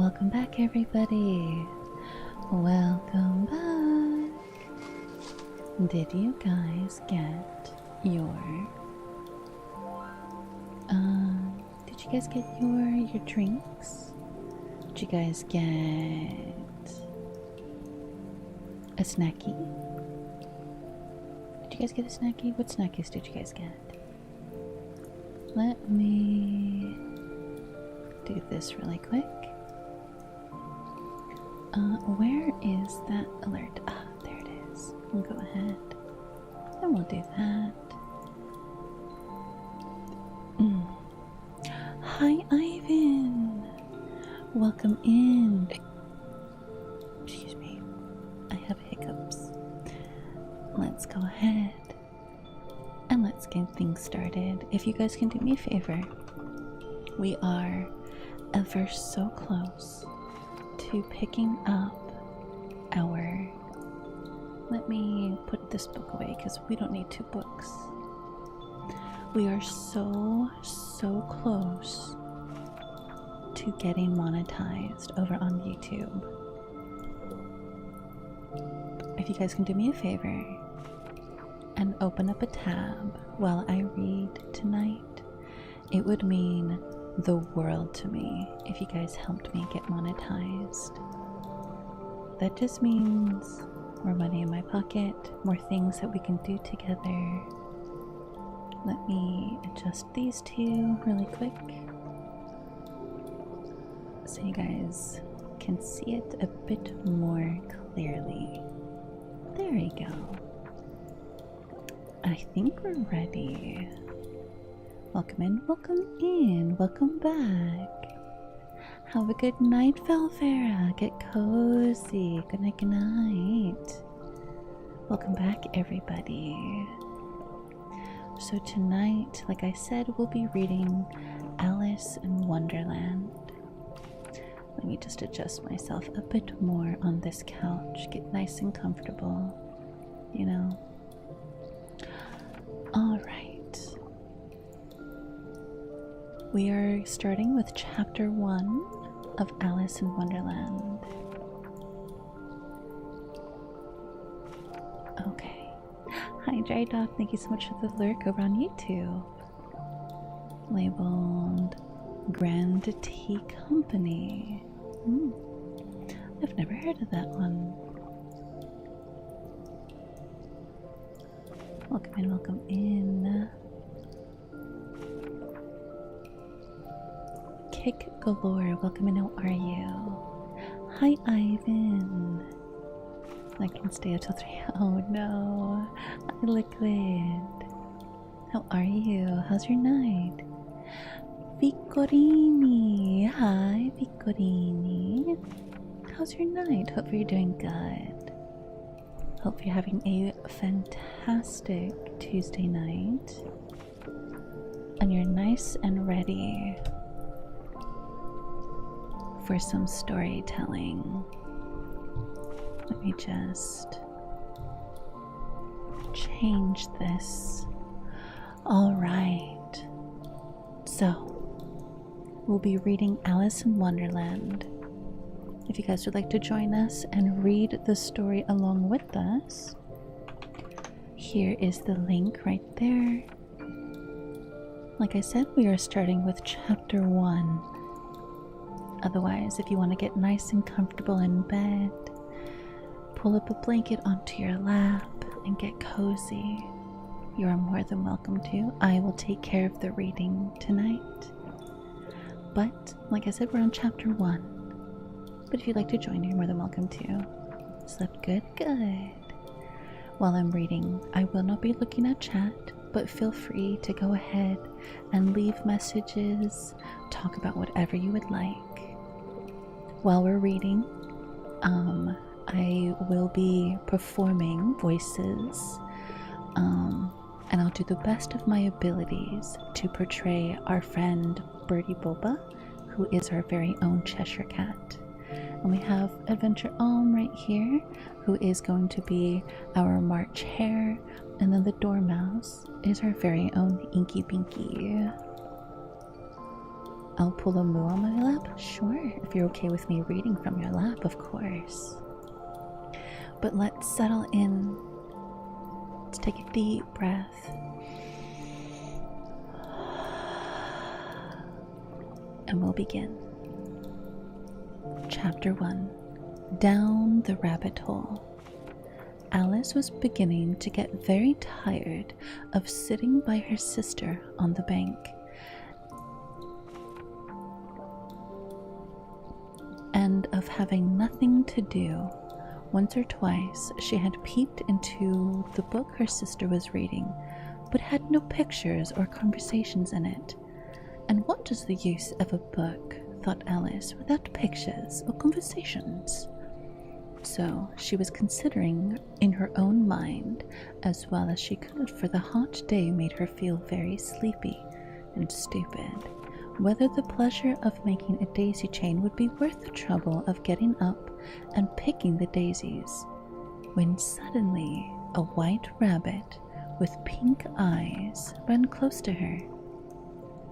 welcome back, everybody. Welcome back. Did you guys get your did you guys get your drinks? Did you guys get a snacky? Did you guys get a snacky? What snackies did you guys get? Let me do this really quick. Where is that alert? Ah, there it is. We'll go ahead and we'll do that. Hi, Ivan. Welcome in. Excuse me. I have hiccups. Let's go ahead and let's get things started. If you guys can do me a favor, we are ever so close to picking up our... Let me put this book away because we don't need two books. We are so close to getting monetized over on YouTube. If you guys can do me a favor and open up a tab while I read tonight, it would mean the world to me if you guys helped me get monetized. That just means more money in my pocket, more things that we can do together. Let me adjust these two really quick so you guys can see it a bit more clearly. There we go. I think we're ready. Welcome in, welcome back. Have a good night, Valvera. Get cozy. Good night, good night. Welcome back, everybody. So tonight, like I said, we'll be reading Alice in Wonderland. Let me just adjust myself a bit more on this couch. Get nice and comfortable, you know. Alright. We are starting with chapter 1 of Alice in Wonderland. Okay. Hi, Dry Dog. Thank you so much for the lurk over on YouTube. Labeled Grand Tea Company. I've never heard of that one. Welcome in, welcome in. Kick Galore, welcome in, how are you? Hi, Ivan. I can stay until 3. Oh no. Hi, Liquid. How are you? How's your night? Vicorini. Hi, Vicorini. How's your night? Hope you're doing good. Hope you're having a fantastic Tuesday night. And you're nice and ready for some storytelling. Let me just change this. Alright. So, we'll be reading Alice in Wonderland. If you guys would like to join us and read the story along with us, here is the link right there. Like I said, we are starting with chapter 1. Otherwise, if you want to get nice and comfortable in bed, pull up a blanket onto your lap and get cozy, you are more than welcome to. I will take care of the reading tonight. But, like I said, we're on chapter 1. But if you'd like to join, you're more than welcome to. Slept good? Good. While I'm reading, I will not be looking at chat, but feel free to go ahead and leave messages, talk about whatever you would like. While we're reading, I will be performing voices, and I'll do the best of my abilities to portray our friend Birdie Boba, who is our very own Cheshire Cat. And we have Adventure right here, who is going to be our March Hare, and then the Dormouse is our very own Inky Pinky. I'll pull a moo on my lap? Sure, if you're okay with me reading from your lap, of course. But let's settle in. Let's take a deep breath. And we'll begin. Chapter 1. Down the Rabbit Hole. Alice was beginning to get very tired of sitting by her sister on the bank and of having nothing to do. Once or twice she had peeped into the book her sister was reading, but had no pictures or conversations in it. And what is the use of a book, thought Alice, without pictures or conversations? So she was considering in her own mind, as well as she could, for the hot day made her feel very sleepy and stupid, whether the pleasure of making a daisy chain would be worth the trouble of getting up and picking the daisies, when suddenly a white rabbit with pink eyes ran close to her.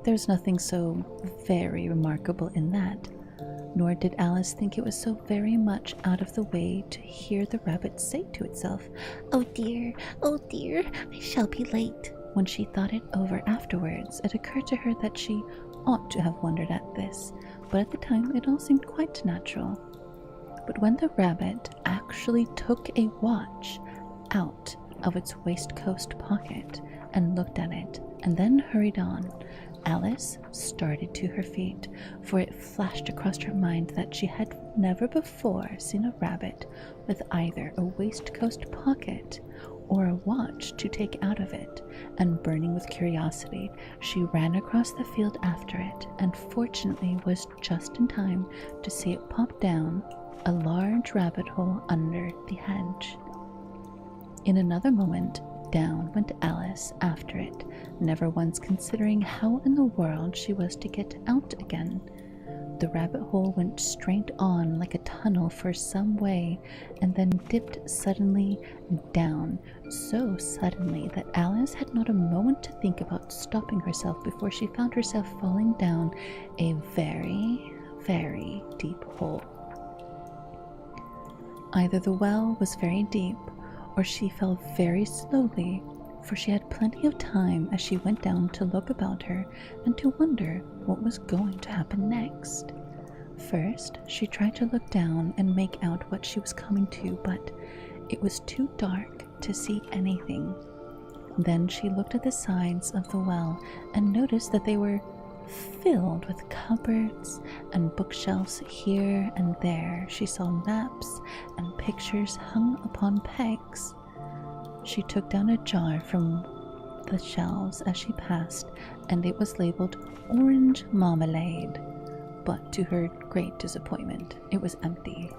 There's nothing so very remarkable in that, nor did Alice think it was so very much out of the way to hear the rabbit say to itself, oh dear, I shall be late." When she thought it over afterwards, it occurred to her that she ought to have wondered at this, but at the time it all seemed quite natural. But when the rabbit actually took a watch out of its waistcoat pocket and looked at it, and then hurried on, Alice started to her feet, for it flashed across her mind that she had never before seen a rabbit with either a waistcoat pocket or a watch to take out of it, and burning with curiosity, she ran across the field after it, and fortunately was just in time to see it pop down a large rabbit hole under the hedge. In another moment, down went Alice after it, never once considering how in the world she was to get out again. The rabbit hole went straight on like a tunnel for some way, and then dipped suddenly down, so suddenly that Alice had not a moment to think about stopping herself before she found herself falling down a very, very deep hole. Either the well was very deep, or she fell very slowly, for she had plenty of time as she went down to look about her and to wonder what was going to happen next. First, she tried to look down and make out what she was coming to, but it was too dark to see anything. Then she looked at the sides of the well and noticed that they were filled with cupboards and bookshelves here and there. She saw maps and pictures hung upon pegs. She took down a jar from the shelves as she passed, and it was labeled orange marmalade, but to her great disappointment, it was empty.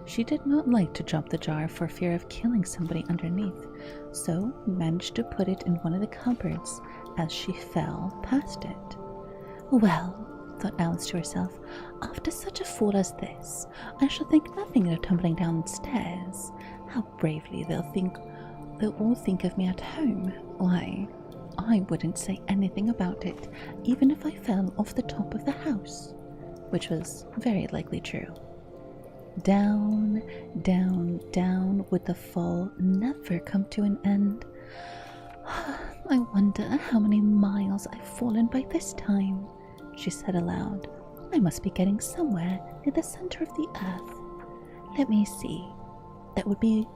She did not like to drop the jar for fear of killing somebody underneath, so managed to put it in one of the cupboards as she fell past it. Well, thought Alice to herself, after such a fool as this, I shall think nothing of tumbling down the stairs. How bravely they'll all think of me at home. Why, I wouldn't say anything about it, even if I fell off the top of the house, which was very likely true. Down, down, down would the fall never come to an end. I wonder how many miles I've fallen by this time, she said aloud. I must be getting somewhere near the center of the earth. Let me see. That would be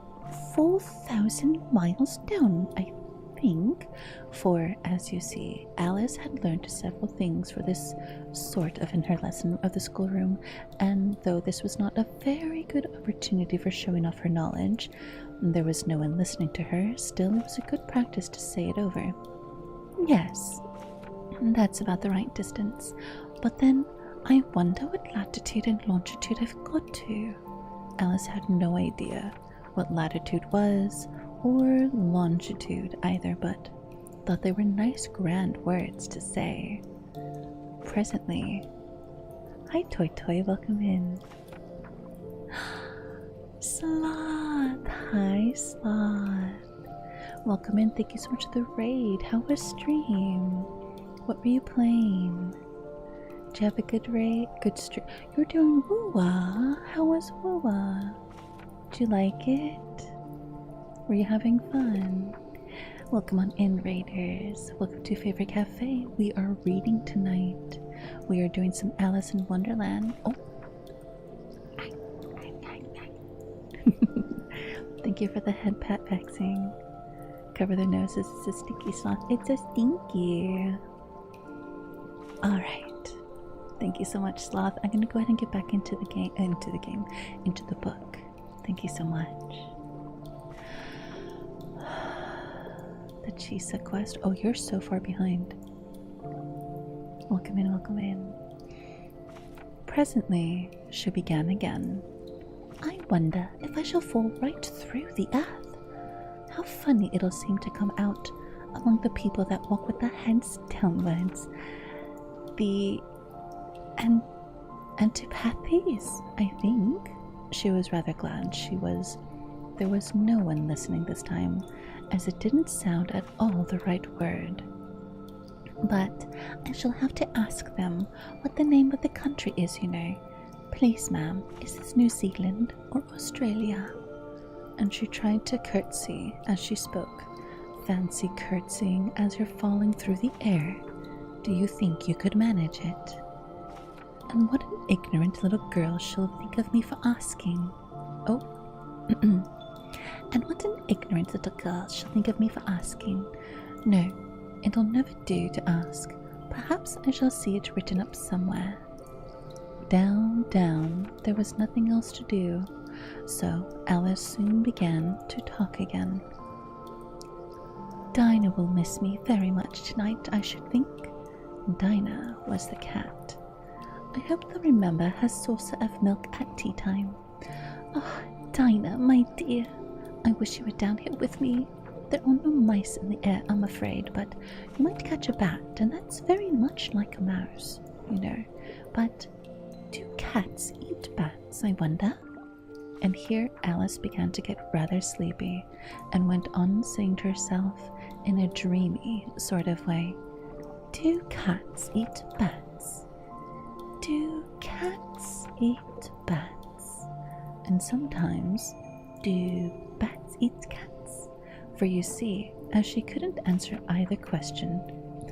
4,000 miles down, I think, for, as you see, Alice had learned several things for this sort of in her lesson of the schoolroom, and though this was not a very good opportunity for showing off her knowledge, there was no one listening to her, still it was a good practice to say it over. Yes, that's about the right distance, but then I wonder what latitude and longitude I've got to. Alice had no idea what latitude was, or longitude either, but thought they were nice grand words to say. Presently, hi Toy Toy, welcome in. Sloth, hi Sloth. Welcome in, thank you so much for the raid. How was stream? What were you playing? Did you have a good raid? Good stream? You were doing woo-wah. How was woo-wah? Did you like it? Were you having fun? Welcome on in, Raiders. Welcome to Favorite Cafe. We are reading tonight. We are doing some Alice in Wonderland. Oh. Thank you for the head pat vaccine. Cover their noses. It's a stinky sloth. It's a stinky. Alright. Thank you so much, Sloth. I'm gonna go ahead and get back into the book. Thank you so much. The Chisa quest. Oh, you're so far behind. Welcome in, welcome in. Presently, she began again. I wonder if I shall fall right through the earth. How funny it'll seem to come out among the people that walk with their heads downwards. The antipathies, I think. She was rather glad there was no one listening this time, as it didn't sound at all the right word. But I shall have to ask them what the name of the country is, you know. Please, ma'am, is this New Zealand or Australia? And she tried to curtsy as she spoke. Fancy curtsying as you're falling through the air. Do you think you could manage it? And what an ignorant little girl she'll think of me for asking. Oh. And what an ignorant little girl she'll think of me for asking. No, it'll never do to ask. Perhaps I shall see it written up somewhere. Down, down, there was nothing else to do, so Alice soon began to talk again. Dinah will miss me very much tonight, I should think. Dinah was the cat. I hope they'll remember her saucer of milk at tea time. Oh, Dinah, my dear, I wish you were down here with me. There are no mice in the air, I'm afraid, but you might catch a bat, and that's very much like a mouse, you know. But do cats eat bats, I wonder? And here Alice began to get rather sleepy, and went on saying to herself in a dreamy sort of way, do cats eat bats? Do cats eat bats? And sometimes, do bats eat cats? For you see, as she couldn't answer either question,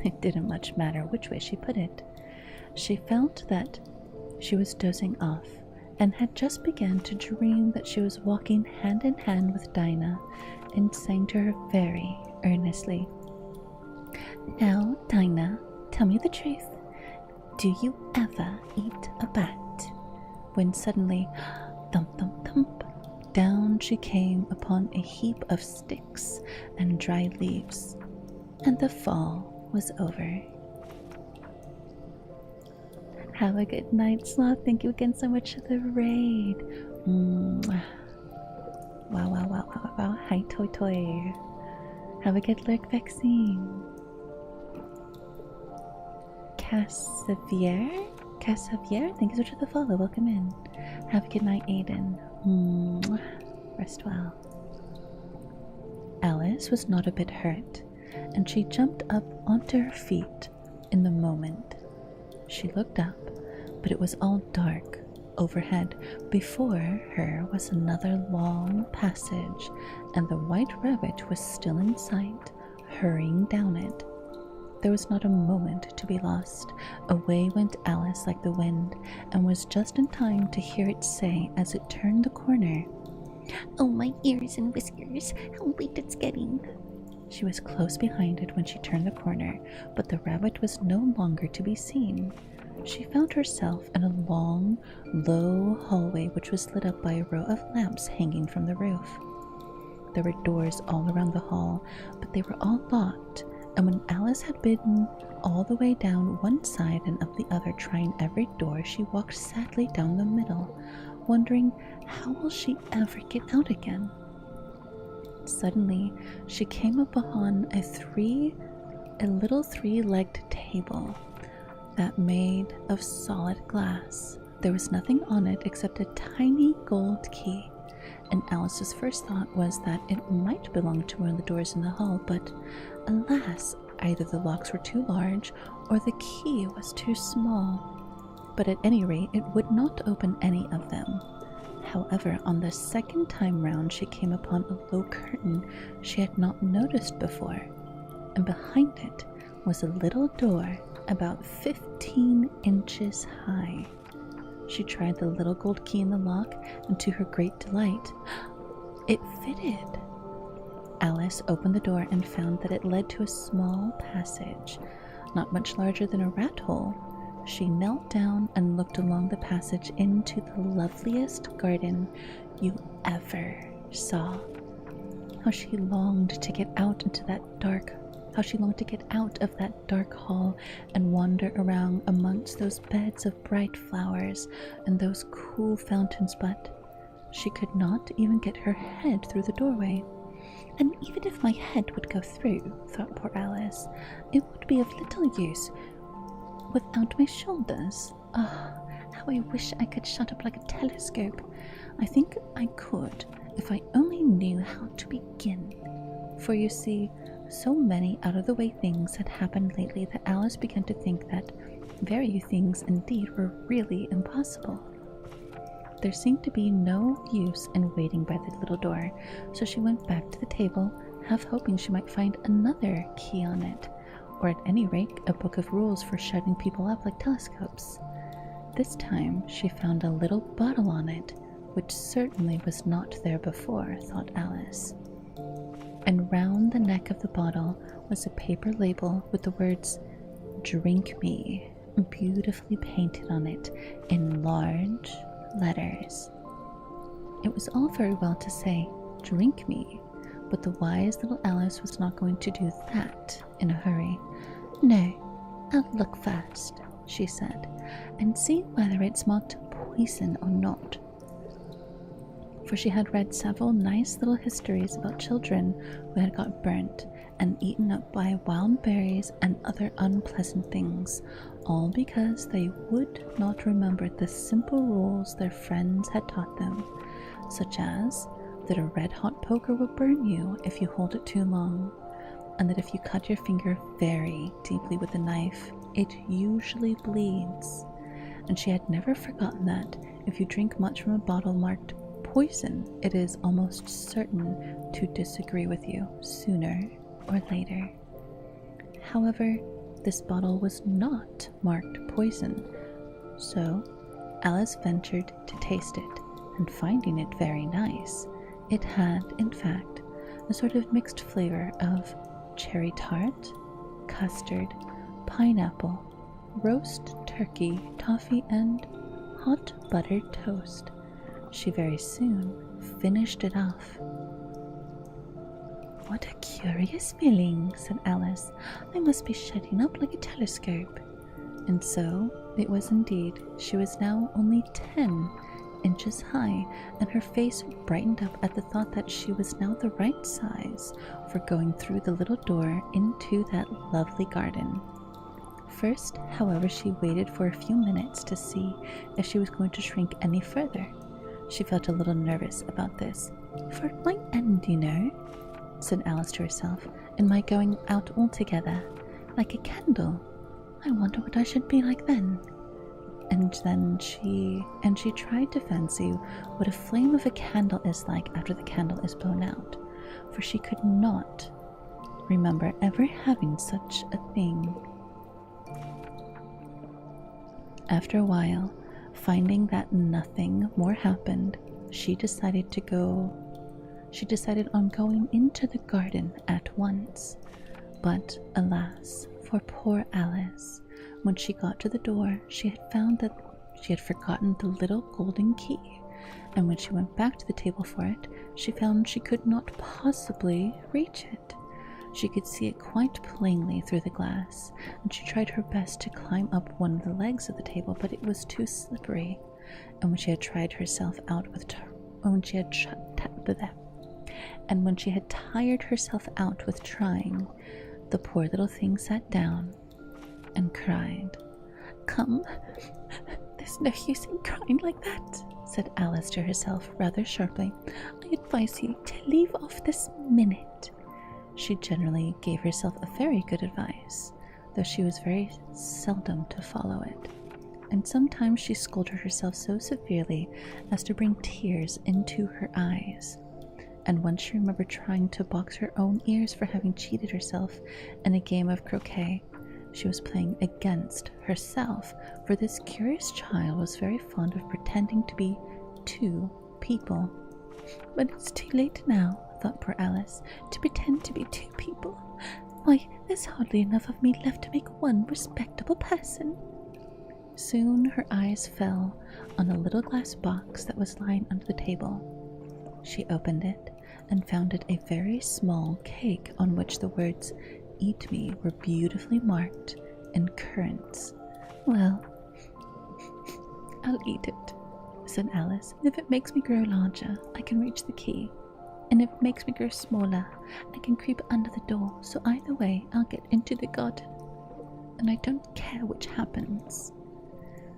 it didn't much matter which way she put it. She felt that she was dozing off, and had just begun to dream that she was walking hand in hand with Dinah, and saying to her very earnestly, Now, Dinah, tell me the truth. Do you ever eat a bat? When suddenly, thump, thump, thump, down she came upon a heap of sticks and dry leaves, and the fall was over. Have a good night, Sloth. Thank you again so much for the raid. Wow, wow, wow, wow, wow. Hi, Toy Toy. Have a good lurk vaccine. Cassavier, thank you so much for the follow. Welcome in. Have a good night, Aiden. Rest well. Alice was not a bit hurt, and she jumped up onto her feet in the moment. She looked up, but it was all dark overhead. Before her was another long passage, and the white rabbit was still in sight, hurrying down it. There was not a moment to be lost. Away went Alice like the wind, and was just in time to hear it say as it turned the corner, Oh, my ears and whiskers, how late it's getting. She was close behind it when she turned the corner, but the rabbit was no longer to be seen. She found herself in a long, low hallway which was lit up by a row of lamps hanging from the roof. There were doors all around the hall, but they were all locked, and when Alice had been all the way down one side and up the other trying every door, she walked sadly down the middle, wondering how will she ever get out again. Suddenly, she came upon a little three-legged table that made of solid glass. There was nothing on it except a tiny gold key, and Alice's first thought was that it might belong to one of the doors in the hall, but alas, either the locks were too large or the key was too small. but at any rate it would not open any of them. However, on the second time round she came upon a low curtain she had not noticed before, and behind it was a little door about 15 inches high. She tried the little gold key in the lock, and to her great delight, it fitted. Alice opened the door and found that it led to a small passage, not much larger than a rat hole. She knelt down and looked along the passage into the loveliest garden you ever saw. How she longed to get out into that dark of that dark hall and wander around amongst those beds of bright flowers and those cool fountains, but she could not even get her head through the doorway. And even if my head would go through, thought poor Alice, it would be of little use without my shoulders. Ah, how I wish I could shut up like a telescope. I think I could if I only knew how to begin. For you see, so many out-of-the-way things had happened lately that Alice began to think that very things indeed were really impossible. There seemed to be no use in waiting by the little door, so she went back to the table, half hoping she might find another key on it, or at any rate a book of rules for shutting people up like telescopes. This time she found a little bottle on it, which certainly was not there before, thought Alice. And round the neck of the bottle was a paper label with the words, "Drink me," beautifully painted on it in large letters. It was all very well to say, "Drink me," but the wise little Alice was not going to do that in a hurry. "No, I'll look first," she said, "and see whether it's marked poison or not." For she had read several nice little histories about children who had got burnt and eaten up by wild berries and other unpleasant things, all because they would not remember the simple rules their friends had taught them, such as that a red-hot poker will burn you if you hold it too long, and that if you cut your finger very deeply with a knife, it usually bleeds. And she had never forgotten that if you drink much from a bottle marked poison, it is almost certain to disagree with you sooner or later. However, this bottle was not marked poison, so Alice ventured to taste it, and finding it very nice, it had, in fact, a sort of mixed flavor of cherry tart, custard, pineapple, roast turkey, toffee, and hot buttered toast. She very soon finished it off. "What a curious feeling," said Alice. "I must be shutting up like a telescope." And so it was indeed. She was now only 10 inches high, and her face brightened up at the thought that she was now the right size for going through the little door into that lovely garden. First, however, she waited for a few minutes to see if she was going to shrink any further. She felt a little nervous about this. "For it might end, you know," said Alice to herself, "in my going out altogether, like a candle. I wonder what I should be like then." And then she tried to fancy what a flame of a candle is like after the candle is blown out, for she could not remember ever having such a thing. After a while, finding that nothing more happened, she decided on going into the garden at once. But alas, for poor Alice, when she got to the door, she had found that she had forgotten the little golden key, and when she went back to the table for it, she found she could not possibly reach it. She could see it quite plainly through the glass, and she tried her best to climb up one of the legs of the table, but it was too slippery. And when she had tired herself out with trying, the poor little thing sat down and cried. "Come, there's no use in crying like that," said Alice to herself rather sharply. "I advise you to leave off this minute." She generally gave herself a very good advice, though she was very seldom to follow it. and sometimes she scolded herself so severely as to bring tears into her eyes. And once she remembered trying to box her own ears for having cheated herself in a game of croquet she was playing against herself, for this curious child was very fond of pretending to be two people. But it's too late now, thought poor Alice, to pretend to be two people. Why, there's hardly enough of me left to make one respectable person. Soon her eyes fell on a little glass box that was lying under the table. She opened it and found it a very small cake on which the words "Eat me" were beautifully marked in currants. Well, I'll eat it, said Alice. If it makes me grow larger, I can reach the key. And if it makes me grow smaller, I can creep under the door. So either way, I'll get into the garden. And I don't care which happens.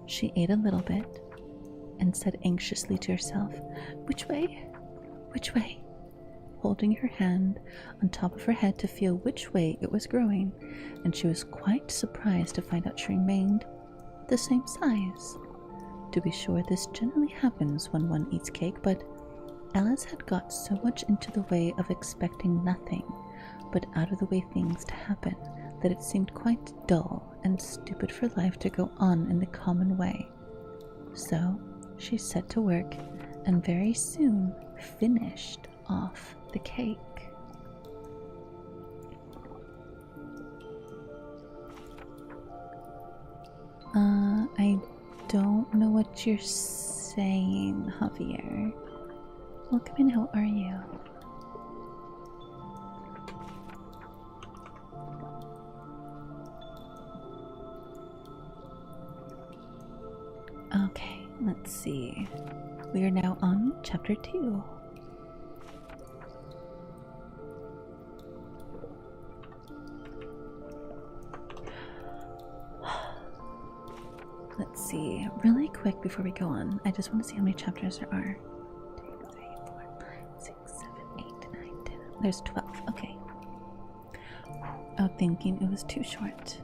She ate a little bit and said anxiously to herself, "Which way? Which way?" holding her hand on top of her head to feel which way it was growing, and she was quite surprised to find out she remained the same size. To be sure, this generally happens when one eats cake, but Alice had got so much into the way of expecting nothing but out of the way things to happen that it seemed quite dull and stupid for life to go on in the common way. So she set to work and very soon finished off the cake. I don't know what you're saying, Javier. Welcome in, how are you? Okay, let's see. We are now on chapter 2. Let's see, really quick before we go on, I just want to see how many chapters there are. 2, 3, 4, 5, 6, 7, 8, 9, 10. There's 12, okay. Oh, thinking it was too short.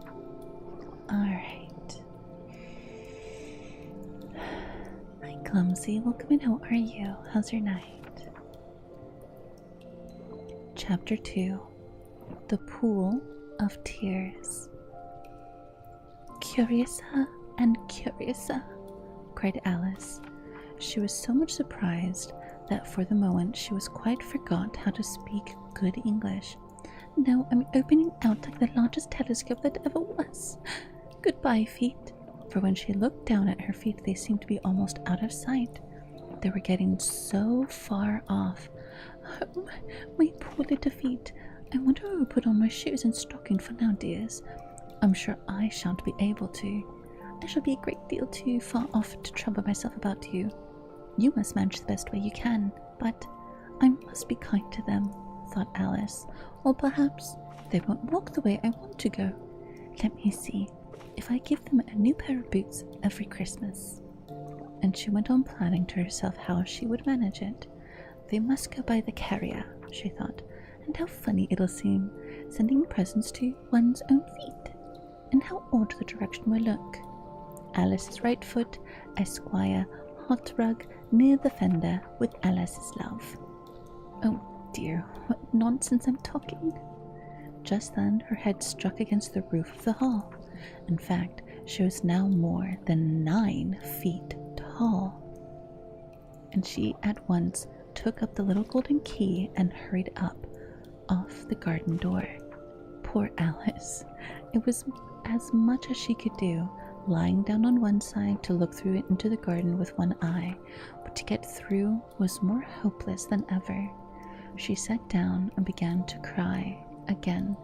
Alright. Hi, Clumsy. Welcome in. How are you? How's your night? Chapter 2. The Pool of Tears. Curiouser and curiouser, cried Alice. She was so much surprised that for the moment she was quite forgot how to speak good English. Now I'm opening out like the largest telescope that ever was. Goodbye, feet. For when she looked down at her feet, they seemed to be almost out of sight. They were getting so far off. Oh, my poor little feet. I wonder who will put on my shoes and stocking for now, dears. I'm sure I shan't be able to. I shall be a great deal too far off to trouble myself about you. You must manage the best way you can, but I must be kind to them, thought Alice, or perhaps they won't walk the way I want to go. Let me see, if I give them a new pair of boots every Christmas. And she went on planning to herself how she would manage it. They must go by the carrier, she thought, and how funny it'll seem, sending presents to one's own feet. And how odd the direction will look. Alice's right foot, Esquire, hot rug near the fender with Alice's love. Oh dear, what nonsense I'm talking. Just then her head struck against the roof of the hall. In fact, she was now more than 9 feet tall. And she at once took up the little golden key and hurried up off the garden door. Poor Alice. It was as much as she could do, lying down on one side to look through it into the garden with one eye, but to get through was more hopeless than ever. She sat down and began to cry again.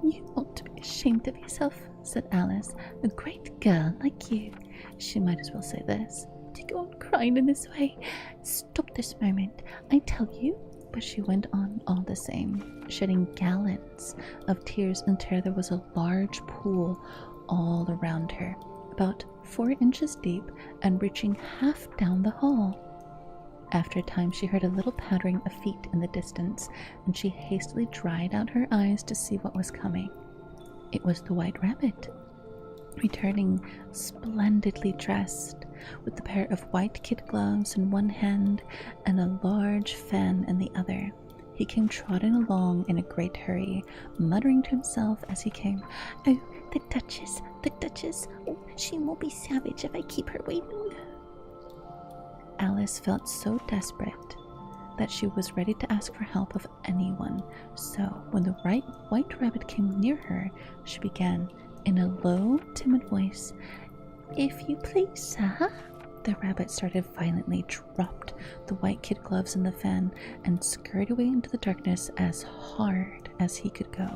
You ought to be ashamed of yourself, said Alice. A great girl like you, she might as well say this, to go on crying in this way. Stop this moment, I tell you. But she went on all the same, shedding gallons of tears until there was a large pool all around her, about 4 inches deep and reaching half down the hall. After a time she heard a little pattering of feet in the distance, and she hastily dried out her eyes to see what was coming. It was the White Rabbit. returning splendidly dressed, with a pair of white kid gloves in one hand and a large fan in the other. He came trotting along in a great hurry, muttering to himself as he came, "Oh, the Duchess, the Duchess! Oh, she won't be savage if I keep her waiting." Alice felt so desperate that she was ready to ask for help of anyone, so when the white rabbit came near her, she began, in a low, timid voice, "If you please, sir." The rabbit started violently, dropped the white kid gloves and the fan, and scurried away into the darkness as hard as he could go.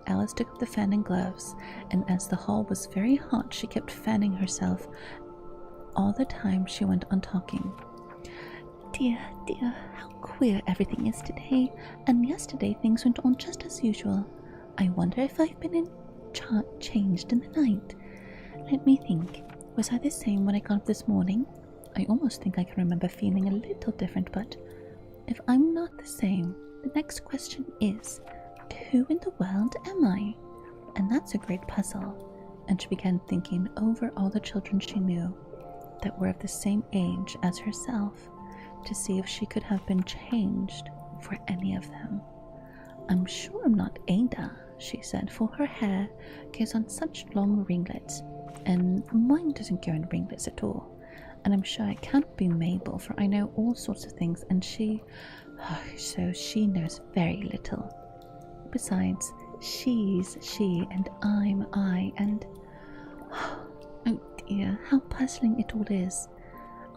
Alice took up the fan and gloves, and as the hall was very hot, she kept fanning herself. All the time she went on talking. "Dear, dear, how queer everything is today, and yesterday things went on just as usual. I wonder if I've been changed in the night. Let me think. Was I the same when I got up this morning? I almost think I can remember feeling a little different, but if I'm not the same, the next question is, who in the world am I? And that's a great puzzle." And she began thinking over all the children she knew that were of the same age as herself, to see if she could have been changed for any of them. "I'm sure I'm not Ada," she said, "for her hair goes on such long ringlets, and mine doesn't go in ringlets at all. And I'm sure I can't be Mabel, for I know all sorts of things, and she knows very little. Besides, she's she, and I'm I, and oh dear, how puzzling it all is.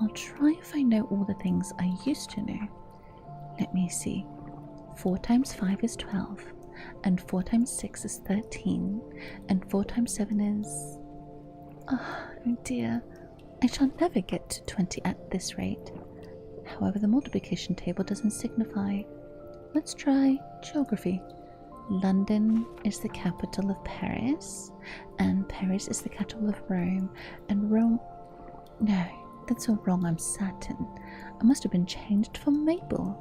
I'll try if I know all the things I used to know. Let me see. 4 times 5 is 12, and 4 times 6 is 13, and 4 times 7 is... Oh dear, I shall never get to 20 at this rate. However, the multiplication table doesn't signify. Let's try geography. London is the capital of Paris, and Paris is the capital of Rome, and Rome... No, that's all wrong, I'm certain. I must have been changed for Mabel.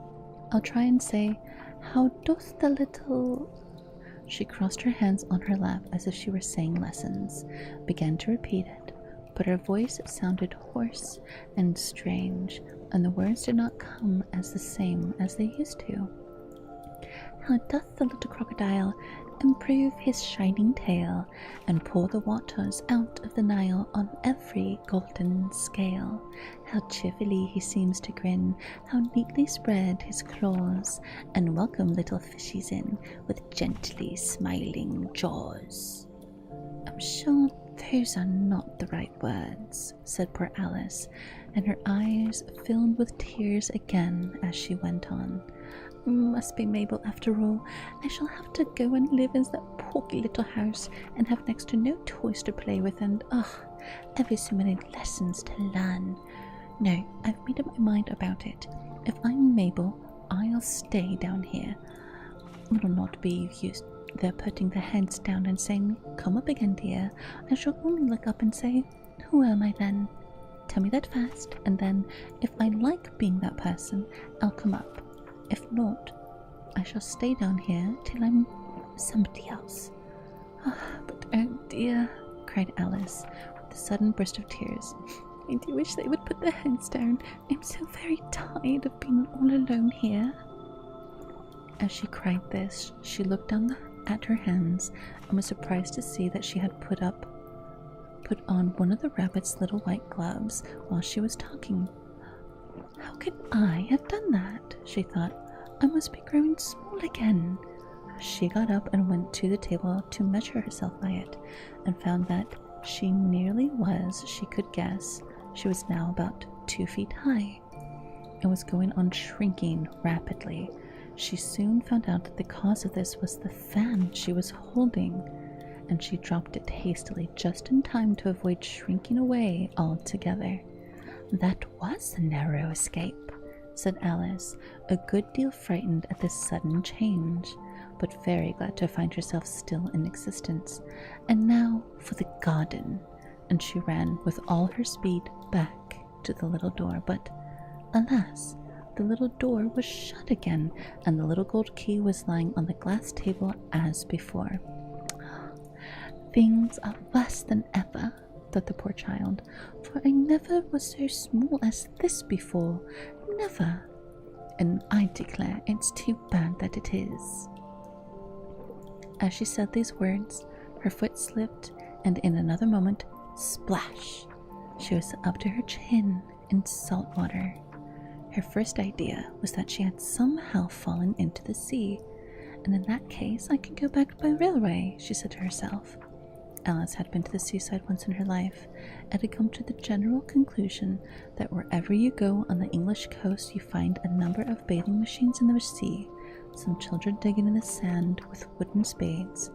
I'll try and say, how doth the little... She crossed her hands on her lap as if she were saying lessons, began to repeat it, but her voice sounded hoarse and strange, and the words did not come as the same as they used to. How doth the little crocodile improve his shining tail, and pour the waters out of the Nile on every golden scale? How cheerfully he seems to grin, how neatly spread his claws, and welcome little fishies in with gently smiling jaws. I'm sure those are not the right words, said poor Alice, and her eyes filled with tears again as she went on. Must be Mabel after all. I shall have to go and live in that porky little house and have next to no toys to play with, and ever so many lessons to learn. No, I've made up my mind about it. If I'm Mabel, I'll stay down here. It'll not be used there putting their heads down and saying, "Come up again, dear." I shall only look up and say, "Who am I then? Tell me that first, and then, if I like being that person, I'll come up. If not, I shall stay down here till I'm somebody else." But oh dear, cried Alice, with a sudden burst of tears. I do wish they would put their heads down. I'm so very tired of being all alone here. As she cried this, she looked down at her hands and was surprised to see that she had put on one of the rabbit's little white gloves while she was talking. How could I have done that? She thought. I must be growing small again. She got up and went to the table to measure herself by it, and found that she nearly was, she could guess. She was now about 2 feet high, and was going on shrinking rapidly. She soon found out that the cause of this was the fan she was holding, and she dropped it hastily just in time to avoid shrinking away altogether. That was a narrow escape, said Alice, a good deal frightened at this sudden change, but very glad to find herself still in existence. And now for the garden, and she ran with all her speed back to the little door, but alas, the little door was shut again, and the little gold key was lying on the glass table as before. Things are worse than ever, thought the poor child, for I never was so small as this before, never, and I declare it's too bad that it is. As she said these words, her foot slipped, and in another moment, splash! She was up to her chin in salt water. Her first idea was that she had somehow fallen into the sea, and in that case I could go back by railway, she said to herself. Alice had been to the seaside once in her life, and had come to the general conclusion that wherever you go on the English coast you find a number of bathing machines in the sea, some children digging in the sand with wooden spades,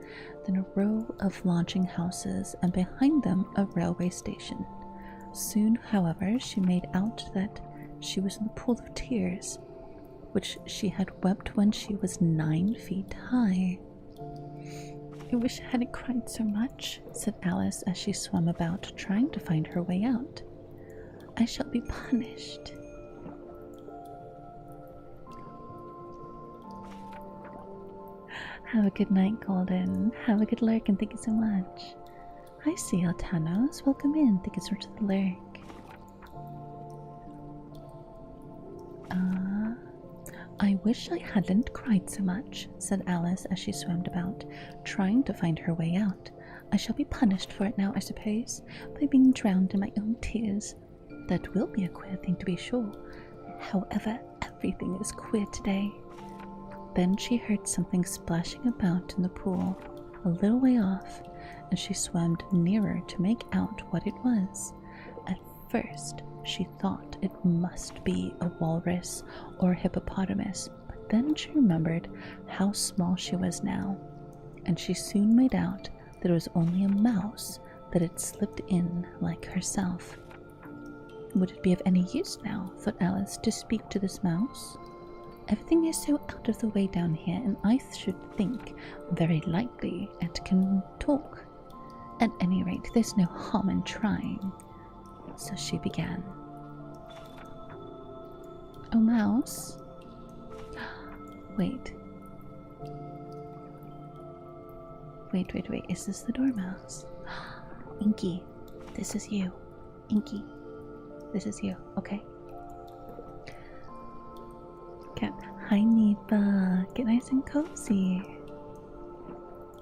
then a row of lodging houses, and behind them a railway station. Soon, however, she made out that she was in the pool of tears, which she had wept when she was 9 feet high. I wish I hadn't cried so much, said Alice as she swam about, trying to find her way out. I shall be punished. Have a good night, Golden. Have a good lurk, and thank you so much. Hi, Sea Altanos. Welcome in. Thank you so much for the lurk. I wish I hadn't cried so much, said Alice as she swam about, trying to find her way out. I shall be punished for it now, I suppose, by being drowned in my own tears. That will be a queer thing, to be sure. However, everything is queer today. Then she heard something splashing about in the pool, a little way off, and she swam nearer to make out what it was. At first, she thought it must be a walrus or a hippopotamus, but then she remembered how small she was now, and she soon made out that it was only a mouse that had slipped in like herself. Would it be of any use now, thought Alice, to speak to this mouse? Everything is so out of the way down here, and I should think very likely it can talk. At any rate, there's no harm in trying. So she began. Oh, mouse. Wait. Wait. Is this the dormouse? Inky, this is you. Inky, this is you. Okay. Cat. Hi, Nipa. Get nice and cozy.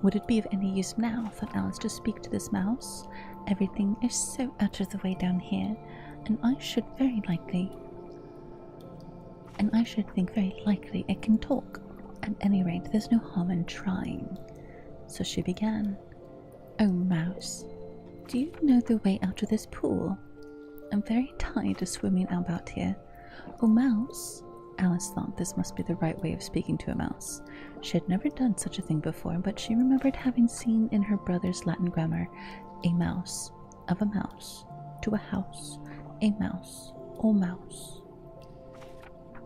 Would it be of any use now, thought Alice, to speak to this mouse? Everything is so out of the way down here, and I should think very likely it can talk. At any rate, there's no harm in trying. So she began. Oh, mouse, do you know the way out of this pool? I'm very tired of swimming about here. Oh, mouse. Alice thought this must be the right way of speaking to a mouse. She had never done such a thing before, but she remembered having seen in her brother's Latin grammar, a mouse, of a mouse, to a house, a mouse, oh mouse.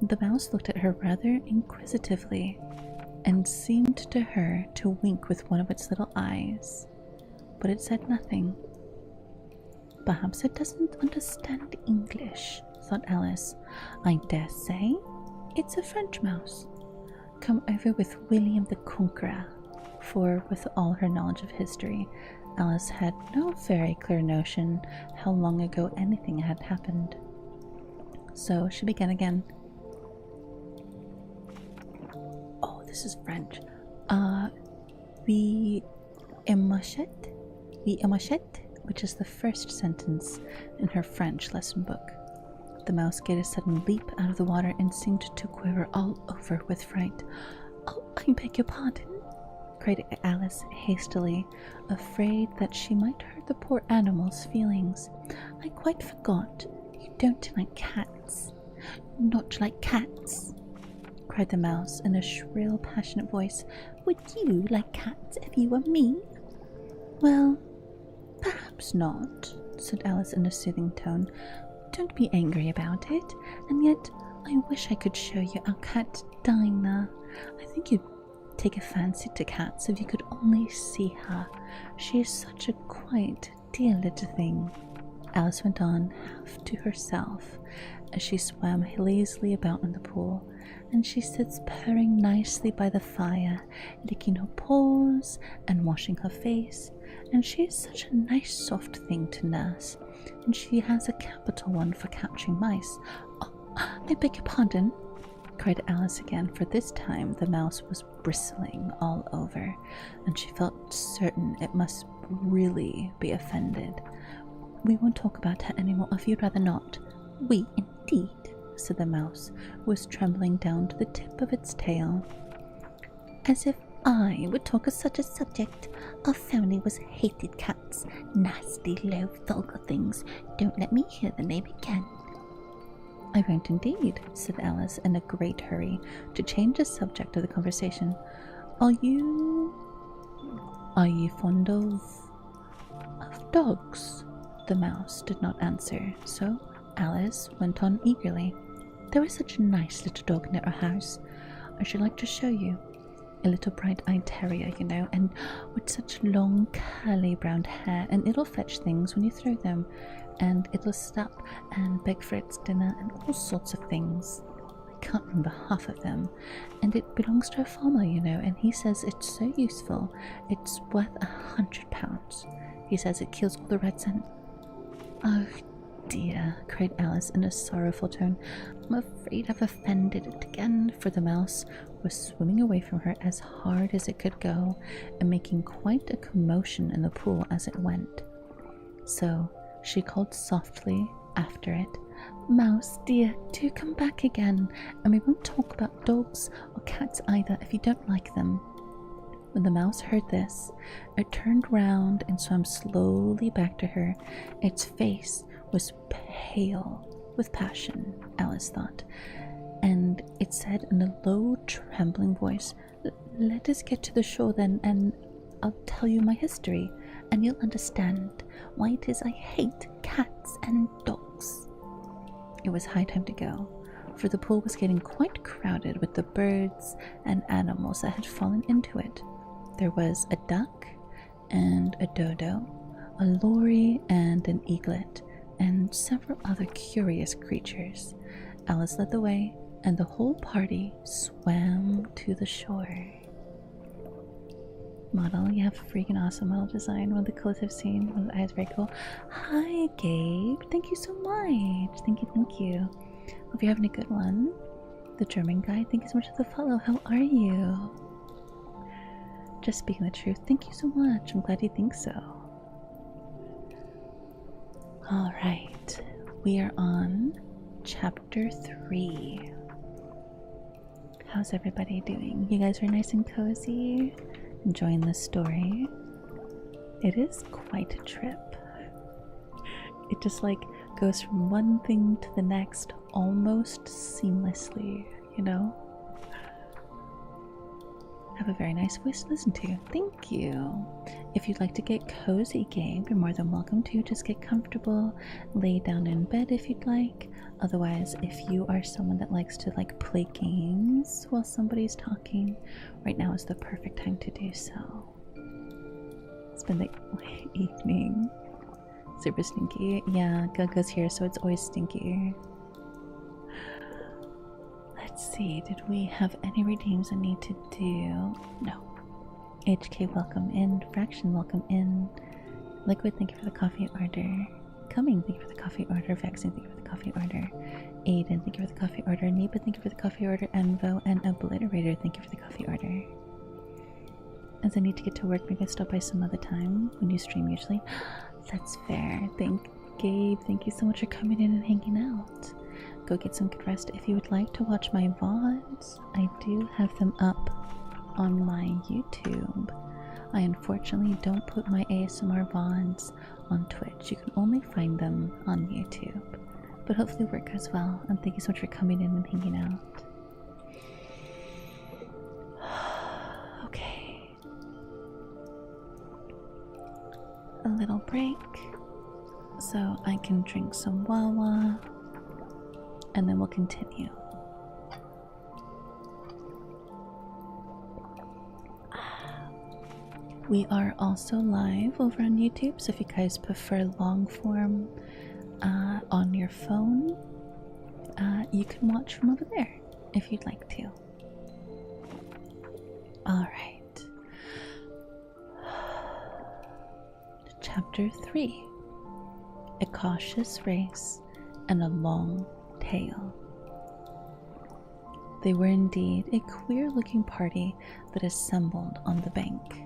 The mouse looked at her rather inquisitively, and seemed to her to wink with one of its little eyes, but it said nothing. Perhaps it doesn't understand English, thought Alice. I dare say it's a French mouse, come over with William the Conqueror, for with all her knowledge of history, Alice had no very clear notion how long ago anything had happened. So she began again. Oh, this is French. We émochette, which is the first sentence in her French lesson book. The mouse gave a sudden leap out of the water and seemed to quiver all over with fright. Oh, I beg your pardon, cried Alice hastily, afraid that she might hurt the poor animal's feelings. I quite forgot. You don't like cats. Not like cats, cried the mouse in a shrill, passionate voice. Would you like cats if you were me? Well, perhaps not, said Alice in a soothing tone. Don't be angry about it, and yet I wish I could show you our cat Dinah. I think you'd take a fancy to cats if you could only see her. She is such a quiet, dear little thing. Alice went on, half to herself, as she swam lazily about in the pool, and she sits purring nicely by the fire, licking her paws and washing her face, and she is such a nice soft thing to nurse, and she has a capital one for catching mice. Oh, I beg your pardon, cried Alice again, for this time the mouse was bristling all over, and she felt certain it must really be offended. We won't talk about her anymore if you'd rather not. We indeed, said the mouse, who was trembling down to the tip of its tail. As if I would talk of such a subject. Our family was hated cats. Nasty, low, vulgar things. Don't let me hear the name again. I won't indeed, said Alice in a great hurry to change the subject of the conversation. Are you fond of dogs? The mouse did not answer, so Alice went on eagerly. There is such a nice little dog near our house. I should like to show you. A little bright-eyed terrier, you know, and with such long curly brown hair, and it'll fetch things when you throw them, and it'll stop and beg for its dinner and all sorts of things. I can't remember half of them, and it belongs to a farmer, you know, and he says it's so useful. It's worth £100. He says it kills all the rats and... Oh dear, cried Alice in a sorrowful tone. I'm afraid I've offended it again, for the mouse was swimming away from her as hard as it could go, and making quite a commotion in the pool as it went. So she called softly after it, Mouse, dear, do come back again, and we won't talk about dogs or cats either if you don't like them. When the mouse heard this, it turned round and swam slowly back to her. Its face was pale with passion, Alice thought, and it said in a low, trembling voice, Let us get to the shore then, and I'll tell you my history, and you'll understand why it is I hate cats and dogs. It was high time to go, for the pool was getting quite crowded with the birds and animals that had fallen into it. There was a duck and a dodo, a lory and an eaglet, and several other curious creatures. Alice led the way, and the whole party swam to the shore. Model, you have a freaking awesome model design. One of the coolest I've seen. One of the eyes, very cool. Hi, Gabe. Thank you so much. Thank you, thank you. Hope you're having a good one. The German guy, thank you so much for the follow. How are you? Just speaking the truth. Thank you so much. I'm glad you think so. Alright. We are on chapter 3. How's everybody doing? You guys are nice and cozy? Enjoying this story? It is quite a trip. It just like goes from one thing to the next almost seamlessly, you know? Have a very nice voice to listen to. Thank you. If you'd like to get cozy, Gabe, you're more than welcome to. Just get comfortable, lay down in bed if you'd like. Otherwise, if you are someone that likes to like play games while somebody's talking, right now is the perfect time to do so. It's been the evening. Super stinky. Yeah, Gugga's here, so it's always stinky. Let's see, did we have any redeems I need to do? No. HK, welcome in. Fraction, welcome in. Liquid, thank you for the coffee order. Coming, thank you for the coffee order. Vaccine, thank you for the coffee order. Aiden, thank you for the coffee order. Nipa, thank you for the coffee order. Envo and Obliterator, thank you for the coffee order. As I need to get to work, maybe I'll stop by some other time when you stream usually. That's fair. Thank Gabe, thank you so much for coming in and hanging out. Go get some good rest. If you would like to watch my VODs, I do have them up on my YouTube. I unfortunately don't put my ASMR VODs on Twitch. You can only find them on YouTube. But hopefully work goes well, and thank you so much for coming in and hanging out. Okay. A little break so I can drink some Wawa, and then we'll continue. We are also live over on YouTube, so if you guys prefer long form on your phone, you can watch from over there if you'd like to. Alright. Chapter 3: A Cautious Race and a Long Tail. They were indeed a queer-looking party that assembled on the bank.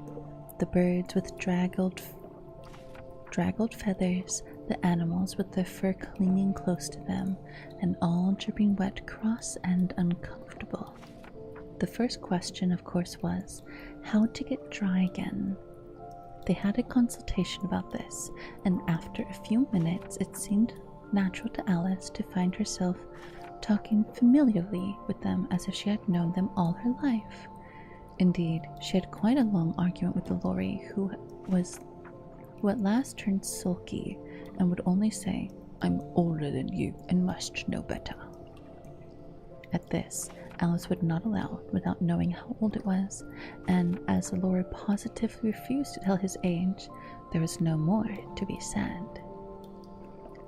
The birds with draggled feathers, the animals with their fur clinging close to them, and all dripping wet, cross, and uncomfortable. The first question, of course, was how to get dry again. They had a consultation about this, and after a few minutes it seemed natural to Alice to find herself talking familiarly with them as if she had known them all her life. Indeed, she had quite a long argument with the Lorry, who at last turned sulky and would only say, "I'm older than you and must know better." At this, Alice would not allow without knowing how old it was, and as the Lorry positively refused to tell his age, there was no more to be said.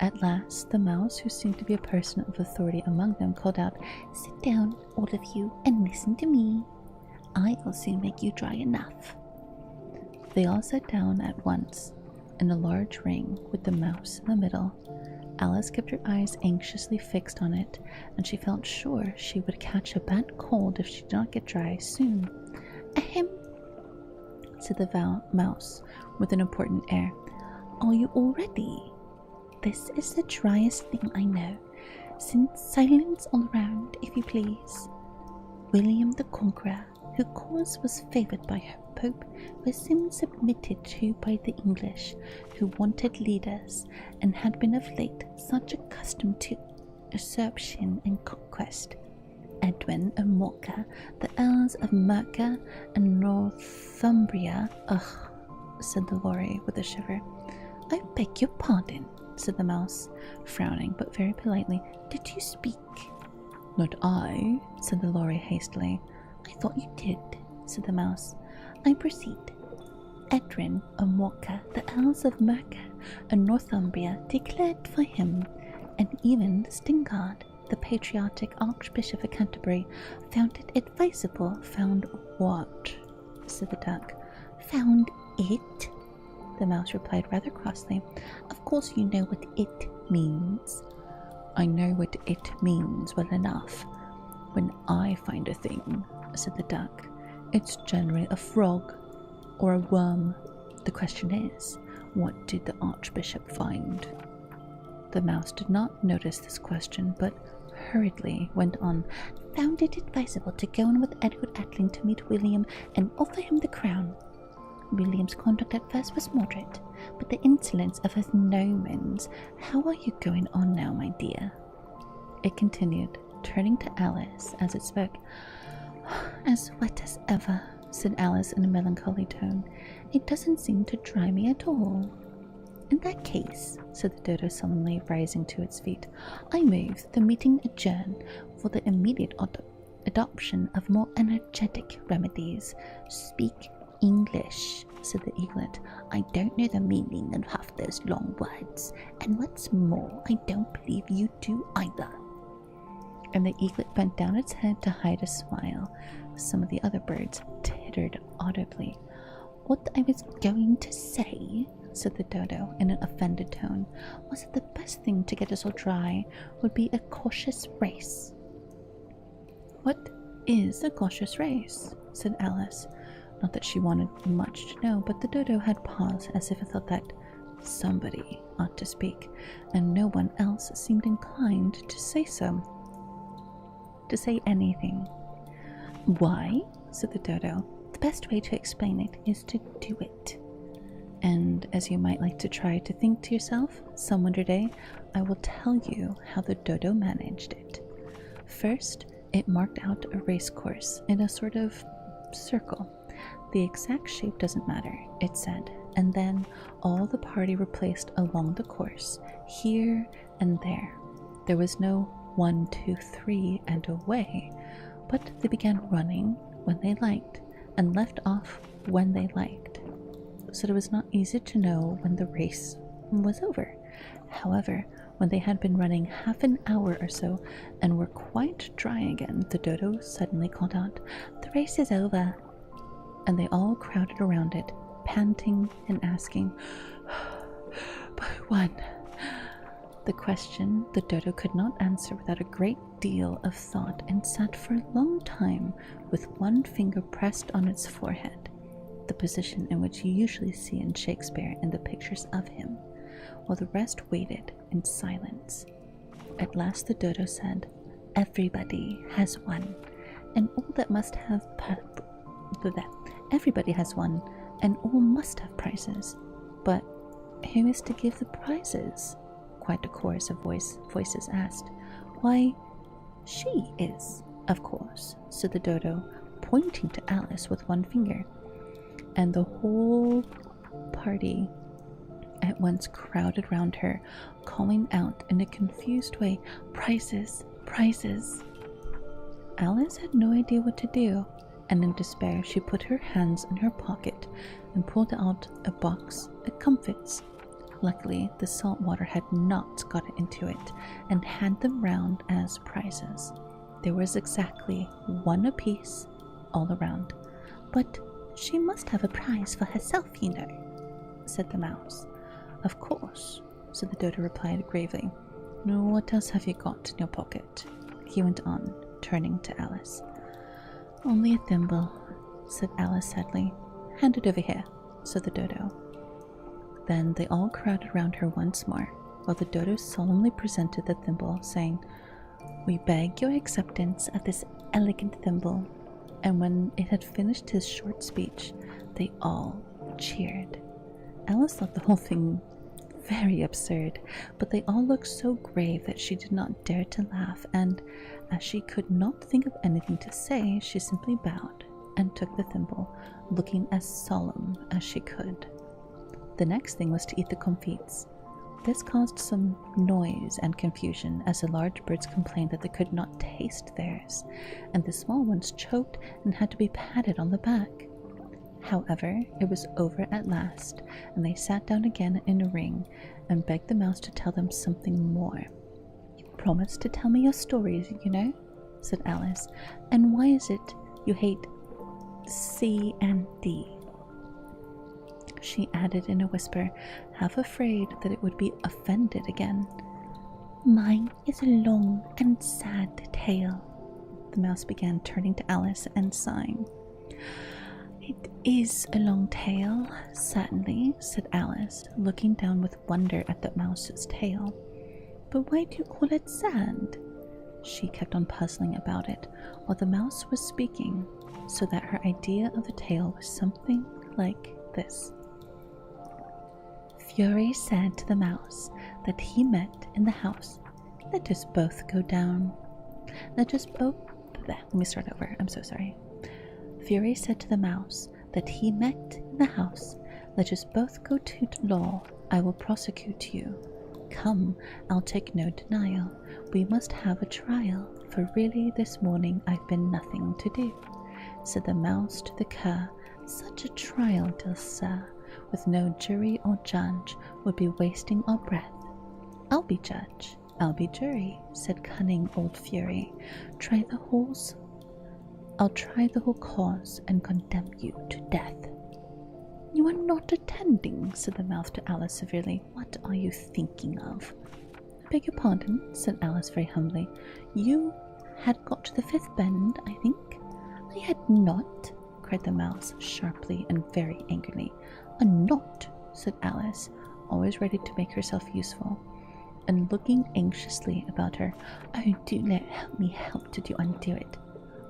At last, the mouse, who seemed to be a person of authority among them, called out, "Sit down, all of you, and listen to me. I'll soon make you dry enough." They all sat down at once, in a large ring with the mouse in the middle. Alice kept her eyes anxiously fixed on it, and she felt sure she would catch a bad cold if she did not get dry soon. "Ahem," said the mouse with an important air. "Are you all ready? This is the driest thing I know. Silence all around, if you please. William the Conqueror, whose cause was favoured by her Pope, was soon submitted to by the English, who wanted leaders, and had been of late such accustomed to usurpation and conquest. Edwin of Morca, the Earls of Mercia and Northumbria." "Ugh," said the Lorry with a shiver. "I beg your pardon," said the mouse, frowning, but very politely. "Did you speak?" "Not I," said the Lorry hastily. "I thought you did," said the mouse. "I proceed. Edwin of Morca, the Earls of Mercia and Northumbria declared for him, and even Stingard, the patriotic Archbishop of Canterbury, found it advisable." "Found what?" said the duck. "Found it," the mouse replied rather crossly. "Of course you know what it means." "I know what it means well enough. When I find a thing," said the duck, "it's generally a frog or a worm. The question is, what did the Archbishop find?" The mouse did not notice this question, but hurriedly went on. "Found it advisable to go on with Edward Atling to meet William and offer him the crown. William's conduct at first was moderate, but the insolence of his nomens—" "How are you going on now, my dear?" it continued, turning to Alice as it spoke. "As wet as ever," said Alice in a melancholy tone. "It doesn't seem to dry me at all." "In that case," said the dodo sullenly, rising to its feet, "I move the meeting adjourn for the immediate adoption of more energetic remedies." "Speak English," said the eaglet. "I don't know the meaning of half those long words, and what's more, I don't believe you do either." And the eaglet bent down its head to hide a smile. Some of the other birds tittered audibly. "What I was going to say," said the dodo in an offended tone, "was that the best thing to get us all dry would be a cautious race." "What is a cautious race?" said Alice. Not that she wanted much to know, but the dodo had paused as if it thought that somebody ought to speak, and no one else seemed inclined to say anything. "Why," said the dodo, "the best way to explain it is to do it. And as you might like to try to think to yourself some winter day, I will tell you how the dodo managed it. First, it marked out a race course in a sort of circle. The exact shape doesn't matter, it said, and then all the party were placed along the course, here and there. There was no 1, 2, 3 and away, but they began running when they liked and left off when they liked, so it was not easy to know when the race was over. However, when they had been running half an hour or so and were quite dry again, the dodo suddenly called out, "The race is over," and they all crowded around it, panting and asking, one? The question the dodo could not answer without a great deal of thought, and sat for a long time with one finger pressed on its forehead, the position in which you usually see in Shakespeare in the pictures of him, while the rest waited in silence. At last the dodo said, "Everybody has one, and all that must have everybody has one, and all must have prizes. But who is to give the prizes?" Quite a chorus of voices asked. "Why, she is, of course," said the dodo, pointing to Alice with one finger. And the whole party at once crowded round her, calling out in a confused way, "Prizes! Prizes!" Alice had no idea what to do, and in despair she put her hands in her pocket and pulled out a box of comfits. Luckily, the salt water had not got into it, and had them round as prizes. There was exactly one apiece all around. "But she must have a prize for herself, you know," said the mouse. "Of course," said the dodo, replied gravely. "What else have you got in your pocket?" he went on, turning to Alice. "Only a thimble," said Alice sadly. "Hand it over here," said the dodo. Then they all crowded round her once more, while the dodo solemnly presented the thimble, saying, "We beg your acceptance of this elegant thimble." And when it had finished his short speech, they all cheered. Alice thought the whole thing very absurd, but they all looked so grave that she did not dare to laugh, and as she could not think of anything to say, she simply bowed and took the thimble, looking as solemn as she could. The next thing was to eat the comfits. This caused some noise and confusion, as the large birds complained that they could not taste theirs, and the small ones choked and had to be patted on the back. However, it was over at last, and they sat down again in a ring and begged the mouse to tell them something more. "You promised to tell me your stories, you know," said Alice. "And why is it you hate C and D?" She added in a whisper, half afraid that it would be offended again. "Mine is a long and sad tale," the mouse began, turning to Alice and sighing. "It is a long tale, certainly," said Alice, looking down with wonder at the mouse's tail. "But why do you call it sad?" She kept on puzzling about it while the mouse was speaking, so that her idea of the tale was something like this. Fury said to the mouse that he met in the house. "Let us both go down. Let us both..." Let me start over. I'm so sorry. Fury said to the mouse that he met in the house. "Let us both go to law. I will prosecute you. Come, I'll take no denial. We must have a trial, for really this morning I've been nothing to do," said the mouse to the cur. "Such a trial, dear sir, with no jury or judge, would be wasting our breath." "I'll be judge, I'll be jury," said cunning old Fury. I'll try the whole cause and condemn you to death." "You are not attending," said the mouse to Alice severely. "What are you thinking of?" "I beg your pardon," said Alice very humbly. "You had got to the fifth bend, I think." "I had not," cried the mouse sharply and very angrily. "A knot," said Alice, always ready to make herself useful, and looking anxiously about her. "Oh, do let me help to undo it."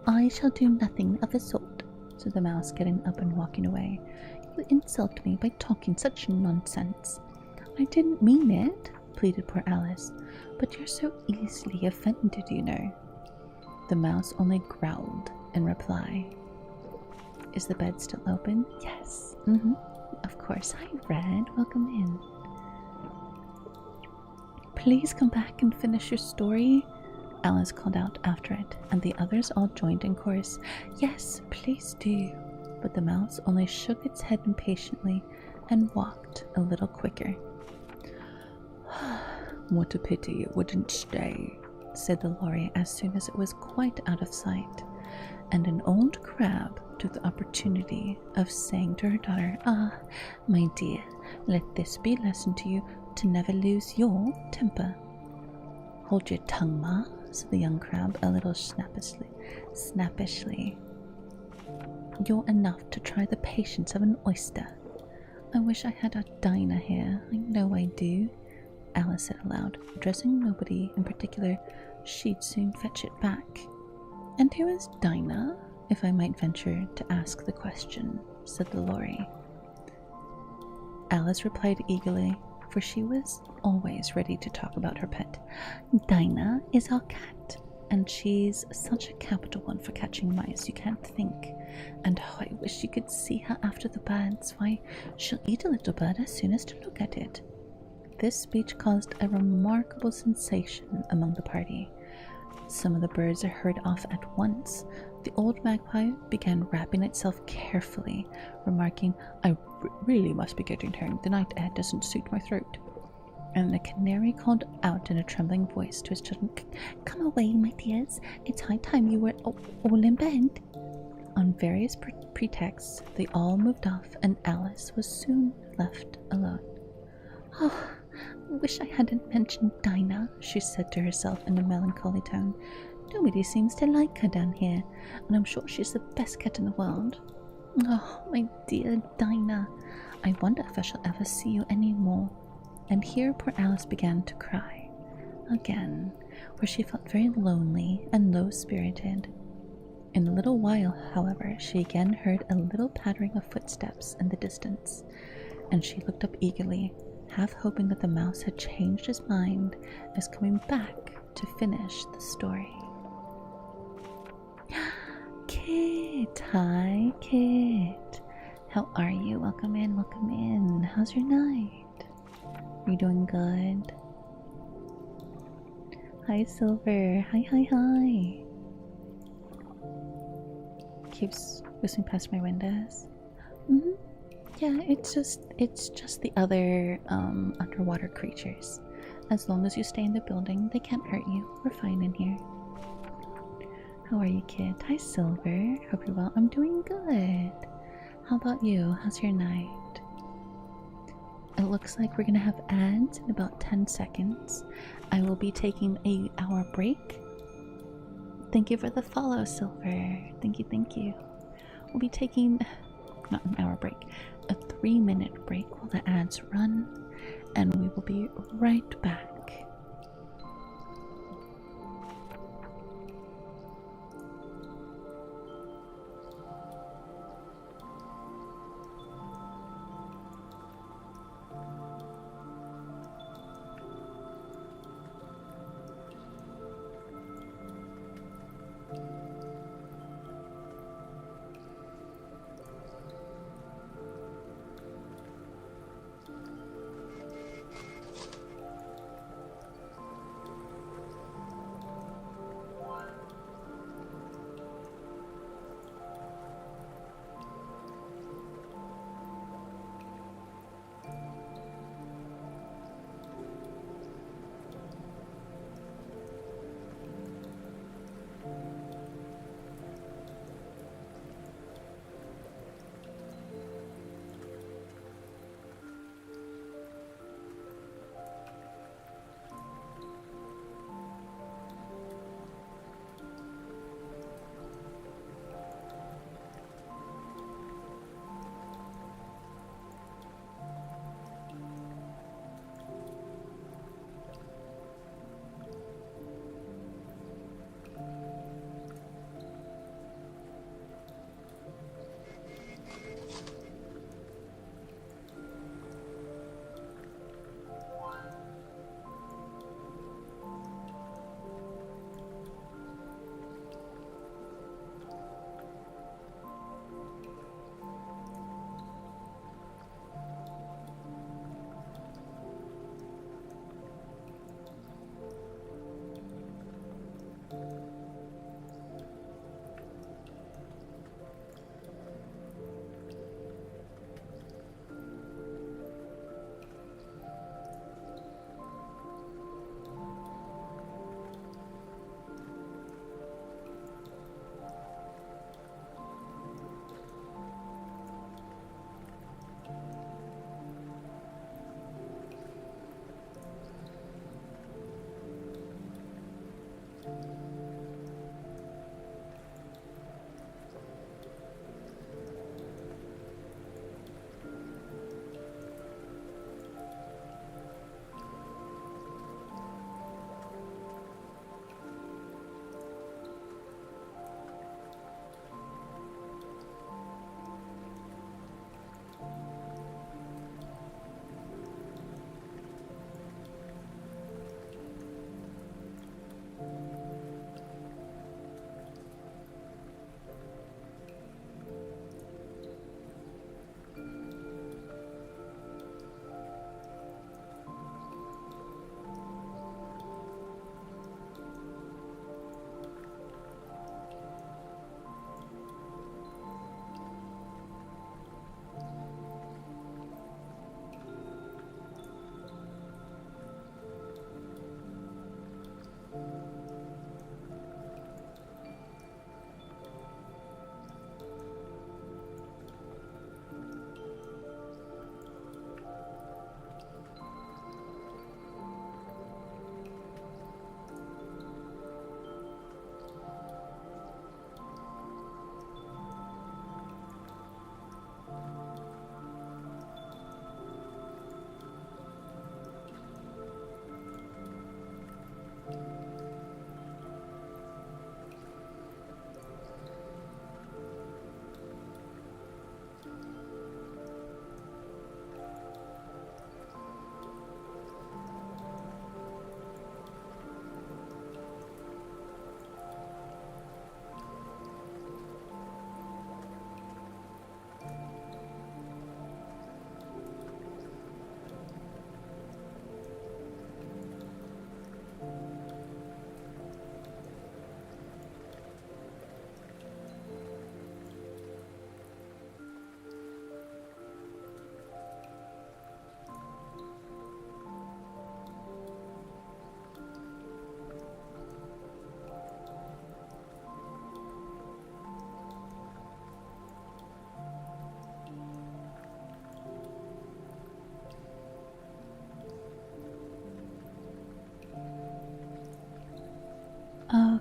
"I shall do nothing of the sort," said the mouse, getting up and walking away. "You insult me by talking such nonsense." "I didn't mean it," pleaded poor Alice. "But you're so easily offended, you know." The mouse only growled in reply. "Is the bed still open?" "Yes. Of course. Hi, Red. Welcome in." "Please come back and finish your story," Alice called out after it, and the others all joined in chorus. "Yes, please do." But the mouse only shook its head impatiently and walked a little quicker. "What a pity it wouldn't stay," said the lorry as soon as it was quite out of sight, and an old crab took the opportunity of saying to her daughter, "Ah, my dear, let this be a lesson to you. to never lose your temper. Hold your tongue, Ma, said the young crab a little snappishly. You're enough to try the patience of an oyster. I wish I had a Dinah here. I know I do, Alice said aloud, addressing nobody in particular. She'd soon fetch it back. And who is Dinah, if I might venture to ask the question, said the Lory. Alice replied eagerly, for she was always ready to talk about her pet. Dinah is our cat, and she's such a capital one for catching mice you can't think. And oh, I wish you could see her after the birds. Why, she'll eat a little bird as soon as to look at it. This speech caused a remarkable sensation among the party. Some of the birds heard off at once. The old magpie began wrapping itself carefully, remarking, I really must be getting home. The night air doesn't suit my throat. And the canary called out in a trembling voice to his children, Come away, my dears. It's high time you were all in bed. On various pretexts, they all moved off, and Alice was soon left alone. Oh, I wish I hadn't mentioned Dinah, she said to herself in a melancholy tone. Nobody seems to like her down here, and I'm sure she's the best cat in the world. Oh, my dear Dinah, I wonder if I shall ever see you any more. And here poor Alice began to cry again, for she felt very lonely and low-spirited. In a little while, however, she again heard a little pattering of footsteps in the distance, and she looked up eagerly, half hoping that the mouse had changed his mind and was coming back to finish the story. Kit! Hi, Kit! How are you? Welcome in, welcome in. How's your night? Are you doing good? Hi, Silver. Hi, hi, hi. Keeps whistling past my windows. Yeah, it's just the other underwater creatures. As long as you stay in the building, they can't hurt you. We're fine in here. How are you, kid? Hi, Silver. Hope you're well. I'm doing good. How about you? How's your night? It looks like we're gonna have ads in about 10 seconds. I will be taking an hour break. Thank you for the follow, Silver. Thank you, thank you. We'll be taking, not an hour break, a 3-minute break while the ads run, and we will be right back.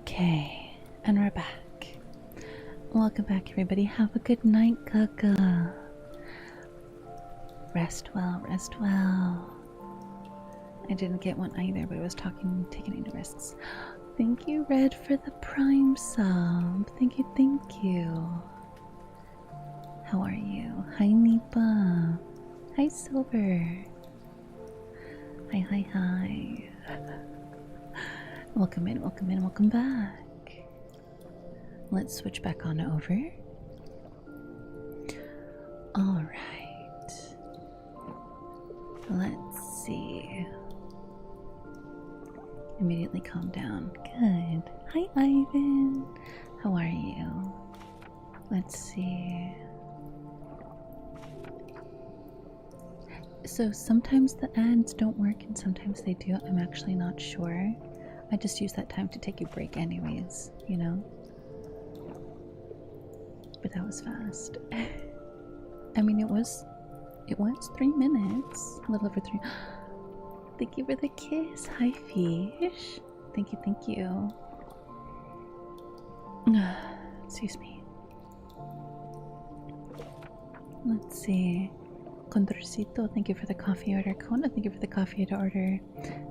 Okay, and we're back. Welcome back, everybody. Have a good night, Gaga. Rest well, rest well. I didn't get one either, but I was taking any risks. Thank you, Red, for the Prime sub. Thank you, thank you. How are you? Hi, Nipa. Hi, Silver. Hi, hi, hi. Welcome in, welcome back. Let's switch back on over. Alright. Let's see. Immediately calm down. Good. Hi, Ivan. How are you? Let's see. So sometimes the ads don't work and sometimes they do. I'm actually not sure. I just use that time to take a break anyways, you know? But that was fast. I mean, it was 3 minutes. A little over 3. Thank you for the kiss. Hi, Fish. Thank you, thank you. Excuse me. Let's see. Condorcito, thank you for the coffee order. Kona, thank you for the coffee order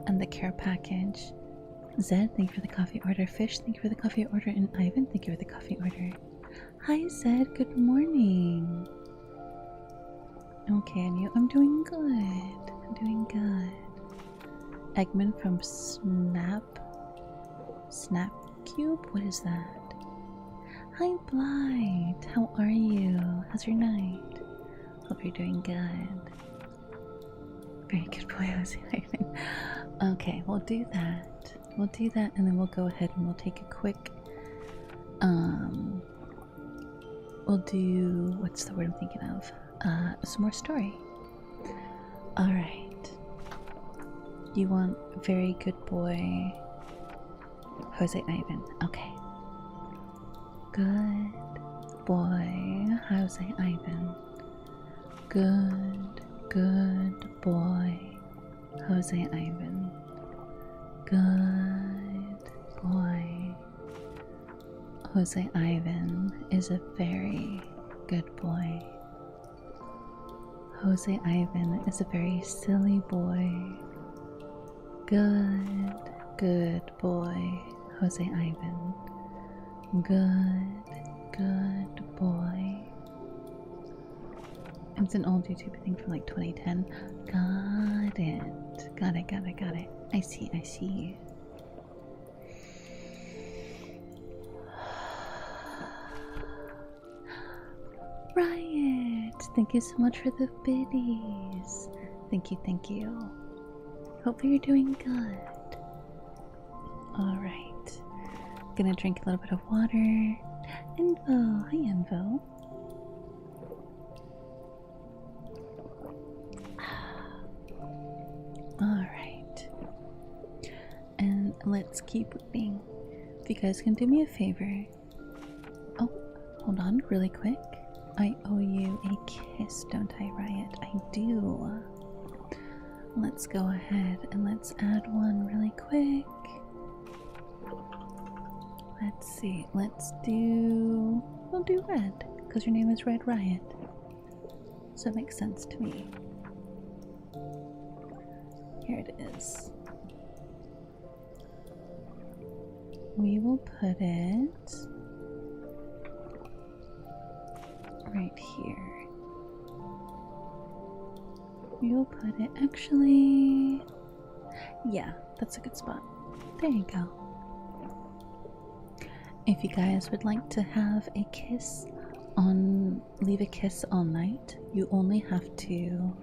and the care package. Zed, thank you for the coffee order. Fish, thank you for the coffee order. And Ivan, thank you for the coffee order. Hi, Zed. Good morning. Okay, and you? I'm doing good. I'm doing good. Eggman from Snap Cube? What is that? Hi, Blight. How are you? How's your night? Hope you're doing good. Very good boy, Ivan. Okay, we'll do that. We'll do that, and then we'll go ahead and we'll take a quick, we'll do, what's the word I'm thinking of? Some more story. Alright. You want very good boy, Jose Ivan. Okay. Good boy, Jose Ivan. Good boy, Jose Ivan. Good boy. Jose Ivan is a very good boy. Jose Ivan is a very silly boy. Good boy, Jose Ivan. Good boy. It's an old YouTube thing from like 2010. Got it. I see. Riot! Thank you so much for the biddies. Thank you. Hopefully you're doing good. Alright. Gonna drink a little bit of water. Envo! Hi, Envo. Alright. And let's keep reading. If you guys can do me a favor. Oh, hold on really quick. I owe you a kiss, don't I, Riot? I do. Let's go ahead and let's add one really quick. Let's see. We'll do Red, because your name is Red Riot. So it makes sense to me. Here it is. We will put it right here. We will put it actually. Yeah, that's a good spot. There you go. If you guys would like to have a kiss leave a kiss all night, you only have to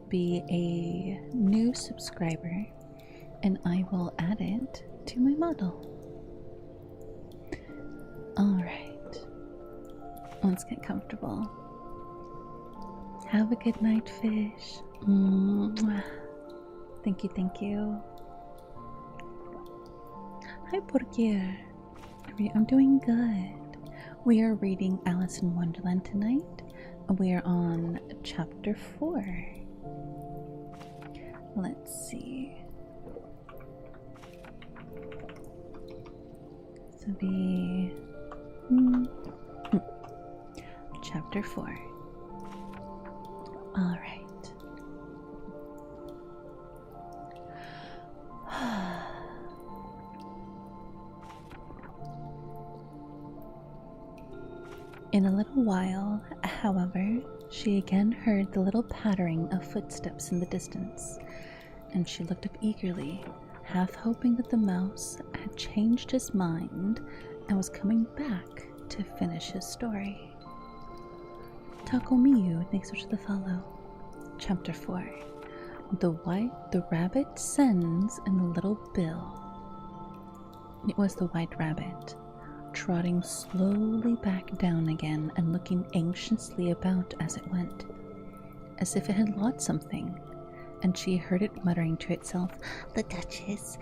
be a new subscriber and I will add it to my model. Alright, let's get comfortable. Have a good night, Fish. Mwah. Thank you. Hi, Porquier. I'm doing good. We are reading Alice in Wonderland tonight. We are on chapter 4. Let's see. to be chapter 4. All right. In a little while, however, she again heard the little pattering of footsteps in the distance, and she looked up eagerly, half hoping that the mouse had changed his mind and was coming back to finish his story. Takomiyu thinks of the follow. Chapter 4. The rabbit sends in the little bill. It was the white rabbit, trotting slowly back down again and looking anxiously about as it went, as if it had lost something, and she heard it muttering to itself, the Duchess,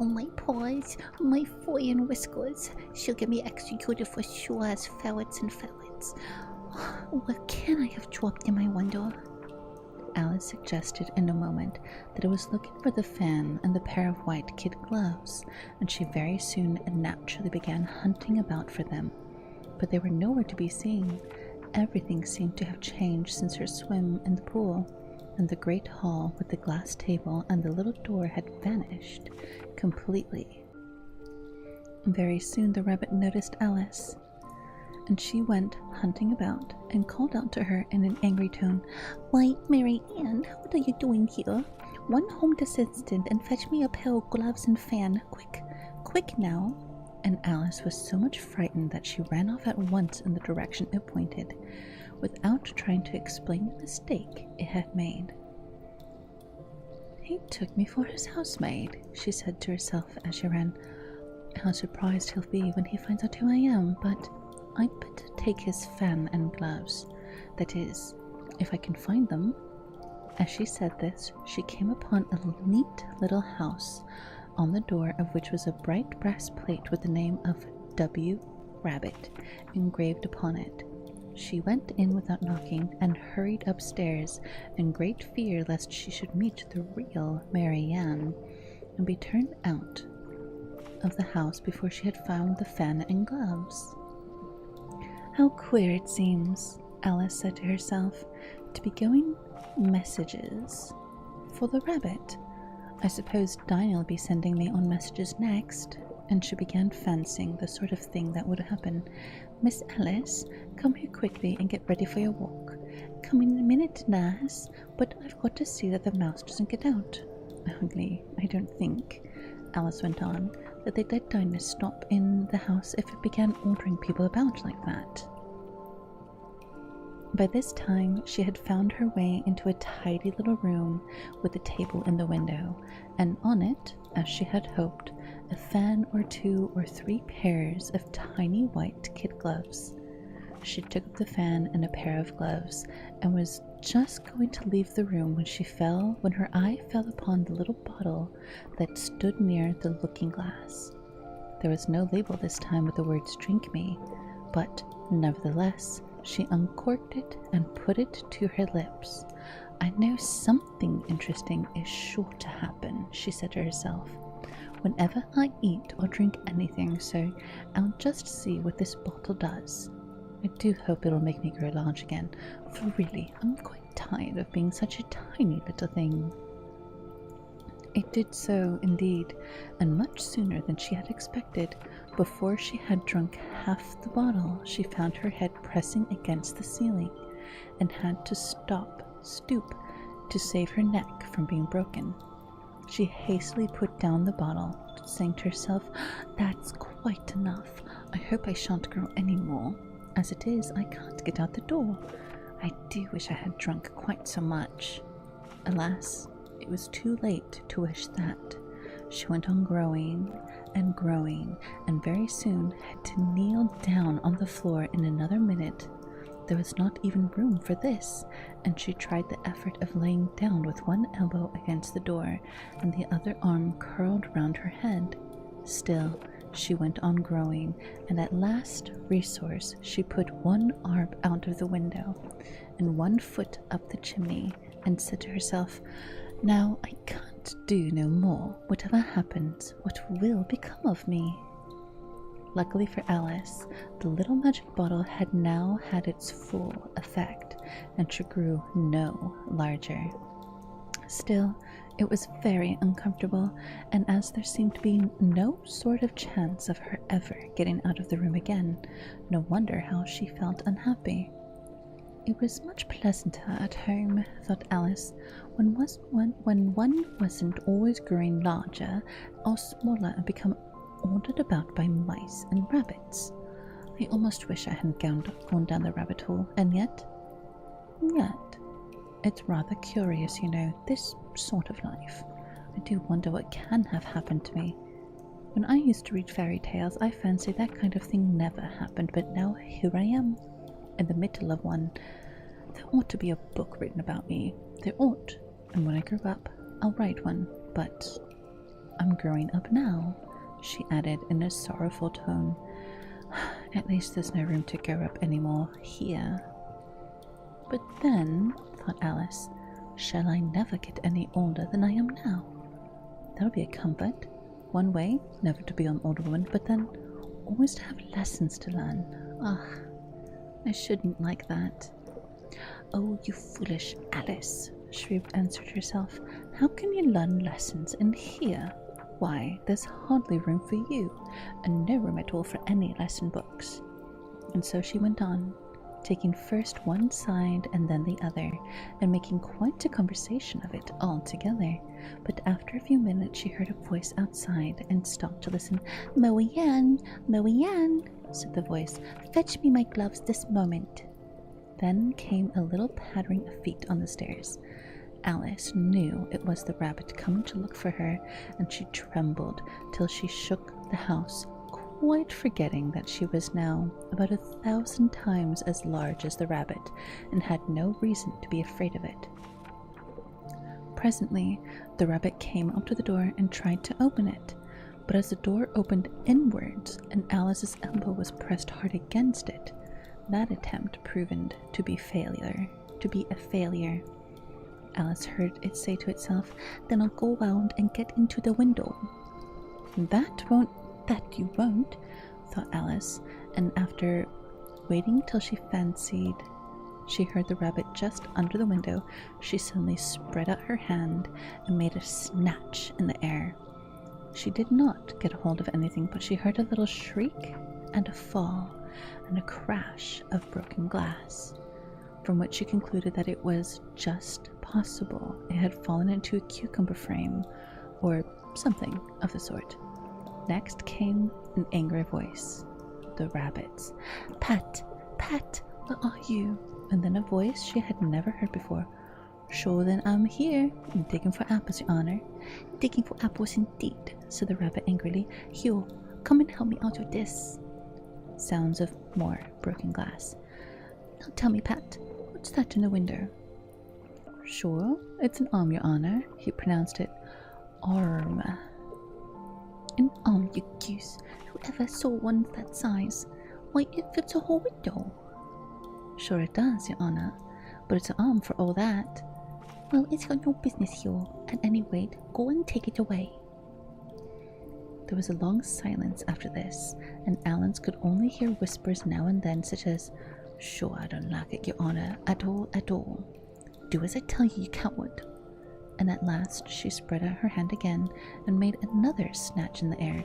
oh my paws, my foy and whiskers, she'll get me executed for sure as ferrets and ferrets. What can I have dropped in my wonder? Alice suggested in a moment that it was looking for the fan and the pair of white kid gloves, and she very soon and naturally began hunting about for them. But they were nowhere to be seen. Everything seemed to have changed since her swim in the pool, and the great hall with the glass table and the little door had vanished completely. Very soon the rabbit noticed Alice, and she went hunting about and called out to her in an angry tone, "Why, Mary Ann, what are you doing here? Run home this instant and fetch me a pair of gloves and fan. Quick, quick now!" And Alice was so much frightened that she ran off at once in the direction it pointed, without trying to explain the mistake it had made. "He took me for his housemaid," she said to herself as she ran. "How surprised he'll be when he finds out who I am, but I'd better take his fan and gloves. That is, if I can find them." As she said this, she came upon a neat little house, on the door of which was a bright brass plate with the name of W. Rabbit engraved upon it. She went in without knocking and hurried upstairs in great fear lest she should meet the real Mary Ann and be turned out of the house before she had found the fan and gloves. "How queer it seems," Alice said to herself, "to be going messages for the rabbit. I suppose Dinah will be sending me on messages next." And she began fancying the sort of thing that would happen. "Miss Alice, come here quickly and get ready for your walk." "Come in a minute, nurse, but I've got to see that the mouse doesn't get out." Only, I don't think, Alice went on, that they'd let Dinah stop in the house if it began ordering people about like that. By this time, she had found her way into a tidy little room with a table in the window, and on it, as she had hoped, a fan or 2 or 3 pairs of tiny white kid gloves. She took up the fan and a pair of gloves, and was just going to leave the room when her eye fell upon the little bottle that stood near the looking-glass. There was no label this time with the words "Drink me," but nevertheless she uncorked it and put it to her lips. "I know something interesting is sure to happen," she said to herself, "whenever I eat or drink anything, so I'll just see what this bottle does. I do hope it'll make me grow large again, for really, I'm quite tired of being such a tiny little thing." It did so, indeed, and much sooner than she had expected. Before she had drunk half the bottle, she found her head pressing against the ceiling, and had to stoop, to save her neck from being broken. She hastily put down the bottle, saying to herself, "That's quite enough. I hope I shan't grow any more. As it is, I can't get out the door. I do wish I had drunk quite so much." Alas, it was too late to wish that. She went on growing, and very soon had to kneel down on the floor in another minute. There was not even room for this, and she tried the effort of laying down with one elbow against the door and the other arm curled round her head. Still, she went on growing, and at last resource she put one arm out of the window and one foot up the chimney, and said to herself, "Now I can't do no more. Whatever happens, what will become of me?" Luckily for Alice, the little magic bottle had now had its full effect, and she grew no larger. Still, it was very uncomfortable, and as there seemed to be no sort of chance of her ever getting out of the room again, no wonder how she felt unhappy. It was much pleasanter at home, thought Alice, when one wasn't always growing larger or smaller and become ordered about by mice and rabbits. I almost wish I hadn't gone down the rabbit hole, and yet, it's rather curious, you know, this sort of life. I do wonder what can have happened to me. When I used to read fairy tales, I fancied that kind of thing never happened, but now here I am, in the middle of one. There ought to be a book written about me. There ought, and when I grow up, I'll write one, but I'm growing up now, she added in a sorrowful tone. At least there's no room to grow up anymore here. But then, thought Alice, shall I never get any older than I am now? That'll be a comfort. One way, never to be an older woman, but then always to have lessons to learn. I shouldn't like that. Oh, you foolish Alice, she answered herself. How can you learn lessons in here? Why, there's hardly room for you, and no room at all for any lesson books. And so she went on, taking first one side and then the other, and making quite a conversation of it altogether. But after a few minutes she heard a voice outside and stopped to listen. "Moe-Ann, Moe-Ann," said the voice, "fetch me my gloves this moment." Then came a little pattering of feet on the stairs. Alice knew it was the rabbit coming to look for her, and she trembled till she shook the house, quite forgetting that she was now about 1,000 times as large as the rabbit, and had no reason to be afraid of it. Presently, the rabbit came up to the door and tried to open it, but as the door opened inwards and Alice's elbow was pressed hard against it, that attempt proved to be a failure. Alice heard it say to itself, "Then I'll go round and get into the window." That you won't, thought Alice, and after waiting till she fancied she heard the rabbit just under the window, she suddenly spread out her hand and made a snatch in the air. She did not get hold of anything, but she heard a little shriek and a fall and a crash of broken glass, from which she concluded that it was just possible it had fallen into a cucumber frame or something of the sort. Next came an angry voice, the rabbit's. "Pat, Pat, where are you?" And then a voice she had never heard before. "Sure then, I'm here, digging for apples, Your Honor." "Digging for apples indeed," said the rabbit angrily. "Here, come and help me out of this." Sounds of more broken glass. "Now tell me, Pat, what's that in the window?" "Sure, it's an arm, Your Honor." He pronounced it arm. "An arm, you goose. Whoever saw one that size? Why, it fits a whole window." "Sure it does, Your Honor, but it's an arm for all that." "Well, it's got no business here. At any rate, go and take it away." There was a long silence after this, and Alice could only hear whispers now and then, such as, "Sure, I don't like it, Your Honor, at all, at all." "Do as I tell you, you coward." And at last she spread out her hand again and made another snatch in the air.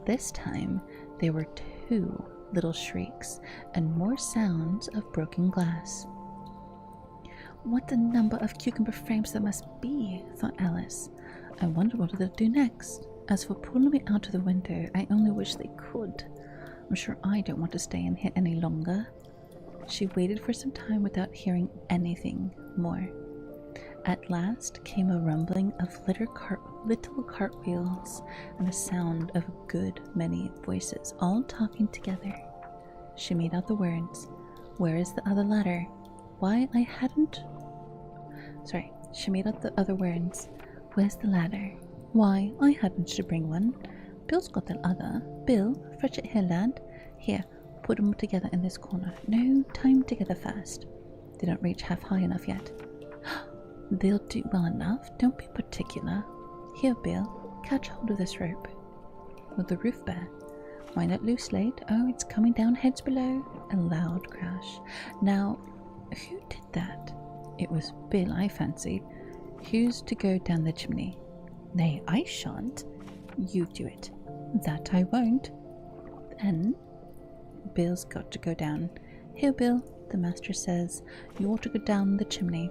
This time there were 2 little shrieks and more sounds of broken glass. "What a number of cucumber frames there must be," thought Alice. "I wonder what they'll do next. As for pulling me out of the window, I only wish they could. I'm sure I don't want to stay in here any longer." She waited for some time without hearing anything more. At last came a rumbling of little cartwheels and a sound of a good many voices, all talking together. She made out the words, "Where is the other ladder? Why, I hadn't..." She made out the other words, "Where's the ladder? Why, I hadn't to bring one. Bill's got the other. Bill, fetch it here, lad. Here, put them together in this corner. No, tie them together first. They don't reach half high enough yet." "They'll do well enough. Don't be particular. Here, Bill, catch hold of this rope." "Will the roof bear?" Mind that loose slate. Oh, it's coming down heads below. A loud crash. Now, who did that? It was Bill, I fancy. Who's to go down the chimney? Nay, I shan't. You do it. That I won't. Then Bill's got to go down. Here, Bill, the master says, you ought to go down the chimney.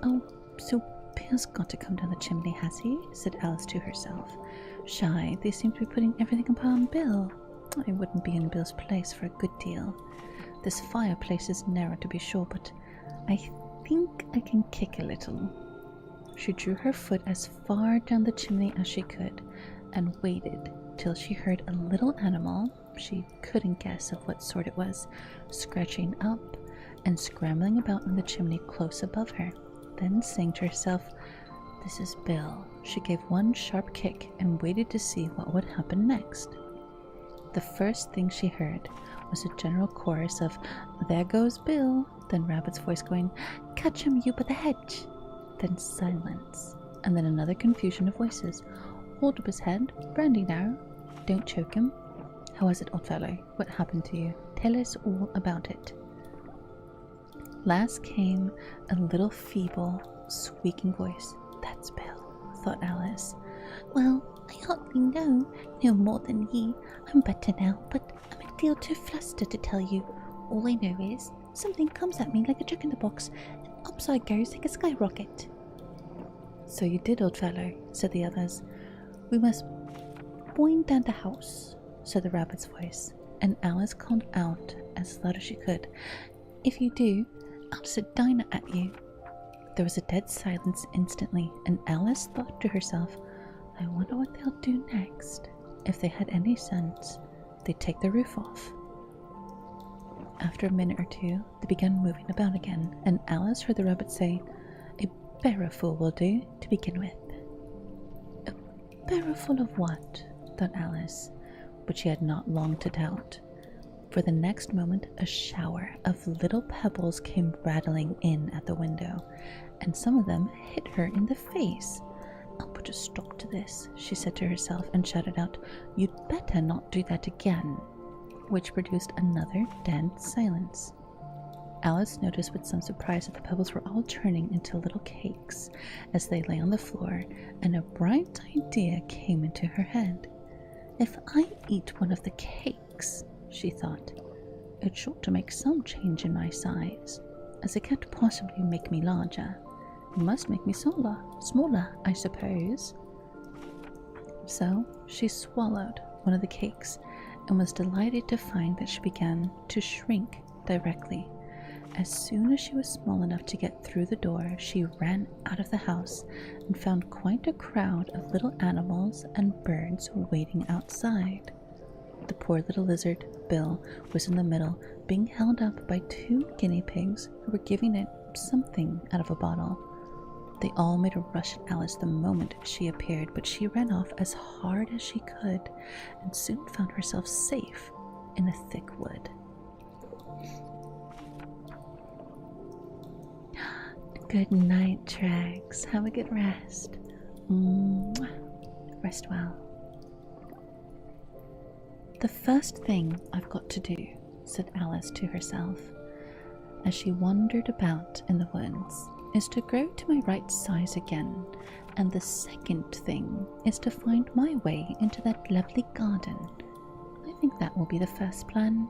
Oh, so Bill's got to come down the chimney, has he? Said Alice to herself. Shy, they seem to be putting everything upon Bill. I wouldn't be in Bill's place for a good deal. This fireplace is narrow to be sure, but I think I can kick a little. She drew her foot as far down the chimney as she could, and waited till she heard a little animal, she couldn't guess of what sort it was, scratching up and scrambling about in the chimney close above her. Then saying to herself, "This is Bill," she gave one sharp kick and waited to see what would happen next. The first thing she heard was a general chorus of "There goes Bill," then Rabbit's voice going, "Catch him, you by the hedge," then silence, and then another confusion of voices. "Hold up his head, brandy now, don't choke him. How was it, old fellow? What happened to you? Tell us all about it." Last came a little feeble, squeaking voice. "That's Bill," thought Alice. "Well, I hardly know, no more than ye. I'm better now, but I'm a deal too flustered to tell you. All I know is something comes at me like a jack-in-the-box, and up I goes like a skyrocket." "So you did, old fellow," said the others. "We must wind down the house," said the rabbit's voice, and Alice called out as loud as she could, "If you do, I'll sit Dinah at you." There was a dead silence instantly, and Alice thought to herself, "I wonder what they'll do next. If they had any sense, they'd take the roof off." After a minute or two, they began moving about again, and Alice heard the rabbit say, "A barrowful will do, to begin with." "A barrowful of what?" thought Alice, but she had not long to doubt. For the next moment, a shower of little pebbles came rattling in at the window, and some of them hit her in the face. "I'll put a stop to this," she said to herself, and shouted out, "You'd better not do that again," which produced another dead silence. Alice noticed with some surprise that the pebbles were all turning into little cakes as they lay on the floor, and a bright idea came into her head. "If I eat one of the cakes," she thought, "it's sure to make some change in my size, as it can't possibly make me larger. It must make me smaller, I suppose." So she swallowed one of the cakes and was delighted to find that she began to shrink directly. As soon as she was small enough to get through the door, she ran out of the house and found quite a crowd of little animals and birds waiting outside. The poor little lizard, Bill, was in the middle, being held up by 2 guinea pigs who were giving it something out of a bottle. They all made a rush at Alice the moment she appeared, but she ran off as hard as she could and soon found herself safe in a thick wood. Good night, Trags. Have a good rest. Rest well. "The first thing I've got to do," said Alice to herself, as she wandered about in the woods, "is to grow to my right size again, and the second thing is to find my way into that lovely garden. I think that will be the first plan."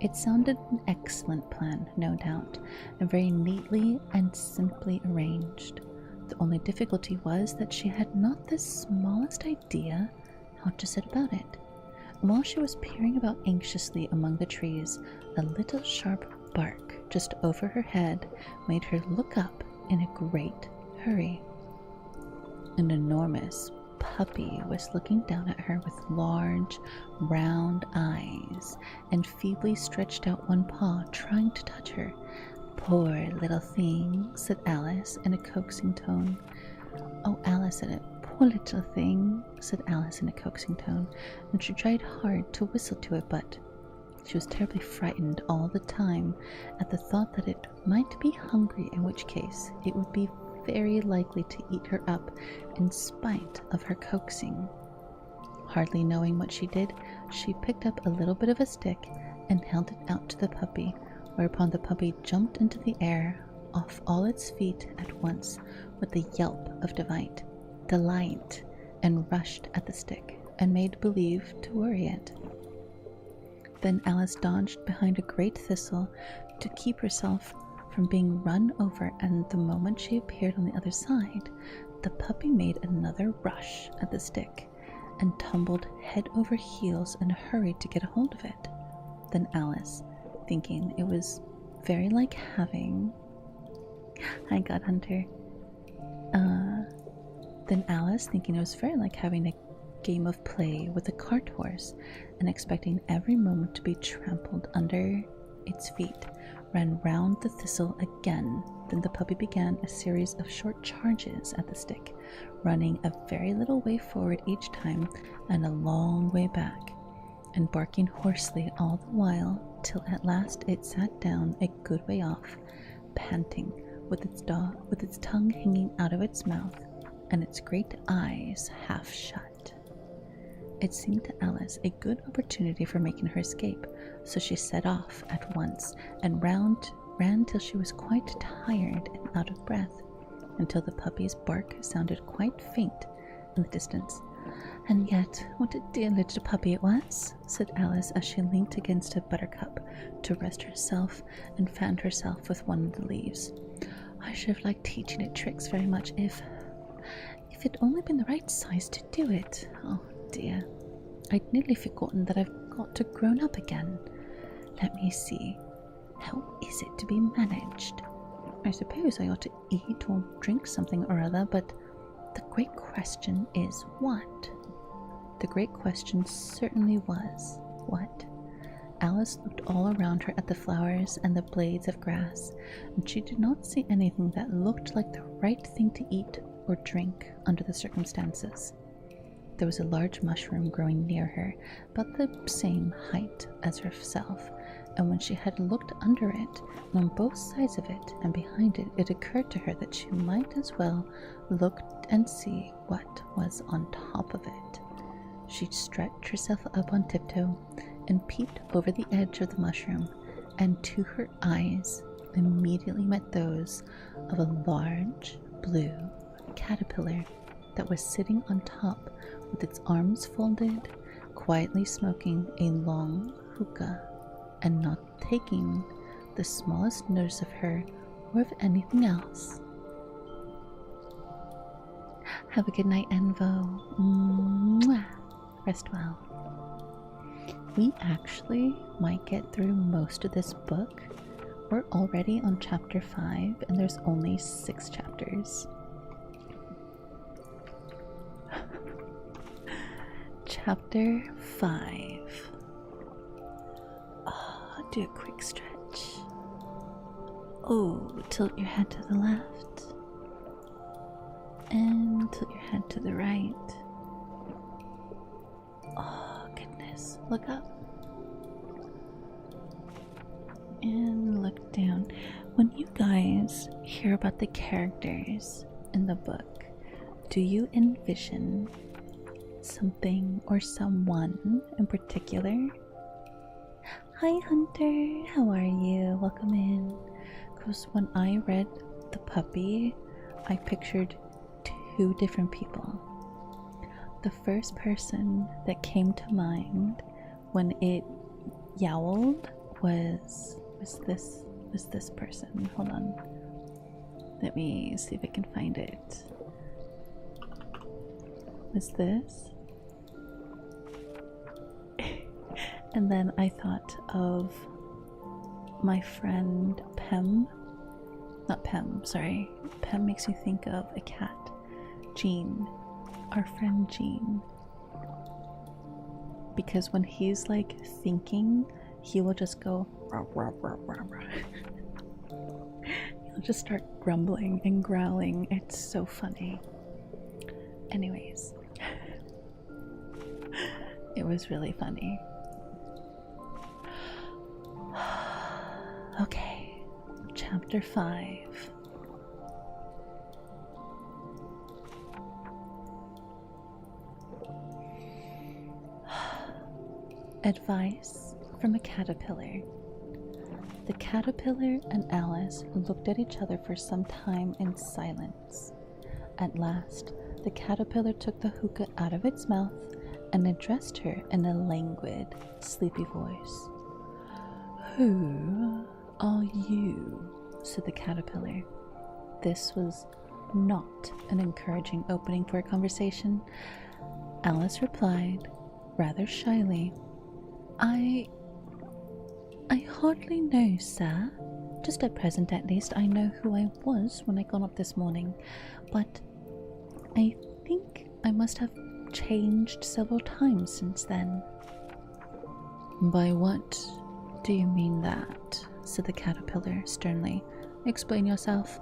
It sounded an excellent plan, no doubt, and very neatly and simply arranged. The only difficulty was that she had not the smallest idea how to set about it. While she was peering about anxiously among the trees, a little sharp bark just over her head made her look up in a great hurry. An enormous puppy was looking down at her with large, round eyes, and feebly stretched out one paw, trying to touch her. "Poor little thing," said Alice in a coaxing tone. "Oh, Alice," said it. "Poor little thing," said Alice in a coaxing tone, and she tried hard to whistle to it, but she was terribly frightened all the time at the thought that it might be hungry, in which case it would be very likely to eat her up in spite of her coaxing. Hardly knowing what she did, she picked up a little bit of a stick and held it out to the puppy, whereupon the puppy jumped into the air off all its feet at once with a yelp of delight, and rushed at the stick and made believe to worry it. Then Alice dodged behind a great thistle to keep herself from being run over, and the moment she appeared on the other side, the puppy made another rush at the stick and tumbled head over heels and hurried to get a hold of it. Then Alice, thinking it was very like having... Hi, God Hunter. Then Alice, thinking it was very like having a game of play with a cart horse and expecting every moment to be trampled under its feet, ran round the thistle again. Then the puppy began a series of short charges at the stick, running a very little way forward each time and a long way back, and barking hoarsely all the while, till at last it sat down a good way off, panting, with its tongue hanging out of its mouth and its great eyes half shut. It seemed to Alice a good opportunity for making her escape, so she set off at once and ran till she was quite tired and out of breath, until the puppy's bark sounded quite faint in the distance. And yet, what a dear little puppy it was, said Alice as she leant against a buttercup to rest herself and fanned herself with one of the leaves. I should have liked teaching it tricks very much if it'd only been the right size to do it. Oh dear, I'd nearly forgotten that I've got to grown up again. Let me see, how is it to be managed? I suppose I ought to eat or drink something or other, but the great question is what? The great question certainly was what? Alice looked all around her at the flowers and the blades of grass, and she did not see anything that looked like the right thing to eat or drink under the circumstances. There was a large mushroom growing near her, about the same height as herself, and when she had looked under it, and on both sides of it and behind it, it occurred to her that she might as well look and see what was on top of it. She stretched herself up on tiptoe and peeped over the edge of the mushroom, and to her eyes immediately met those of a large blue caterpillar that was sitting on top with its arms folded, quietly smoking a long hookah and not taking the smallest notice of her or of anything else. Have a good night, Envo. Mwah. Rest well. We actually might get through most of this book. We're already on chapter 5 and there's only 6 chapters. Chapter 5. Oh, do a quick stretch. Oh, tilt your head to the left. And tilt your head to the right. Oh, goodness. Look up. And look down. When you guys hear about the characters in the book, do you envision something or someone in particular? Hi Hunter, how are you? Welcome in. Because when I read The Puppy, I pictured 2 different people. The first person that came to mind when it yowled was this person. Hold on. Let me see if I can find it. Was this? And then I thought of my friend Pem. Not Pem, sorry. Pem makes me think of a cat. Jean. Our friend Jean. Because when he's like thinking, he will just go rah, rah, rah, rah, rah. He'll just start grumbling and growling. It's so funny. Anyways. It was really funny. Okay, chapter 5. Advice from a caterpillar. The caterpillar and Alice looked at each other for some time in silence. At last, the caterpillar took the hookah out of its mouth and addressed her in a languid, sleepy voice. "Who are you?" said the caterpillar. This was not an encouraging opening for a conversation. Alice replied, rather shyly, I hardly know, sir. Just at present, at least, I know who I was when I got up this morning, but I think I must have changed several times since then." "By what do you mean that?" said the caterpillar sternly. "Explain yourself."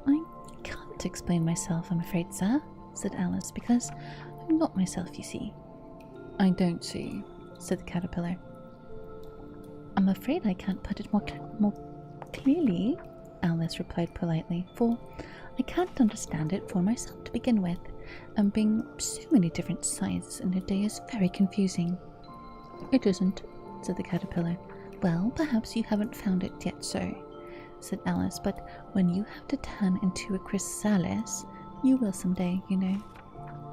"I can't explain myself, I'm afraid, sir," said Alice, "because I'm not myself, you see." "I don't see," said the caterpillar. "I'm afraid I can't put it more clearly," Alice replied politely, "for I can't understand it for myself to begin with, and being so many different sides in a day is very confusing." "It isn't," said the caterpillar. "Well, perhaps you haven't found it yet, so," said Alice, "but when you have to turn into a chrysalis, you will someday, you know.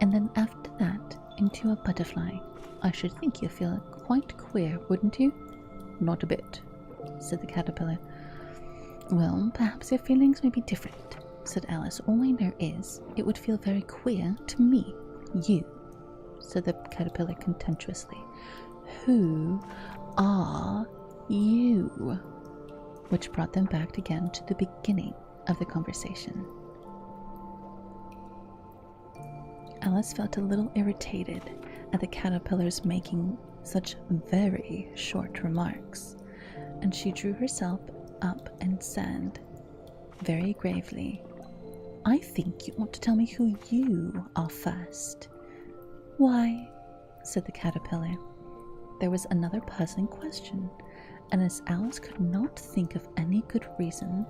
And then after that, into a butterfly. I should think you'll feel quite queer, wouldn't you?" "Not a bit," said the caterpillar. "Well, perhaps your feelings may be different," said Alice. "All I know is, it would feel very queer to me." "You," said the caterpillar contemptuously. "Who are you?" Which brought them back again to the beginning of the conversation. Alice felt a little irritated at the caterpillar's making such very short remarks, and she drew herself up and said, very gravely, "I think you ought to tell me who you are first." "Why?" said the caterpillar. There was another puzzling question, and as Alice could not think of any good reason,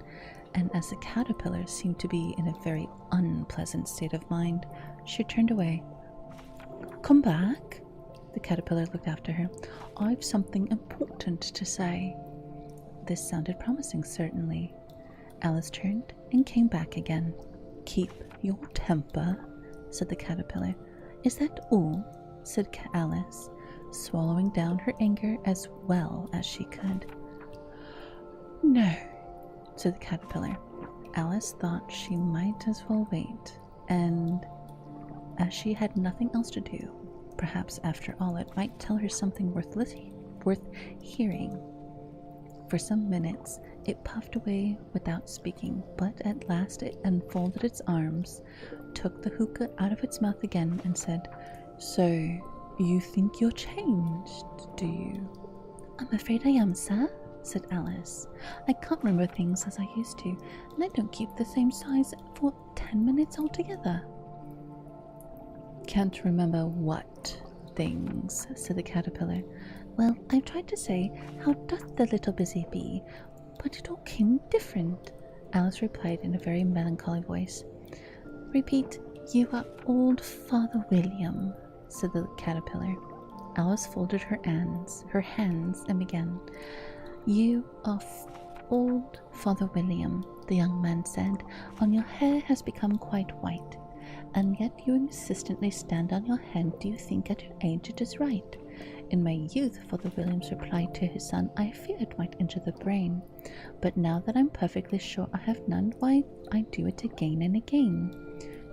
and as the caterpillar seemed to be in a very unpleasant state of mind, she turned away. "Come back." The caterpillar looked after her. "I've something important to say." This sounded promising, certainly. Alice turned and came back again. "Keep your temper," said the caterpillar. "Is that all?" said Alice, swallowing down her anger as well as she could. "No," said the caterpillar. Alice thought she might as well wait, and as she had nothing else to do, perhaps after all it might tell her something worth hearing. For some minutes it puffed away without speaking, but at last it unfolded its arms, took the hookah out of its mouth again, and said, "So you think you're changed, do you?" "I'm afraid I am, sir," said Alice. "I can't remember things as I used to, and I don't keep the same size for 10 minutes altogether." "Can't remember what things?" said the caterpillar. "Well, I've tried to say, 'How doth the little busy bee?' but it all came different," Alice replied in a very melancholy voice. "Repeat, 'You are old Father William,'" said the caterpillar. Alice folded her hands and began. "You are old Father William," the young man said, "and your hair has become quite white, and yet you insistently stand on your head. Do you think at your age it is right?" "In my youth," Father Williams replied to his son, "I fear it might injure the brain. But now that I'm perfectly sure I have none, why, I do it again and again."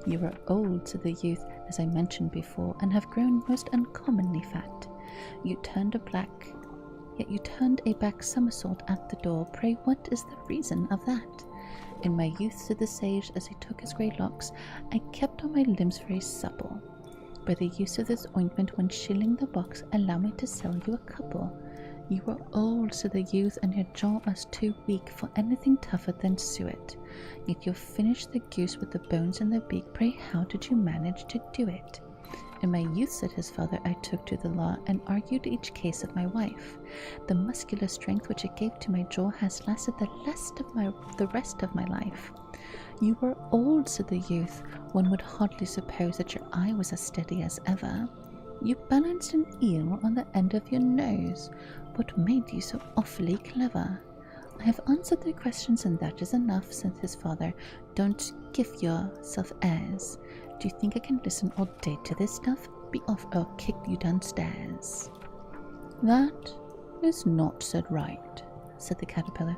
"You are old," said the youth, "as I mentioned before, and have grown most uncommonly fat. Yet you turned a back somersault at the door. Pray, what is the reason of that?" "In my youth," said the sage, as he took his grey locks, "I kept on my limbs very supple. By the use of this ointment, when shilling the box, allow me to sell you a couple." "You are old," said the youth, "and your jaw is too weak for anything tougher than suet. Yet you finished the goose with the bones and the beak. Pray, how did you manage to do it?" "In my youth," said his father, "I took to the law, and argued each case of my wife. The muscular strength which it gave to my jaw has lasted the rest of my life." "You are old," said the youth. "One would hardly suppose that your eye was as steady as ever." You balanced an eel on the end of your nose. What made you so awfully clever? I have answered their questions, and that is enough, said his father. Don't give yourself airs. Do you think I can listen all day to this stuff? Be off, or I'll kick you downstairs. That is not said right, said the caterpillar.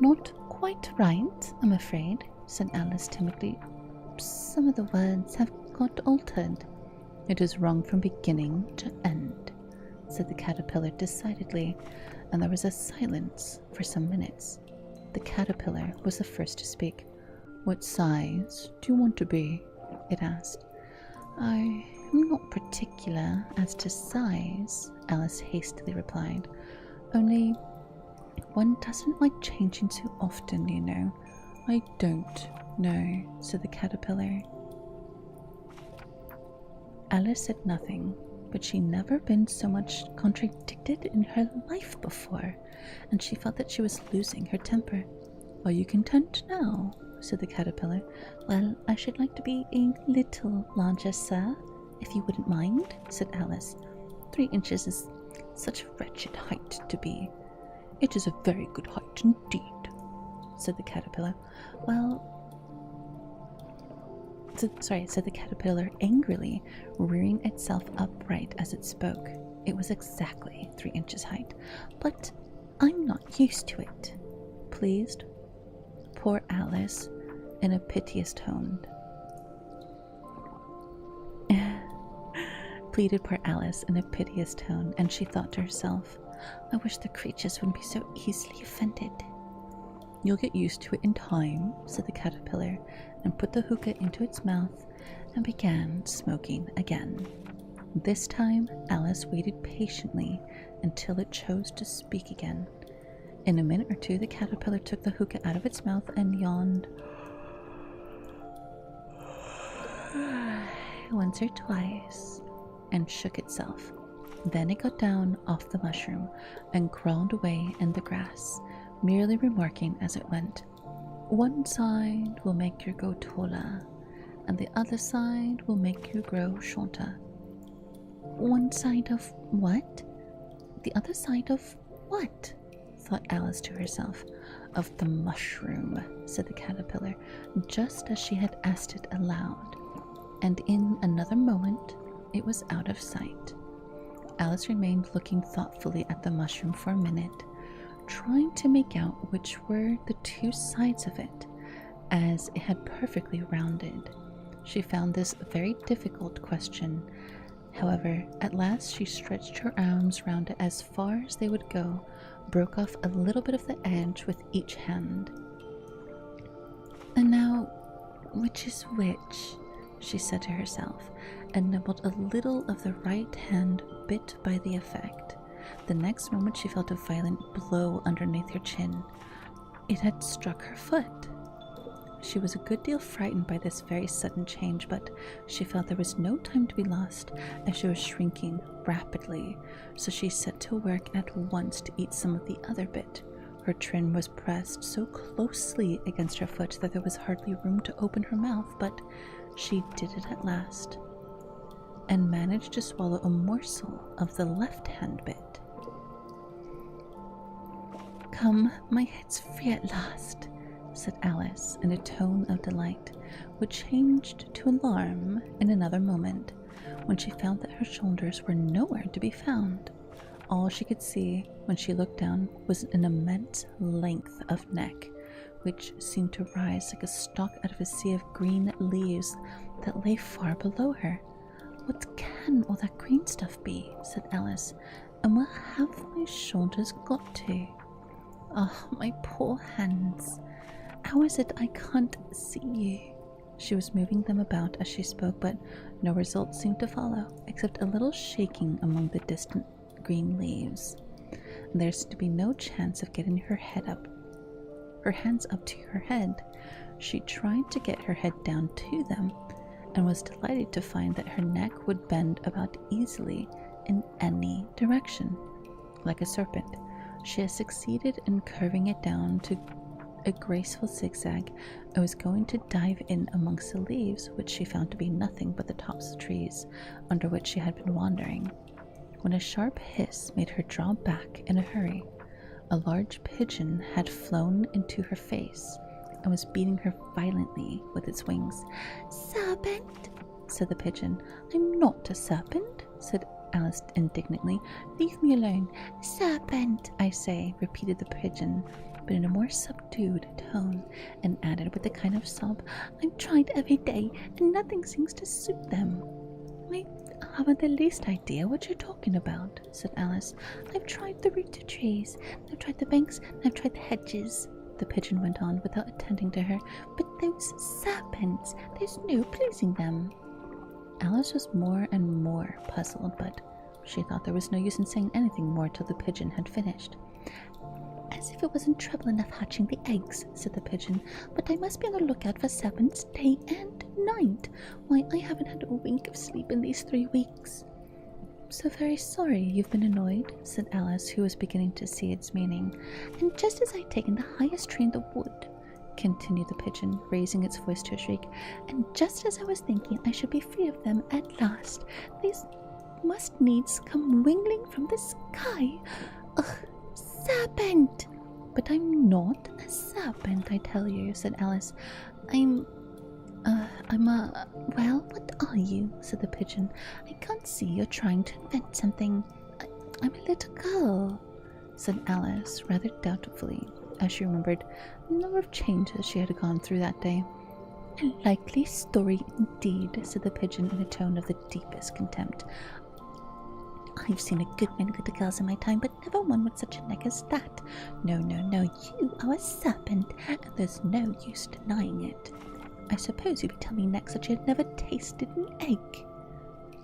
Not quite right, I'm afraid, said Alice timidly. Some of the words have got altered. It is wrong from beginning to end, said the caterpillar decidedly, and there was a silence for some minutes. The caterpillar was the first to speak. What size do you want to be? It asked. I am not particular as to size, Alice hastily replied. Only one doesn't like changing too often, you know. I don't know, said the caterpillar. Alice said nothing, but she'd never been so much contradicted in her life before, and she felt that she was losing her temper. Are you content now? Said the caterpillar. Well, I should like to be a little larger, sir, if you wouldn't mind, said Alice. 3 inches is such a wretched height to be. It is a very good height indeed, said the caterpillar. Well, said the caterpillar angrily, rearing itself upright as it spoke. It was exactly 3 inches height, but I'm not used to it. Pleased? Poor Alice, in a piteous tone. Pleaded poor Alice in a piteous tone, and she thought to herself, I wish the creatures wouldn't be so easily offended. You'll get used to it in time, said the caterpillar, and put the hookah into its mouth and began smoking again. This time Alice waited patiently until it chose to speak again. In a minute or two the caterpillar took the hookah out of its mouth and yawned once or twice and shook itself. Then it got down off the mushroom and crawled away in the grass, merely remarking as it went, One side will make you grow taller, and the other side will make you grow shorter. One side of what? The other side of what? Thought Alice to herself. Of the mushroom, said the caterpillar, just as she had asked it aloud, and in another moment it was out of sight. Alice remained looking thoughtfully at the mushroom for a minute, trying to make out which were the 2 sides of it, as it had perfectly rounded. She found this a very difficult question. However, at last she stretched her arms round it as far as they would go, broke off a little bit of the edge with each hand. And now, which is which? She said to herself, and nibbled a little of the right hand bit by the effect. The next moment she felt a violent blow underneath her chin. It had struck her foot. She was a good deal frightened by this very sudden change, but she felt there was no time to be lost, as she was shrinking rapidly, so she set to work at once to eat some of the other bit. Her chin was pressed so closely against her foot that there was hardly room to open her mouth, but she did it at last, and managed to swallow a morsel of the left-hand bit. Come, my head's free at last, said Alice in a tone of delight, which changed to alarm in another moment, when she found that her shoulders were nowhere to be found. All she could see when she looked down was an immense length of neck, which seemed to rise like a stalk out of a sea of green leaves that lay far below her. What can all that green stuff be? Said Alice, and where have my shoulders got to? Oh, my poor hands! How is it I can't see you? She was moving them about as she spoke, but no result seemed to follow, except a little shaking among the distant green leaves. There seemed to be no chance of getting her hands up to her head. She tried to get her head down to them, and was delighted to find that her neck would bend about easily in any direction, like a serpent. She had succeeded in curving it down to a graceful zigzag and was going to dive in amongst the leaves, which she found to be nothing but the tops of trees under which she had been wandering, when a sharp hiss made her draw back in a hurry. A large pigeon had flown into her face and was beating her violently with its wings. "Serpent," said the pigeon. "I'm not a serpent," said Alice indignantly. "Leave me alone." "Serpent, I say," repeated the pigeon, but in a more subdued tone, and added with a kind of sob, "I've tried every day, and nothing seems to suit them." "I haven't the least idea what you're talking about," said Alice. "I've tried the roots of trees, I've tried the banks, I've tried the hedges," the pigeon went on without attending to her. "But those serpents, there's no pleasing them." Alice was more and more puzzled, but she thought there was no use in saying anything more till the pigeon had finished. "As if it wasn't trouble enough hatching the eggs," said the pigeon, "but I must be on the lookout for serpents day and night. Why, I haven't had a wink of sleep in these 3 weeks." "So very sorry you've been annoyed," said Alice, who was beginning to see its meaning. "And just as I'd taken the highest tree in the wood," continued the pigeon, raising its voice to a shriek, "and just as I was thinking I should be free of them at last, these must needs come wingling from the sky. Ugh! Serpent!" "But I'm not a serpent, I tell you," said Alice. Well, what are you?" said the pigeon. "I can't see you're trying to invent something." I'm a little girl," said Alice, rather doubtfully, as she remembered the number of changes she had gone through that day. "A likely story indeed," said the pigeon in a tone of the deepest contempt. "I've seen a good many little girls in my time, but never one with such a neck as that. No, you are a serpent, and there's no use denying it. I suppose you'd be telling me next that you had never tasted an egg."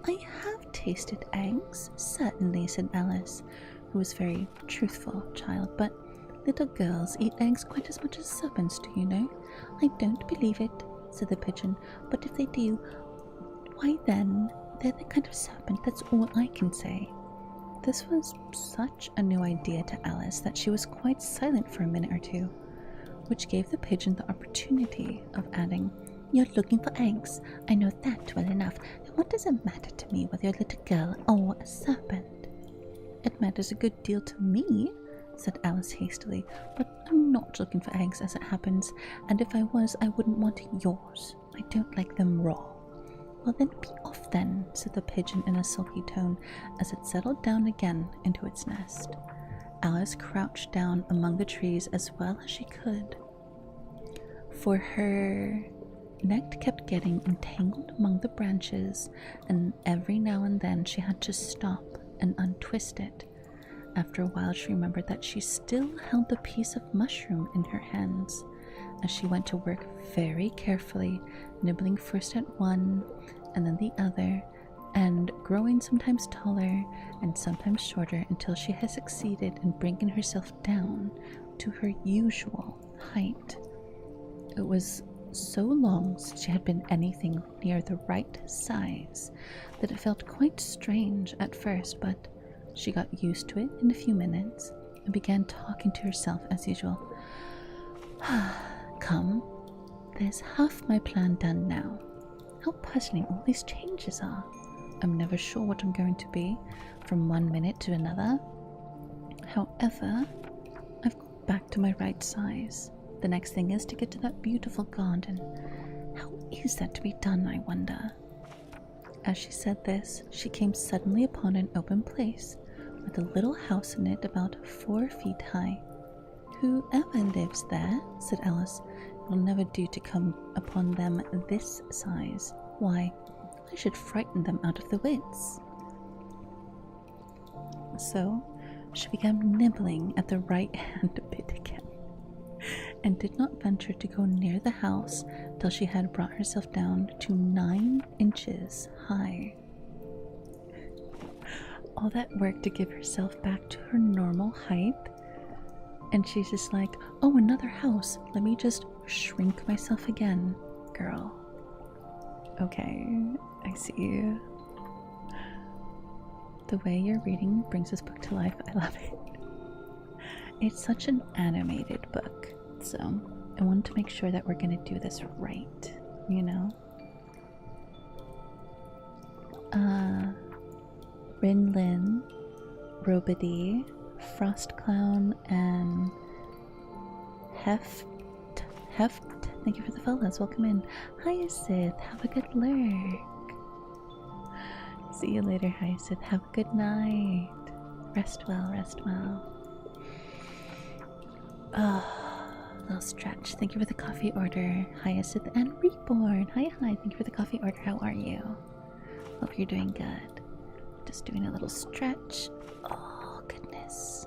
"I have tasted eggs, certainly," said Alice, who was a very truthful child, "but little girls eat eggs quite as much as serpents do, you know." "I don't believe it," said the pigeon, "but if they do, why then, they're the kind of serpent, that's all I can say." This was such a new idea to Alice that she was quite silent for a minute or two, which gave the pigeon the opportunity of adding, "You're looking for eggs, I know that well enough, and what does it matter to me whether you're a little girl or a serpent?" "It matters a good deal to me," said Alice hastily, "but I'm not looking for eggs as it happens, and if I was, I wouldn't want yours. I don't like them raw." "Well then, be off then," said the pigeon in a sulky tone, as it settled down again into its nest. Alice crouched down among the trees as well as she could, for her neck kept getting entangled among the branches, and every now and then she had to stop and untwist it. After a while she remembered that she still held the piece of mushroom in her hands, as she went to work very carefully, nibbling first at one and then the other, and growing sometimes taller and sometimes shorter until she had succeeded in bringing herself down to her usual height. It was so long since she had been anything near the right size that it felt quite strange at first, but she got used to it in a few minutes and began talking to herself as usual. "Come, there's half my plan done now. How puzzling all these changes are. I'm never sure what I'm going to be from one minute to another. However, I've got back to my right size. The next thing is to get to that beautiful garden. How is that to be done, I wonder?" As she said this, she came suddenly upon an open place with a little house in it about 4 feet high. "Whoever lives there," said Alice, "it'll never do to come upon them this size. Why, I should frighten them out of their wits." So she began nibbling at the right hand bit again, and did not venture to go near the house till she had brought herself down to 9 inches high. All that work to give herself back to her normal height, and she's just like, "Oh, another house, let me just shrink myself again, girl." Okay, I see you. The way you're reading brings this book to life. I love it. It's such an animated book. So I want to make sure that we're going to do this right, you know? Rinlin, Robody, Frost Clown, and Heft. Thank you for the follows. Welcome in. Hyacinth, have a good lurk. See you later, Hyacinth. Have a good night. Rest well, rest well. Little stretch. Thank you for the coffee order, Hyacinth and Reborn. Hi. Thank you for the coffee order. How are you? Hope you're doing good. Just doing a little stretch. Oh, goodness.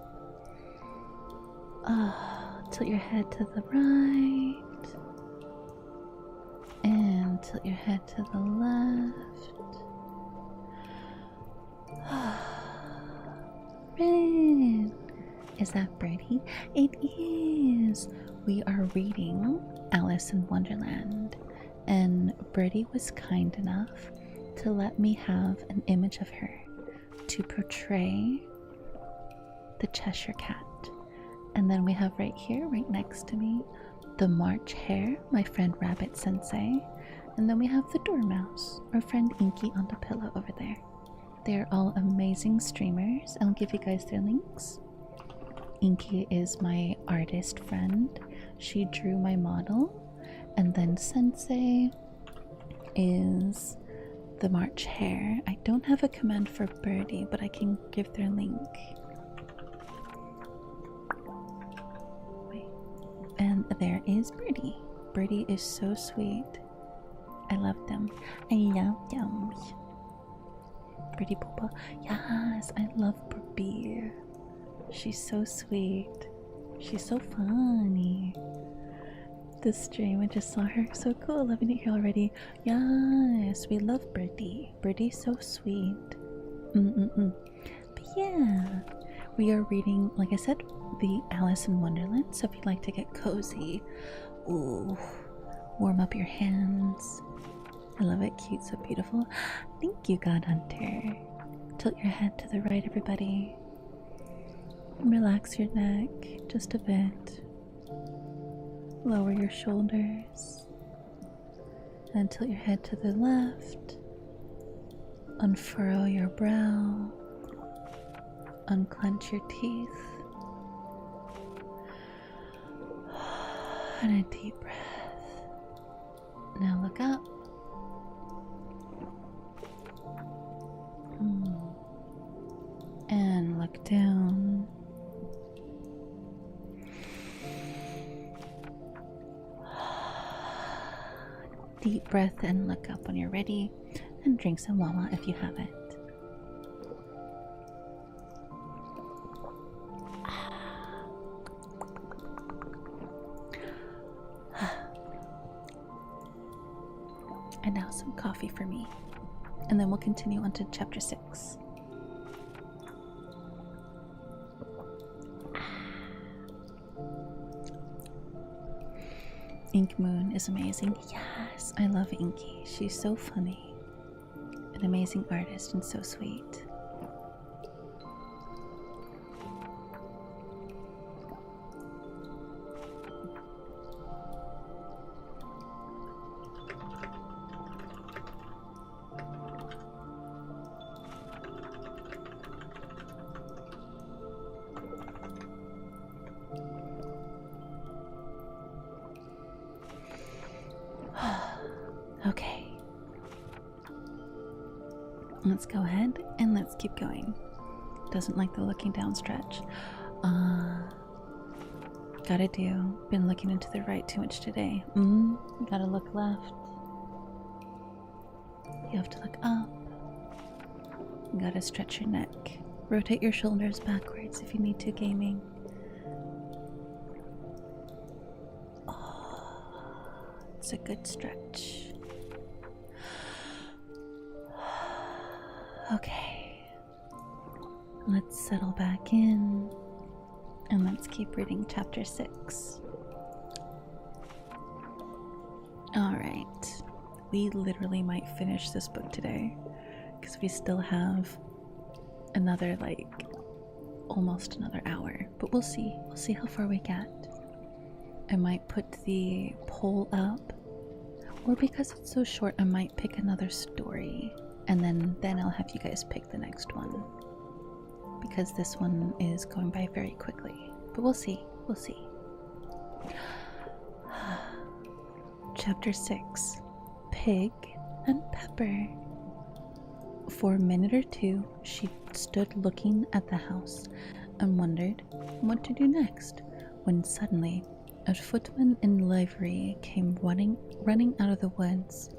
Tilt your head to the right. And tilt your head to the left. Rin! Is that Birdie? It is! We are reading Alice in Wonderland, and Birdie was kind enough to let me have an image of her to portray the Cheshire Cat. And then we have right here, right next to me, the March Hare, my friend Rabbit Sensei. And then we have the Dormouse, our friend Inky on the pillow over there. They're all amazing streamers. I'll give you guys their links. Inky is my artist friend. She drew my model. And then Sensei is the March Hare. I don't have a command for Birdie, but I can give their link. Wait. And there is Birdie. Birdie is so sweet. I love them. I love them. Birdie Poopa. Yes, I love Birdie. She's so sweet. She's so funny. This stream, I just saw her. So cool, loving it here already. Yes, we love Birdie. Birdie's so sweet. But yeah, we are reading, like I said, the Alice in Wonderland. So if you'd like to get cozy, ooh, warm up your hands. I love it, cute, so beautiful. Thank you, God Hunter. Tilt your head to the right, everybody. Relax your neck just a bit. Lower your shoulders. And tilt your head to the left. Unfurrow your brow. Unclench your teeth. And a deep breath. Now look up. And look down. Deep breath and look up when you're ready, and drink some Wawa if you have it. And now some coffee for me, and then we'll continue on to chapter 6. Ink Moon is amazing. Yes, I love Inky. She's so funny. An amazing artist and so sweet. Okay. Let's go ahead and let's keep going. Doesn't like the looking down stretch. Gotta do. Been looking into the right too much today. Gotta look left. You have to look up. You gotta stretch your neck. Rotate your shoulders backwards if you need to, gaming. It's a good stretch. Okay, let's settle back in and let's keep reading chapter 6. Alright, we literally might finish this book today because we still have another, like, almost another hour, but we'll see. We'll see how far we get. I might put the poll up, or because it's so short, I might pick another story, and then I'll have you guys pick the next one, because this one is going by very quickly. But we'll see. Chapter 6. Pig and Pepper. For a minute or two, she stood looking at the house and wondered what to do next, when suddenly a footman in livery came running out of the woods.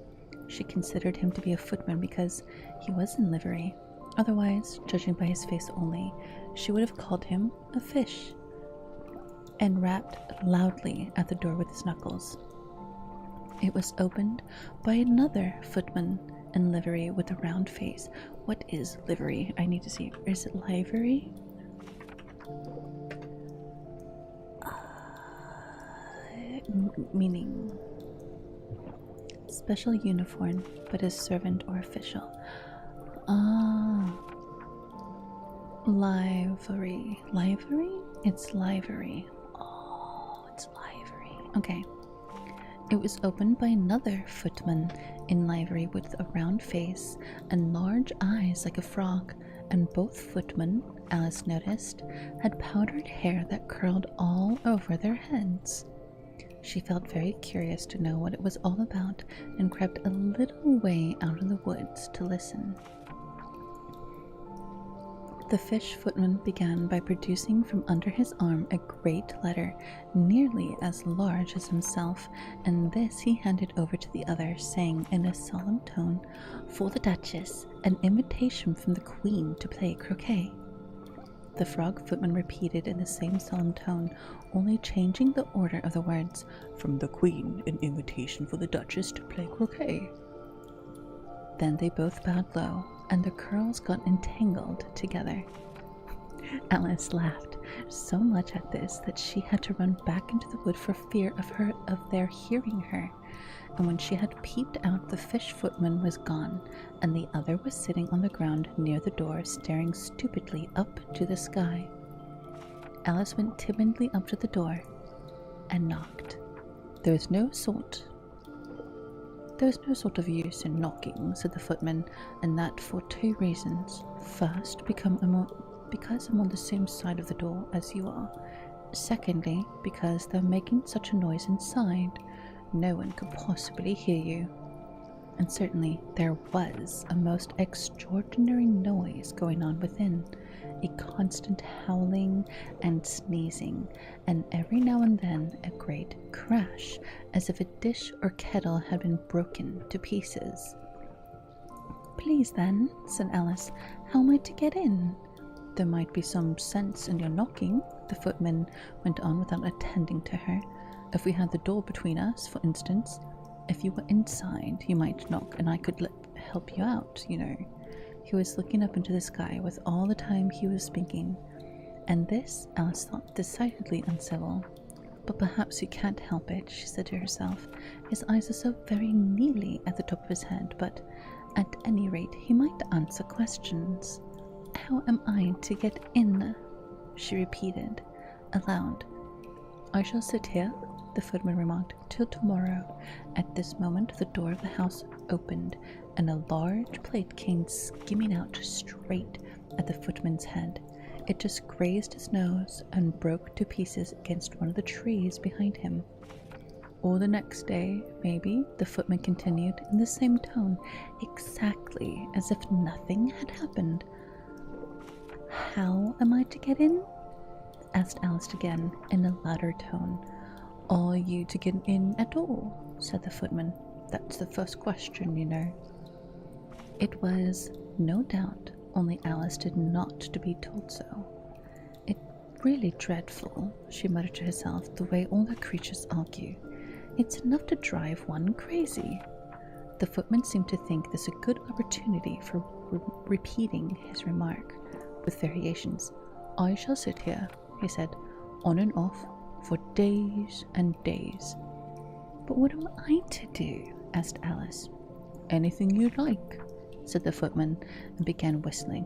She considered him to be a footman because he was in livery. Otherwise, judging by his face only, she would have called him a fish, and rapped loudly at the door with his knuckles. It was opened by another footman in livery with a round face. What is livery? I need to see. Is it livery? Meaning special uniform, but as servant or official. Livery. Livery? It's livery. Oh, it's livery. Okay. It was opened by another footman in livery with a round face and large eyes like a frog, and both footmen, Alice noticed, had powdered hair that curled all over their heads. She felt very curious to know what it was all about and crept a little way out of the woods to listen. The fish footman began by producing from under his arm a great letter nearly as large as himself, and this he handed over to the other, saying in a solemn tone, "For the Duchess, an invitation from the Queen to play croquet." The frog footman repeated in the same solemn tone, only changing the order of the words, "From the Queen, an invitation for the Duchess to play croquet." Then they both bowed low, and the curls got entangled together. Alice laughed so much at this that she had to run back into the wood for fear of their hearing her, and when she had peeped out, the fish footman was gone, and the other was sitting on the ground near the door, staring stupidly up to the sky. Alice went timidly up to the door and knocked. There was no sort of use in knocking, said the footman, and that for two reasons. First, because I'm on the same side of the door as you are. Secondly, because they're making such a noise inside. No one could possibly hear you. And certainly there was a most extraordinary noise going on within, a constant howling and sneezing, and every now and then a great crash, as if a dish or kettle had been broken to pieces. "Please then," said Alice, "how am I to get in?" "There might be some sense in your knocking," the footman went on without attending to her. "If we had the door between us, for instance. If you were inside, you might knock, and I could help you out, you know." He was looking up into the sky with all the time he was speaking, and this Alice thought decidedly uncivil. "But perhaps you can't help it," she said to herself. "His eyes are so very nearly at the top of his head, but at any rate he might answer questions. How am I to get in?" she repeated aloud. "I shall sit here," the footman remarked, "till tomorrow." At this moment the door of the house opened, and a large plate came skimming out straight at the footman's head. It just grazed his nose and broke to pieces against one of the trees behind him. "Or the next day, maybe," the footman continued in the same tone, exactly as if nothing had happened. "How am I to get in?" asked Alice again in a louder tone. "Are you to get in at all?" said the footman. "That's the first question, you know." It was, no doubt, only Alice did not to be told so. "It's really dreadful," she muttered to herself, "the way all the creatures argue. It's enough to drive one crazy." The footman seemed to think this a good opportunity for repeating his remark, with variations. "I shall sit here," he said, "on and off, for days and days." "But what am I to do?" asked Alice. "Anything you like," said the footman, and began whistling.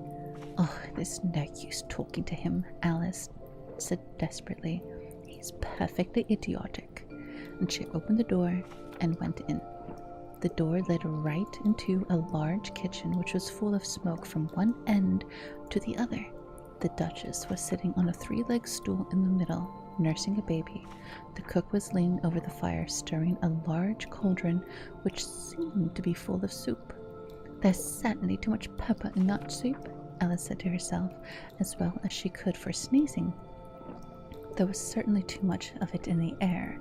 "Oh, there's no use talking to him," Alice said desperately. "He's perfectly idiotic." and she opened the door and went in. The door led right into a large kitchen which was full of smoke from one end to the other. The Duchess was sitting on a three-legged stool in the middle, nursing a baby. The cook was leaning over the fire, stirring a large cauldron which seemed to be full of soup. "There's certainly too much pepper in that soup," Alice said to herself, as well as she could for sneezing. There was certainly too much of it in the air.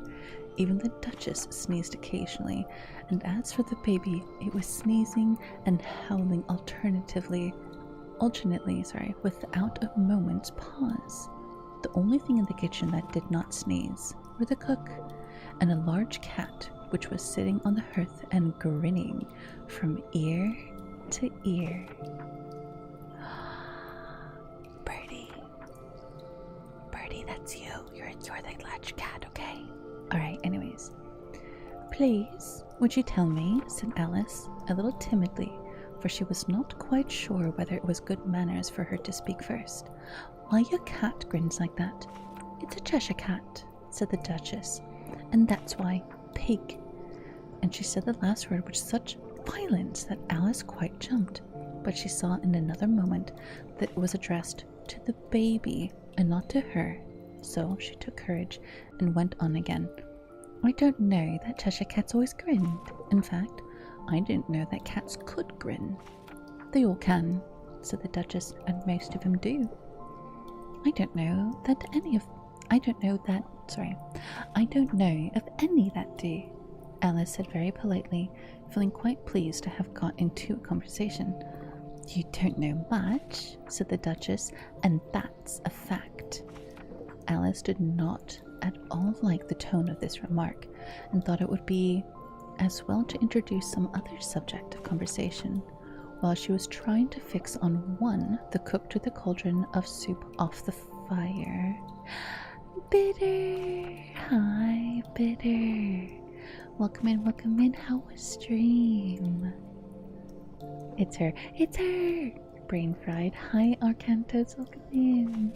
Even the Duchess sneezed occasionally, and as for the baby, it was sneezing and howling alternately, without a moment's pause. The only thing in the kitchen that did not sneeze were the cook and a large cat which was sitting on the hearth and grinning from ear to ear. Birdie, that's you. You're the large cat, okay? Alright, anyways. "Please, would you tell me," said Alice, a little timidly, for she was not quite sure whether it was good manners for her to speak first, "why your cat grins like that?" "It's a Cheshire cat," said the Duchess, "and that's why. Pig." And she said the last word with such violence that Alice quite jumped, but she saw in another moment that it was addressed to the baby and not to her, so she took courage and went on again. "I don't know that Cheshire cats always grinned. In fact, I didn't know that cats could grin." "They all can," said the Duchess, "and most of them do." I don't know of any that do," Alice said very politely, feeling quite pleased to have got into a conversation. "You don't know much," said the Duchess, "and that's a fact." Alice did not at all like the tone of this remark, and thought it would be as well to introduce some other subject of conversation. While she was trying to fix on one, the cook took the cauldron of soup off the fire. "Bitter! Hi, Bitter! Welcome in, how was stream?" It's her! Brain fried. "Hi, Arcantos, welcome in.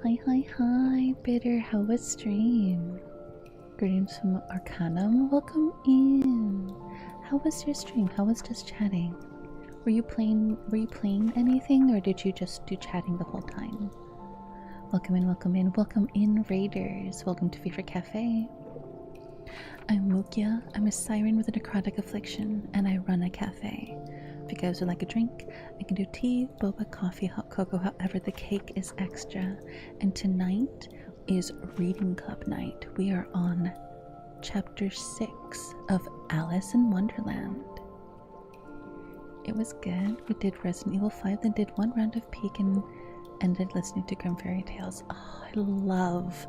Hi, Bitter, how was stream?" Greetings from Arcanum, welcome in. How was your stream? How was just chatting? Were you playing anything, or did you just do chatting the whole time? Welcome in, Raiders. Welcome to Fever Cafe. I'm Mukia. I'm a siren with a necrotic affliction, and I run a cafe. If you guys would like a drink, I can do tea, boba, coffee, hot cocoa, however the cake is extra. And tonight is Reading Club night. We are on Chapter 6 of Alice in Wonderland. It was good. We did Resident Evil 5, then did one round of Peek and ended listening to Grimm Fairy Tales. Oh, I love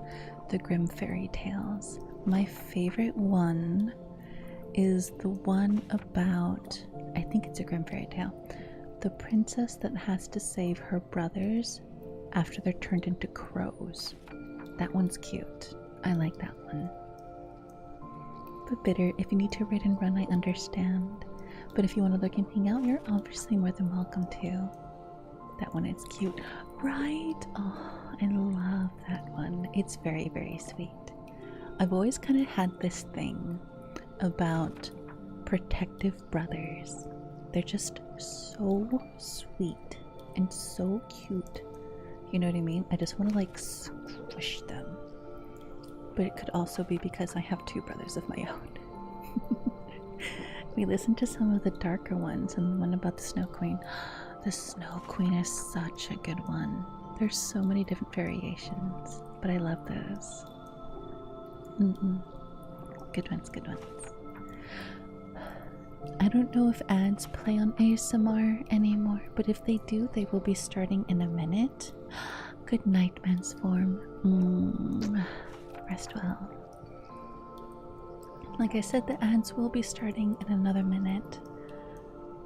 the Grimm Fairy Tales. My favorite one is the one about, I think it's a Grimm Fairy Tale, the princess that has to save her brothers after they're turned into crows. That one's cute. I like that one. But Bitter, if you need to read and run, I understand. But if you want to look and hang out, you're obviously more than welcome to. That one is cute, right? Oh, I love that one. It's very, very sweet. I've always kind of had this thing about protective brothers. They're just so sweet and so cute. You know what I mean? I just want to like squish them. But it could also be because I have two brothers of my own. We listened to some of the darker ones, and the one about the Snow Queen. The Snow Queen is such a good one. There's so many different variations, but I love those. Good ones, good ones. I don't know if ads play on ASMR anymore, but if they do, they will be starting in a minute. Good night, Man's Form. Rest well. Like I said, the ads will be starting in another minute.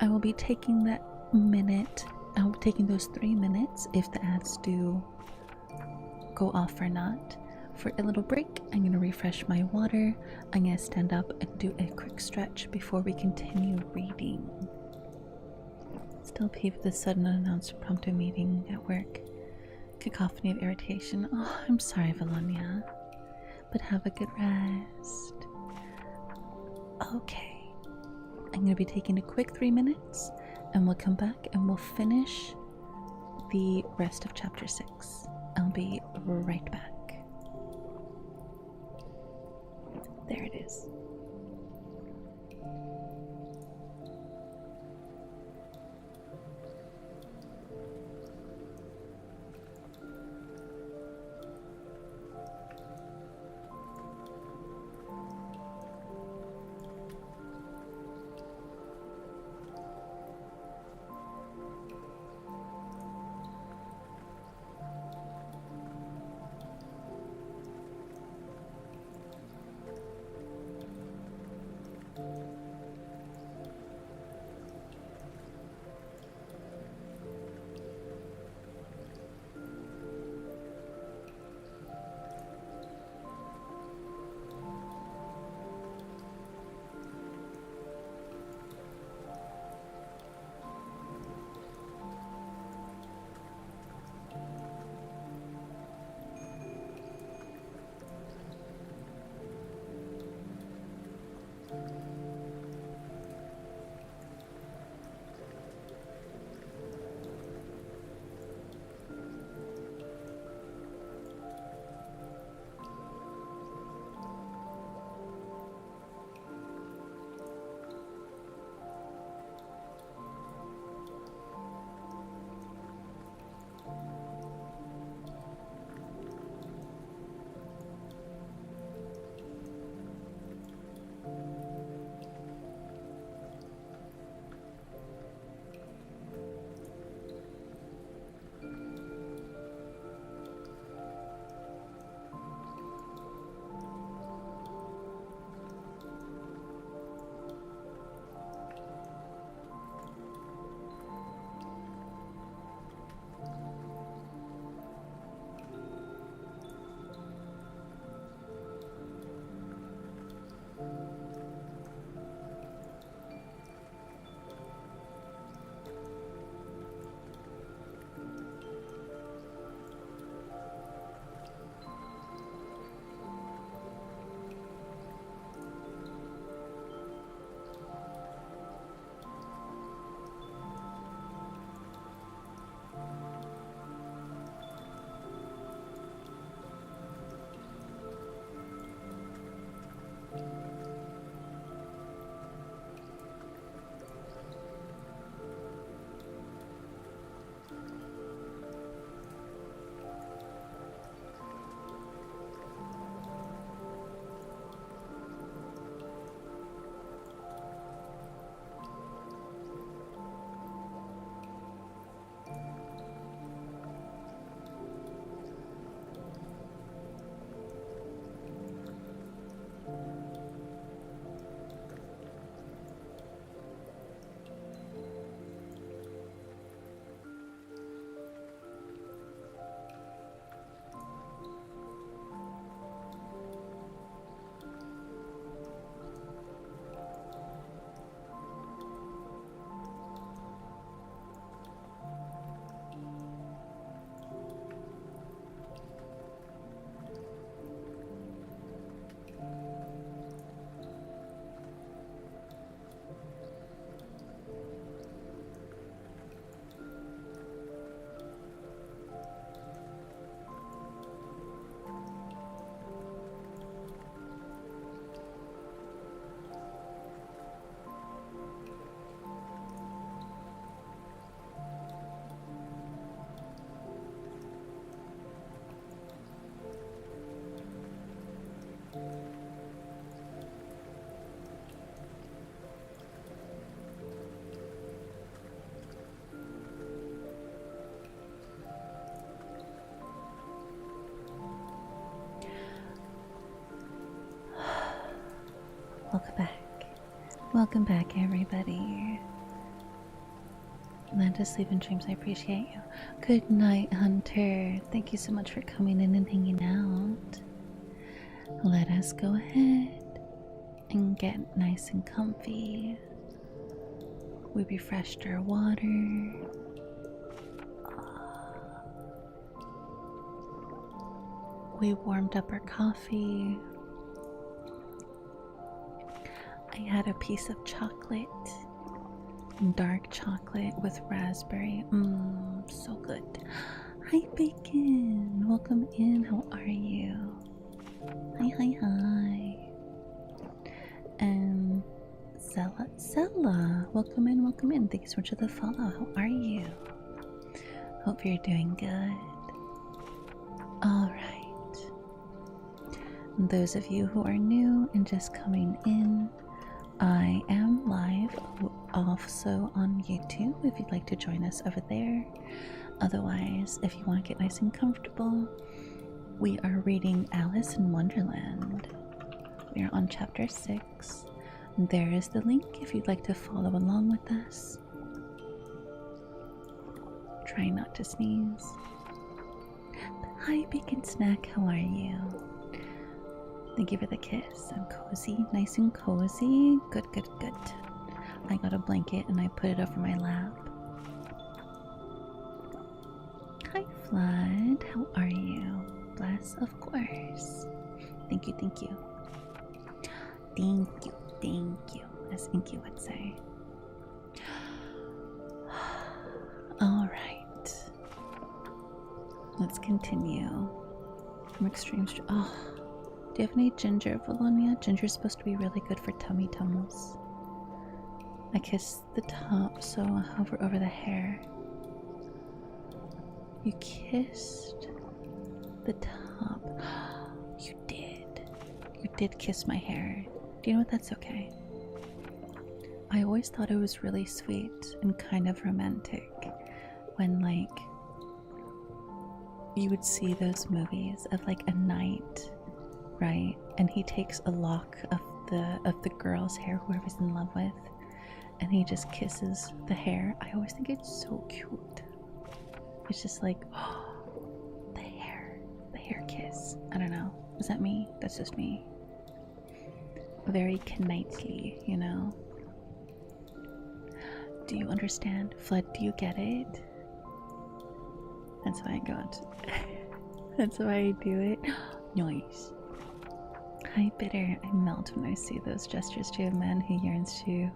I will be taking that minute, I'll be taking those 3 minutes if the ads do go off or not. For a little break, I'm going to refresh my water. I'm going to stand up and do a quick stretch before we continue reading. Still peeved with the sudden unannounced impromptu meeting at work. Cacophony of irritation. Oh, I'm sorry, Valonia. But have a good rest. Okay. I'm going to be taking a quick 3 minutes and we'll come back and we'll finish the rest of chapter 6. I'll be right back. There it is. Welcome back. Welcome back, everybody. Land to sleep and dreams, I appreciate you. Good night, Hunter. Thank you so much for coming in and hanging out. Let us go ahead and get nice and comfy. We refreshed our water. We warmed up our coffee. I had a piece of chocolate, dark chocolate with raspberry. Mmm, so good. Hi, Bacon. Welcome in. How are you? Hi, hi, hi. And Zella. Welcome in, welcome in. Thank you so much for the follow. How are you? Hope you're doing good. Alright. Those of you who are new and just coming in, I am live also on YouTube if you'd like to join us over there. Otherwise, if you want to get nice and comfortable, we are reading Alice in Wonderland. We are on chapter 6. There is the link if you'd like to follow along with us. Try not to sneeze. Hi, Bacon Snack, how are you? Thank you for the kiss. I'm cozy, nice and cozy. Good, good, good. I got a blanket and I put it over my lap. Hi, Flood. How are you? Bless, of course. Thank you, thank you. Thank you, thank you, as Inky would say. Alright. Let's continue. From extreme. Oh. Do you have any ginger, Valonia? Ginger's supposed to be really good for tummy tumbles. I kiss the top, so I'll hover over the hair. You kissed the top. You did. You did kiss my hair. Do you know what? That's okay. I always thought it was really sweet and kind of romantic when, like, you would see those movies of, like, a knight, right? And he takes a lock of the girl's hair, whoever's in love with, and he just kisses the hair. I always think it's so cute. It's just like, oh, the hair kiss. I don't know. Is that me? That's just me. Very knightly, you know? Do you understand? Flood, do you get it? That's why I got. That's why I do it. Nice. Hi, Bitter. I melt when I see those gestures to a man who yearns to.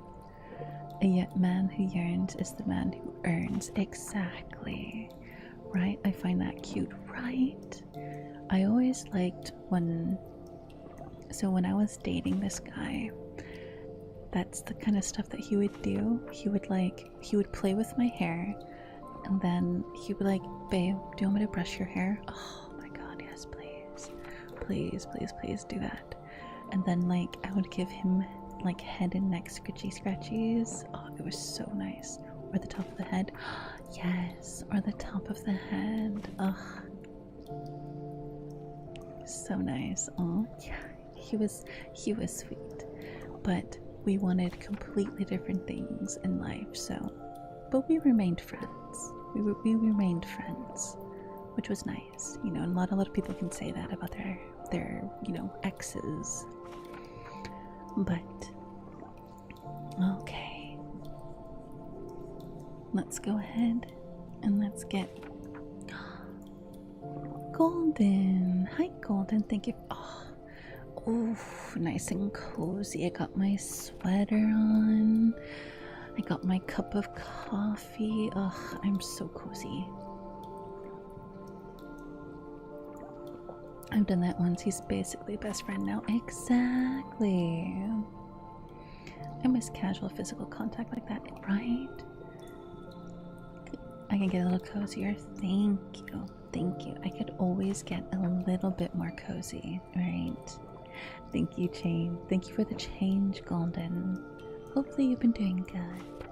A man who yearns is the man who earns. Exactly. Right? I find that cute, right? I always liked when I was dating this guy, that's the kind of stuff that he would do. He would play with my hair, and then he would like, babe, do you want me to brush your hair? Oh my god, yes, please. Please, please, please do that. And then like I would give him like head and neck scratchies. Oh, it was so nice. Or the top of the head. Yes, or the top of the head. Ugh. So nice. Oh yeah. He was sweet. But we wanted completely different things in life, but we remained friends. We remained friends, which was nice. You know, and a lot of people can say that about their exes. But okay. Let's go ahead and let's get Golden. Hi, Golden. Thank you. Oh, nice and cozy. I got my sweater on. I got my cup of coffee. Ugh, I'm so cozy. I've done that once. He's basically best friend now. Exactly. I miss casual physical contact like that, right? I can get a little cozier. Thank you. Thank you. I could always get a little bit more cozy, right? Thank you, Chain. Thank you for the change, Golden. Hopefully you've been doing good.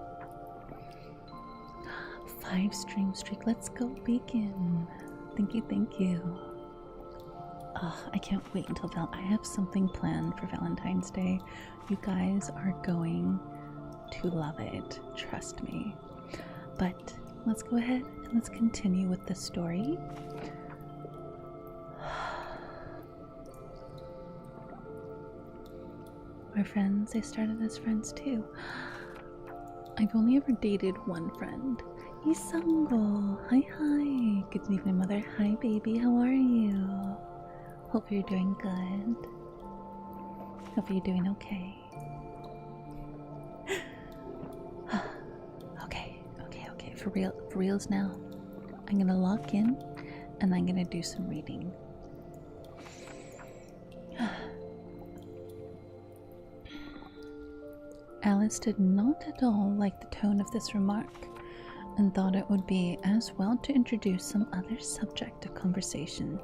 5 stream streak. Let's go, Beacon. Thank you, thank you. I can't wait until I have something planned for Valentine's Day. You guys are going to love it. Trust me. But let's go ahead and let's continue with the story. Our friends, they started as friends too. I've only ever dated one friend. Isango! Hi, hi! Good evening, mother. Hi, baby. How are you? Hope you're doing good. Hope you're doing okay. for reals now. I'm gonna lock in and I'm gonna do some reading. Alice did not at all like the tone of this remark and thought it would be as well to introduce some other subject of conversation.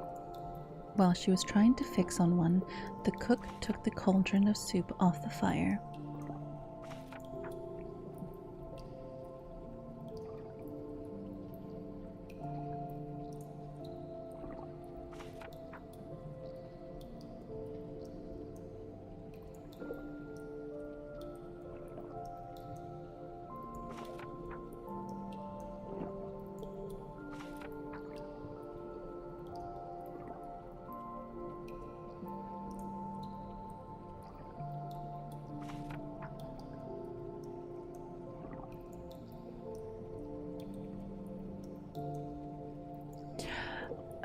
While she was trying to fix on one, the cook took the cauldron of soup off the fire.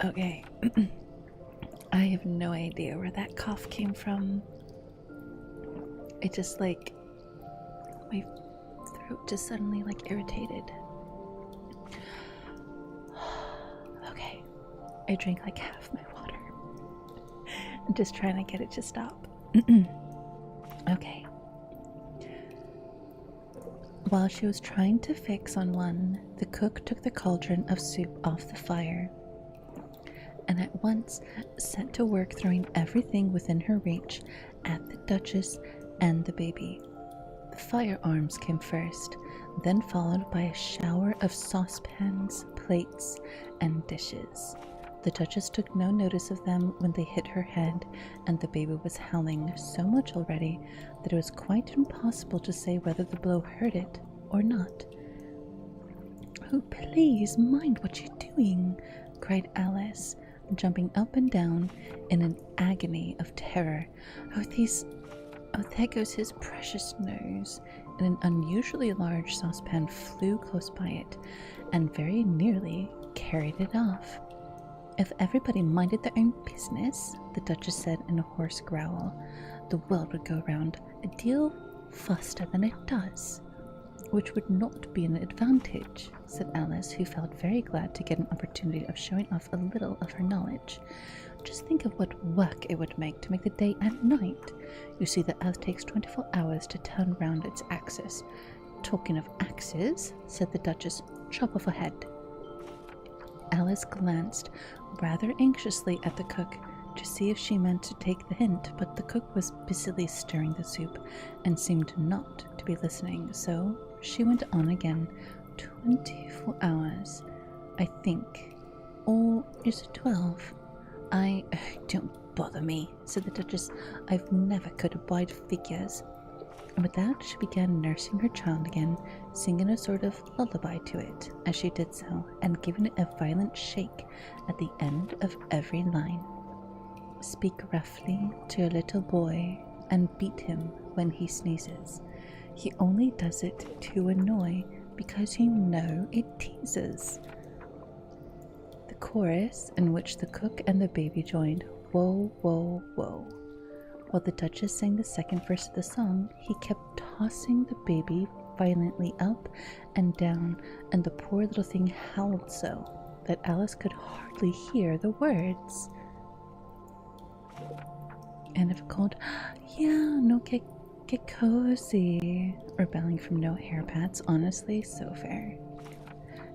Okay, I have no idea where that cough came from. It just like, my throat just suddenly like irritated. Okay, I drank like half my water. I'm just trying to get it to stop. Okay. While she was trying to fix on one, the cook took the cauldron of soup off the fire and at once set to work throwing everything within her reach at the Duchess and the baby. The firearms came first, then followed by a shower of saucepans, plates, and dishes. The Duchess took no notice of them when they hit her head, and the baby was howling so much already that it was quite impossible to say whether the blow hurt it or not. "Oh, please mind what you're doing," cried Alice, jumping up and down in an agony of terror. Oh, there goes his precious nose. And an unusually large saucepan flew close by it, and very nearly carried it off. "If everybody minded their own business," the Duchess said in a hoarse growl, "the world would go round a deal faster than it does." "Which would not be an advantage," said Alice, who felt very glad to get an opportunity of showing off a little of her knowledge. "Just think of what work it would make to make the day and night. You see, the Earth takes 24 hours to turn round its axis." "Talking of axes," said the Duchess, "chop off a head." Alice glanced rather anxiously at the cook to see if she meant to take the hint, but the cook was busily stirring the soup and seemed not to be listening, so she went on again. 24 hours, I think. Or is it 12? Don't bother me," said the Duchess. "I've never could abide figures." And with that she began nursing her child again, singing a sort of lullaby to it as she did so, and giving it a violent shake at the end of every line. "Speak roughly to a little boy, and beat him when he sneezes. He only does it to annoy, because you know it teases." The chorus, in which the cook and the baby joined, "Whoa, whoa, whoa." While the Duchess sang the second verse of the song, he kept tossing the baby violently up and down, and the poor little thing howled so that Alice could hardly hear the words. And if called, "Yeah, no, get cozy," rebelling from no hairpats, honestly, so fair.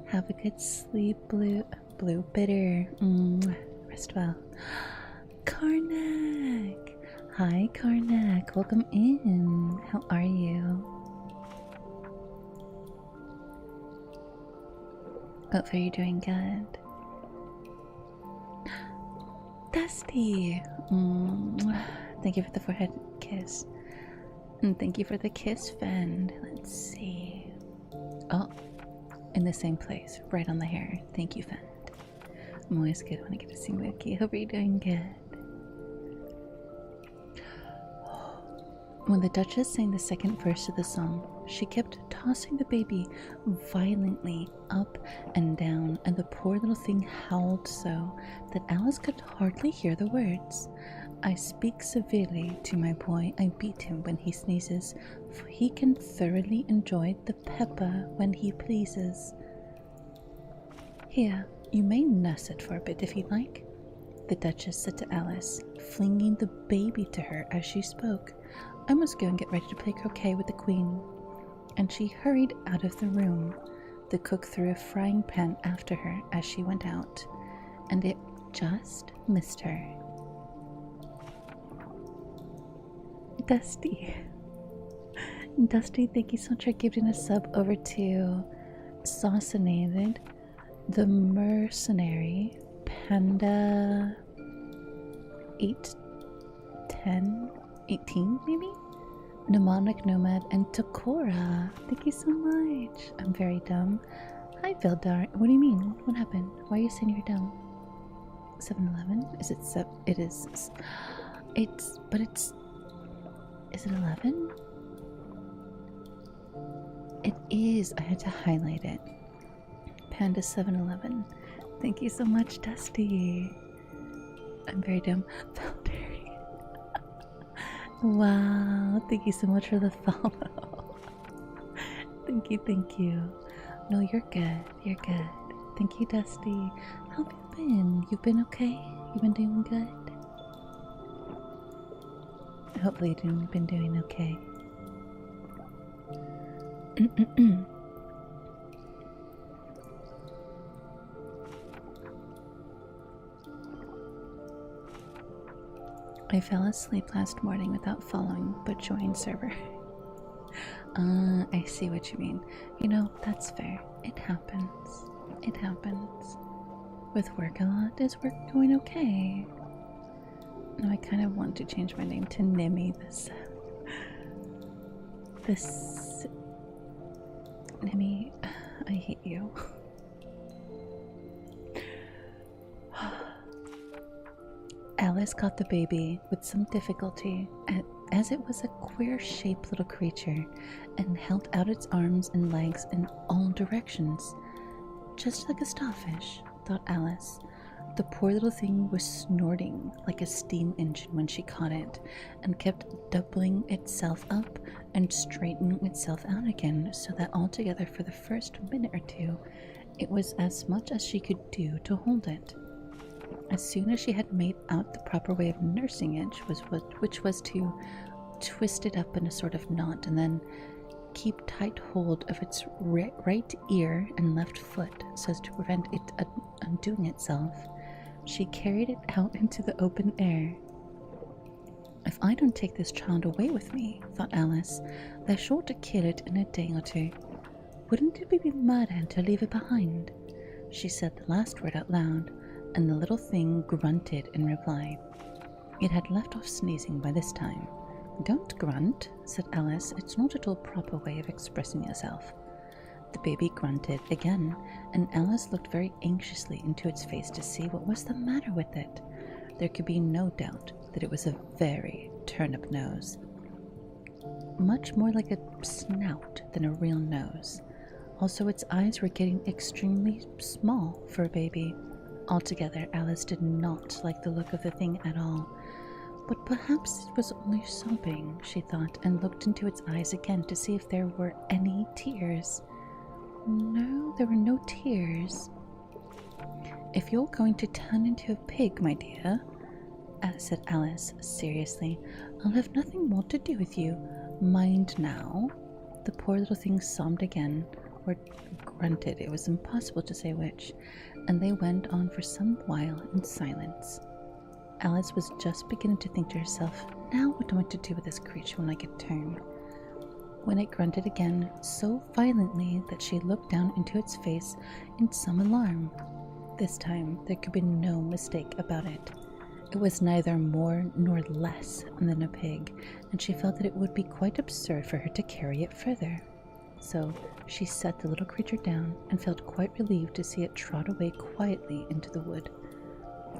"Have a good sleep, Blue Bitter. Rest well." Karnak! Hi, Karnak. Welcome in. How are you? Hopefully you're doing good. Dusty! Thank you for the forehead kiss. And thank you for the kiss, Fend. Let's see. Oh, in the same place, right on the hair. Thank you, Fend. I'm always good when I get to see Mookie. Hope you're doing good. When the Duchess sang the second verse of the song, she kept tossing the baby violently up and down, and the poor little thing howled so that Alice could hardly hear the words. "I speak severely to my boy, I beat him when he sneezes, for he can thoroughly enjoy the pepper when he pleases." Here, you may nurse it for a bit if you like, the Duchess said to Alice, flinging the baby to her as she spoke. I must go and get ready to play croquet with the Queen. And she hurried out of the room. The cook threw a frying pan after her as she went out, and it just missed her. Dusty, thank you so much for giving a sub over to Saucinated, the Mercenary, Panda 8, 10, 18 maybe? Mnemonic Nomad, and Takora. Thank you so much. I'm very dumb. Hi, Vildar. What do you mean? What happened? Why are you saying you're dumb? 7-Eleven? Is it it is. Is it 11? It is. I had to highlight it. Panda 7-Eleven. Thank you so much, Dusty. I'm very dumb. Valdary. Wow. Thank you so much for the follow. Thank you. No, you're good. You're good. Thank you, Dusty. How have you been? You've been okay? You've been doing good? Hopefully you've been doing okay. I fell asleep last morning without following, but joined server. I see what you mean. You know, that's fair. It happens. It happens. With work a lot, is work going okay? No, I kind of want to change my name to Nimmy. This Nimmy, I hate you. Alice caught the baby with some difficulty, as it was a queer-shaped little creature, and held out its arms and legs in all directions. Just like a starfish, thought Alice. The poor little thing was snorting like a steam engine when she caught it, and kept doubling itself up and straightening itself out again, so that altogether for the first minute or two, it was as much as she could do to hold it. As soon as she had made out the proper way of nursing it, which was to twist it up in a sort of knot and then keep tight hold of its right ear and left foot so as to prevent it undoing itself, she carried it out into the open air. If I don't take this child away with me, thought Alice, they're sure to kill it in a day or two. Wouldn't it be murder to leave it behind? She said the last word out loud, and the little thing grunted in reply. It had left off sneezing by this time. Don't grunt, said Alice. It's not at all proper way of expressing yourself. The baby grunted again, and Alice looked very anxiously into its face to see what was the matter with it. There could be no doubt that it was a very turnip nose. Much more like a snout than a real nose. Also, its eyes were getting extremely small for a baby. Altogether, Alice did not like the look of the thing at all. But perhaps it was only sobbing, she thought, and looked into its eyes again to see if there were any tears. No, there were no tears. If you're going to turn into a pig, my dear, said Alice seriously, I'll have nothing more to do with you. Mind now. The poor little thing sobbed again, or grunted, it was impossible to say which, and they went on for some while in silence. Alice was just beginning to think to herself, now what am I to do with this creature when I get turned? When it grunted again so violently that she looked down into its face in some alarm. This time there could be no mistake about it. It was neither more nor less than a pig, and she felt that it would be quite absurd for her to carry it further. So she set the little creature down and felt quite relieved to see it trot away quietly into the wood.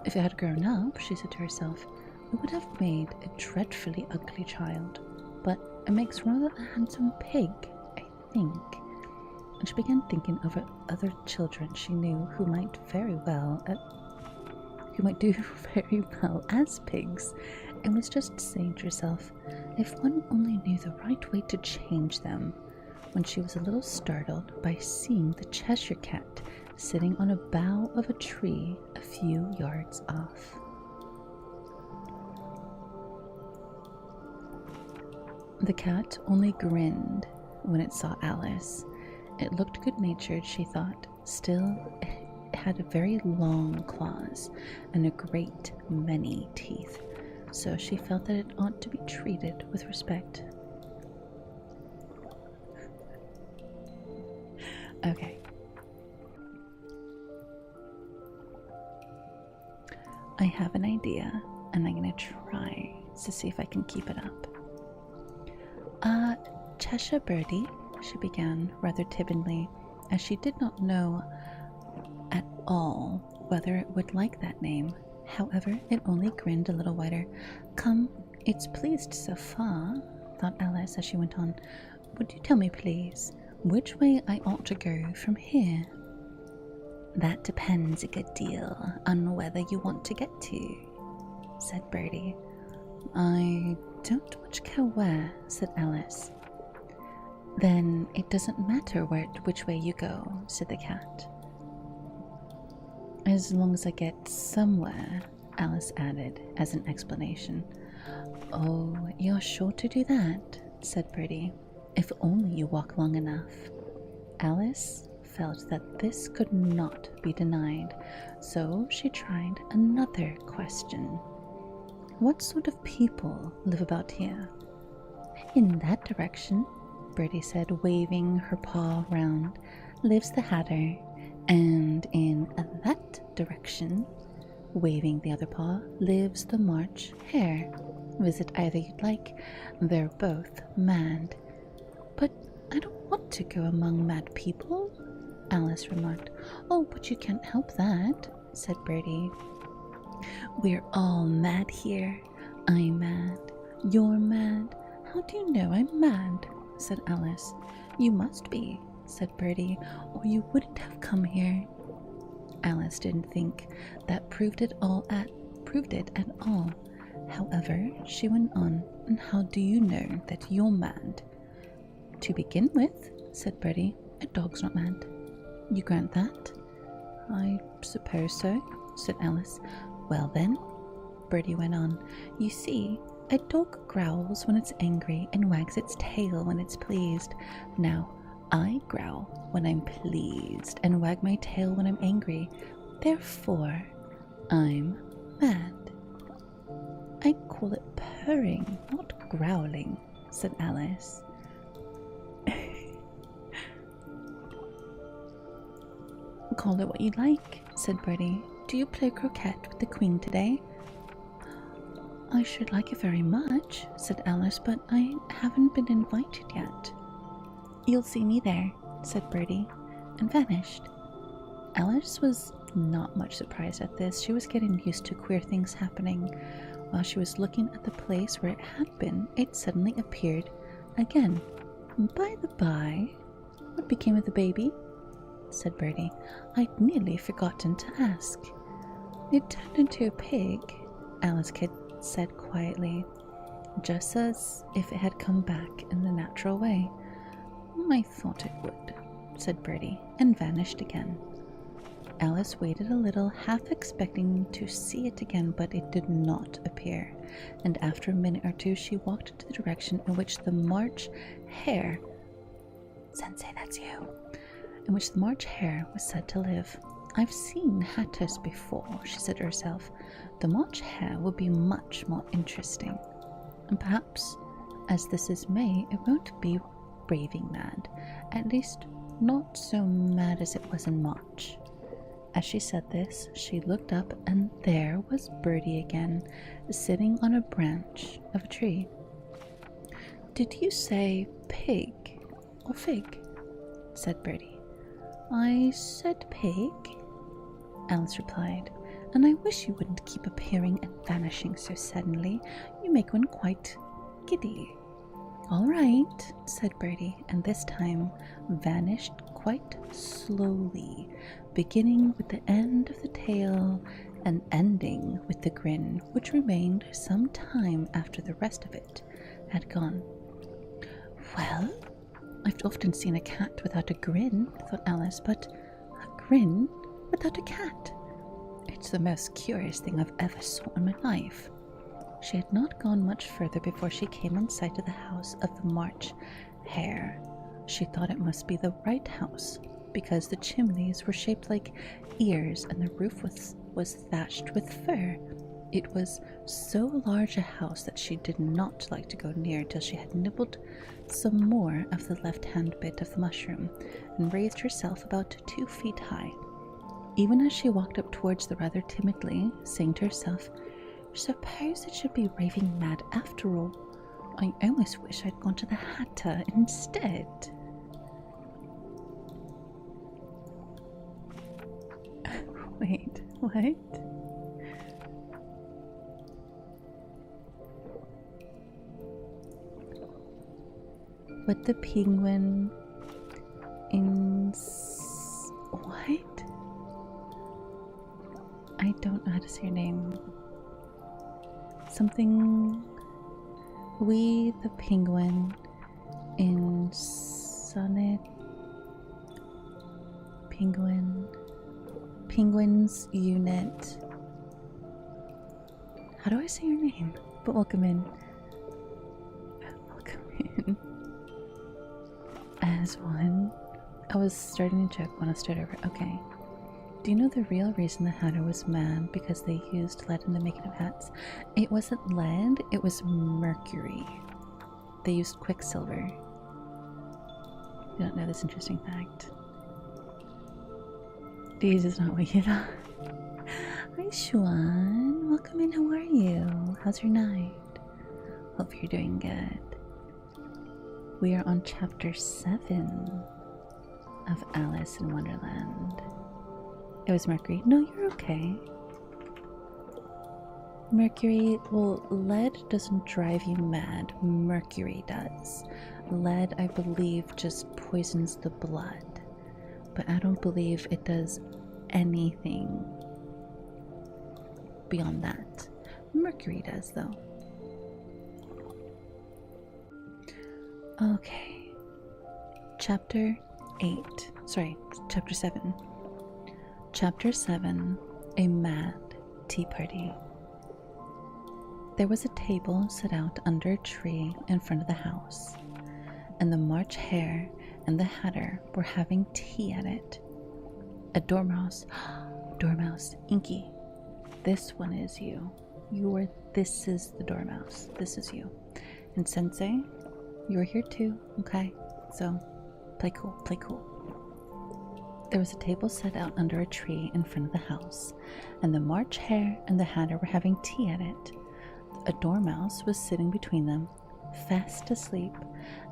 If it had grown up, she said to herself, it would have made a dreadfully ugly child, but it makes rather a handsome pig, I think. And she began thinking of other children she knew who might do very well as pigs, and was just saying to herself, if one only knew the right way to change them, when she was a little startled by seeing the Cheshire Cat sitting on a bough of a tree a few yards off. The cat only grinned when it saw Alice. It looked good-natured, she thought. Still, it had very long claws and a great many teeth, so she felt that it ought to be treated with respect. Okay. I have an idea, and I'm going to try to see if I can keep it up. Cheshire Birdie, she began rather timidly, as she did not know at all whether it would like that name. However, it only grinned a little wider. Come, it's pleased so far, thought Alice as she went on. Would you tell me, please, which way I ought to go from here? That depends a good deal on whether you want to get to, said Birdie. I don't much care where, said Alice. Then it doesn't matter which way you go, said the cat. As long as I get somewhere, Alice added as an explanation. Oh, you're sure to do that, said Birdie, if only you walk long enough. Alice felt that this could not be denied, so she tried another question. What sort of people live about here? In that direction, Birdie said, waving her paw round, lives the Hatter, and in that direction, waving the other paw, lives the March Hare. Visit either you'd like. They're both mad. But I don't want to go among mad people, Alice remarked. Oh, but you can't help that, said Birdie. We're all mad here. I'm mad. You're mad. How do you know I'm mad? Said Alice. You must be, said Birdie, or you wouldn't have come here. Alice didn't think that proved it at all. However, she went on, and how do you know that you're mad? To begin with, said Birdie, a dog's not mad. You grant that? I suppose so, said Alice. Well then, Birdie went on, you see, a dog growls when it's angry and wags its tail when it's pleased. Now, I growl when I'm pleased and wag my tail when I'm angry. Therefore, I'm mad. I call it purring, not growling, said Alice. Call it what you like, said Birdie. Do you play croquet with the Queen today? I should like it very much, said Alice, but I haven't been invited yet. You'll see me there, said Birdie, and vanished. Alice was not much surprised at this. She was getting used to queer things happening. While she was looking at the place where it had been, it suddenly appeared again. By the by, what became of the baby? Said Birdie. I'd nearly forgotten to ask. It turned into a pig, Alice said quietly, just as if it had come back in the natural way. I thought it would, said Birdie, and vanished again. Alice waited a little, half expecting to see it again, but it did not appear, and after a minute or two she walked into the direction in which the March Hare, Sensei, that's you, in which the March Hare was said to live. I've seen hatters before, she said to herself. The March Hare will be much more interesting. And perhaps, as this is May, it won't be raving mad, at least not so mad as it was in March. As she said this, she looked up, and there was Birdie again, sitting on a branch of a tree. Did you say pig or fig? Said Birdie. I said pig, Alice replied, and I wish you wouldn't keep appearing and vanishing so suddenly. You make one quite giddy. All right, said Birdie, and this time vanished quite slowly, beginning with the end of the tail and ending with the grin, which remained some time after the rest of it had gone. Well, I've often seen a cat without a grin, thought Alice, but a grin without a cat. It's the most curious thing I've ever saw in my life. She had not gone much further before she came in sight of the house of the March Hare. She thought it must be the right house, because the chimneys were shaped like ears and the roof was thatched with fur. It was so large a house that she did not like to go near till she had nibbled some more of the left-hand bit of the mushroom and raised herself about 2 feet high. Even as she walked up towards the rather timidly, saying to herself, "Suppose it should be raving mad after all. I almost wish I'd gone to the Hatter instead." Wait, what? What the penguin in... What? I don't know how to say your name. Something... We the penguin in sonnet... Penguins unit... How do I say your name? But welcome in. Welcome in. As one. I was starting to joke when I started over. Okay. Do you know the real reason the Hatter was mad? Because they used lead in the making of hats? It wasn't lead, it was mercury. They used quicksilver. You don't know this interesting fact. These is not what you thought. Hi Shuan, welcome in, how are you? How's your night? Hope you're doing good. We are on chapter 7 of Alice in Wonderland. It was Mercury. No, you're okay. Mercury, well, lead doesn't drive you mad. Mercury does. Lead, I believe, just poisons the blood. But I don't believe it does anything beyond that. Mercury does, though. Okay. Chapter 7. Chapter 7, A Mad Tea Party. There was a table set out under a tree in front of the house, and the March Hare and the Hatter were having tea at it. A dormouse, Inky, this one is you. This is the dormouse, this is you. And Sensei, you're here too, okay? So, play cool. There was a table set out under a tree in front of the house, and the March Hare and the Hatter were having tea at it. A dormouse was sitting between them, fast asleep,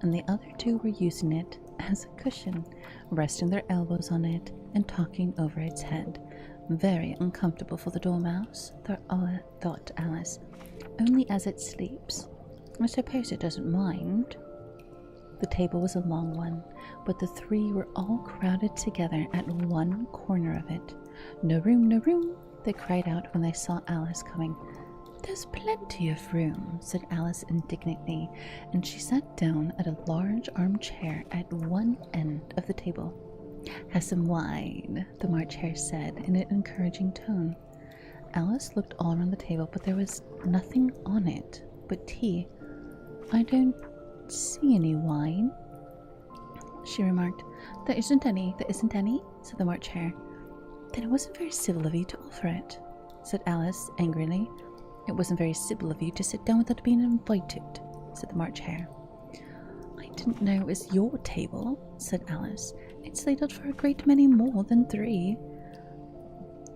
and the other two were using it as a cushion, resting their elbows on it and talking over its head. Very uncomfortable for the dormouse, thought Alice, only as it sleeps. I suppose it doesn't mind. The table was a long one, but the three were all crowded together at one corner of it. "No room, no room," they cried out when they saw Alice coming. "There's plenty of room," said Alice indignantly, and she sat down at a large armchair at one end of the table. "Have some wine," the March Hare said in an encouraging tone. Alice looked all around the table, but there was nothing on it but tea. "I don't see any wine," she remarked. There isn't any, said the March Hare. "Then it wasn't very civil of you to offer it," said Alice angrily. "It wasn't very civil of you to sit down without being invited," said the March Hare. "I didn't know it was your table," said Alice. "It's laid out for a great many more than 3.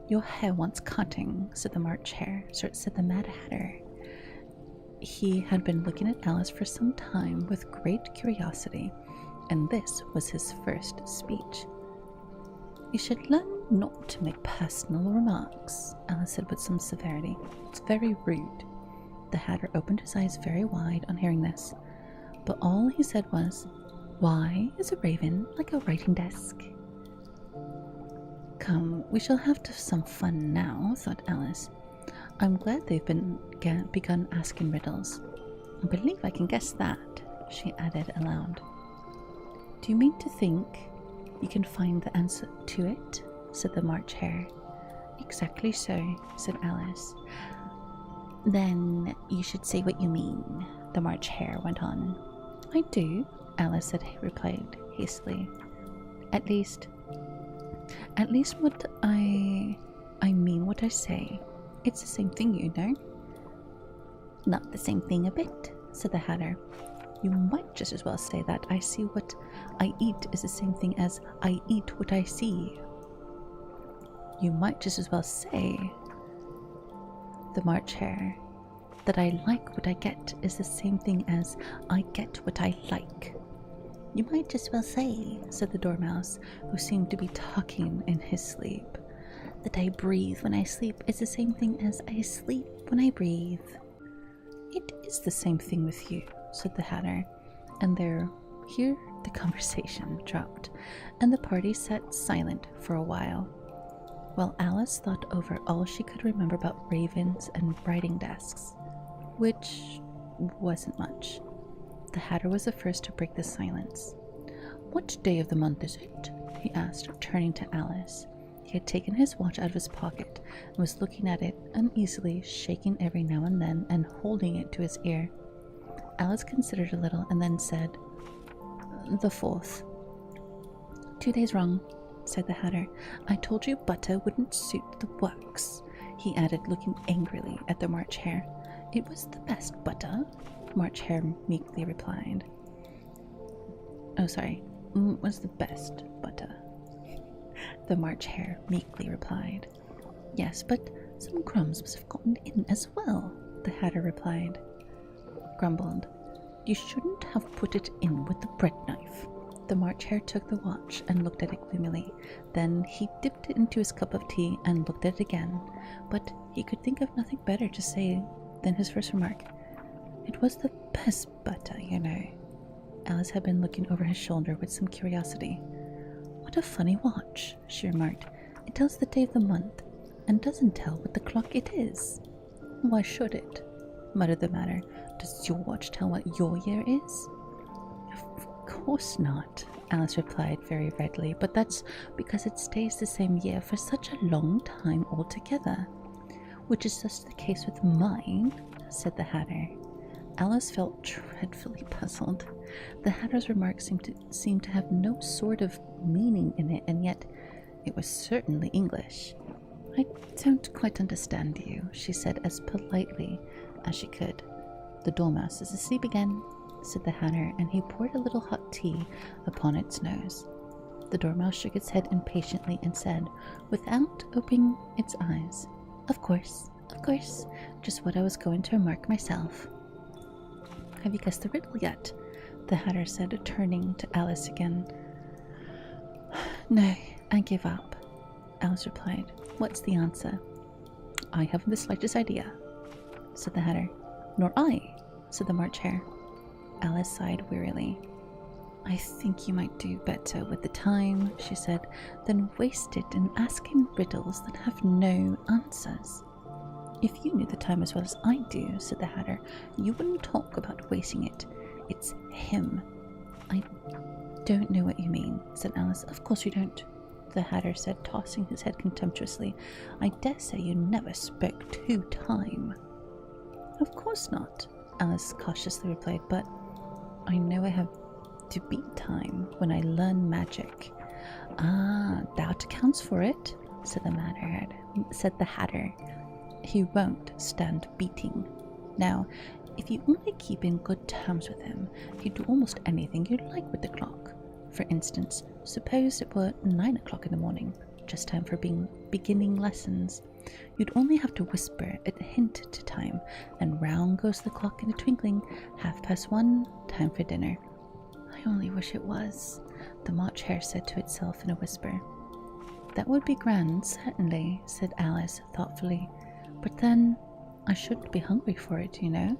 "Your hair wants cutting," said the March Hare, said the Mad Hatter. He had been looking at Alice for some time with great curiosity, and this was his first speech. "You should learn not to make personal remarks," Alice said with some severity. "It's very rude." The Hatter opened his eyes very wide on hearing this, but all he said was, "Why is a raven like a writing desk?" "Come, we shall have to have some fun now," thought Alice. "I'm glad they've begun asking riddles. I believe I can guess that," she added aloud. "Do you mean to think you can find the answer to it?" said the March Hare. Exactly so, said Alice. Then you should say what you mean, the March Hare went on. I do, Alice had replied hastily. At least what I mean what I say. It's the same thing, you know. Not the same thing a bit, said the Hatter. You might just as well say that I see what I eat is the same thing as I eat what I see. You might just as well say, the March Hare, that I like what I get is the same thing as I get what I like. You might just well say, said the Dormouse, who seemed to be talking in his sleep, that I breathe when I sleep is the same thing as I sleep when I breathe. It is the same thing with you, said the Hatter, and here the conversation dropped, and the party sat silent for a while, while Alice thought over all she could remember about ravens and writing desks, which wasn't much. The Hatter was the first to break the silence. What day of the month is it? He asked, turning to Alice. He had taken his watch out of his pocket and was looking at it uneasily, shaking every now and then and holding it to his ear. Alice considered a little and then said, The 4th. 2 days wrong, said the Hatter. I told you butter wouldn't suit the works, he added, looking angrily at the March Hare. It was the best butter, March Hare meekly replied. Was the best butter. The March Hare meekly replied. Yes, but some crumbs must have gotten in as well, the Hatter replied. Grumbled. You shouldn't have put it in with the bread knife. The March Hare took the watch and looked at it gloomily. Then he dipped it into his cup of tea and looked at it again, but he could think of nothing better to say than his first remark. It was the best butter, you know. Alice had been looking over his shoulder with some curiosity. What a funny watch, she remarked. It tells the day of the month, and doesn't tell what the clock it is. Why should it? Muttered the Matter. Does your watch tell what your year is? Of course not, Alice replied very readily, but that's because it stays the same year for such a long time altogether. Which is just the case with mine, said the Hatter. Alice felt dreadfully puzzled. The Hatter's remark seemed to have no sort of meaning in it, and yet it was certainly English. I don't quite understand you, she said as politely as she could. The Dormouse is asleep again, said the Hatter, and he poured a little hot tea upon its nose. The Dormouse shook its head impatiently and said, without opening its eyes, Of course, just what I was going to remark myself. Have you guessed the riddle yet? The Hatter said, turning to Alice again. No, I give up, Alice replied. What's the answer? I haven't the slightest idea, said the Hatter. Nor I, said the March Hare. Alice sighed wearily. I think you might do better with the time, she said, than waste it in asking riddles that have no answers. If you knew the time as well as I do, said the Hatter, you wouldn't talk about wasting it. It's him. I don't know what you mean, said Alice. Of course you don't, the Hatter said, tossing his head contemptuously. I dare say you never spoke to time. Of course not, Alice cautiously replied, but I know I have to beat time when I learn magic. Ah, that accounts for it, said the Hatter. He won't stand beating. Now, if you only keep in good terms with him, he'd do almost anything you like with the clock. For instance, suppose it were 9 o'clock in the morning, just time for beginning lessons. You'd only have to whisper a hint to time, and round goes the clock in a twinkling. 1:30, time for dinner. I only wish it was, the March Hare said to itself in a whisper. That would be grand, certainly, said Alice thoughtfully. But then I shouldn't be hungry for it, you know.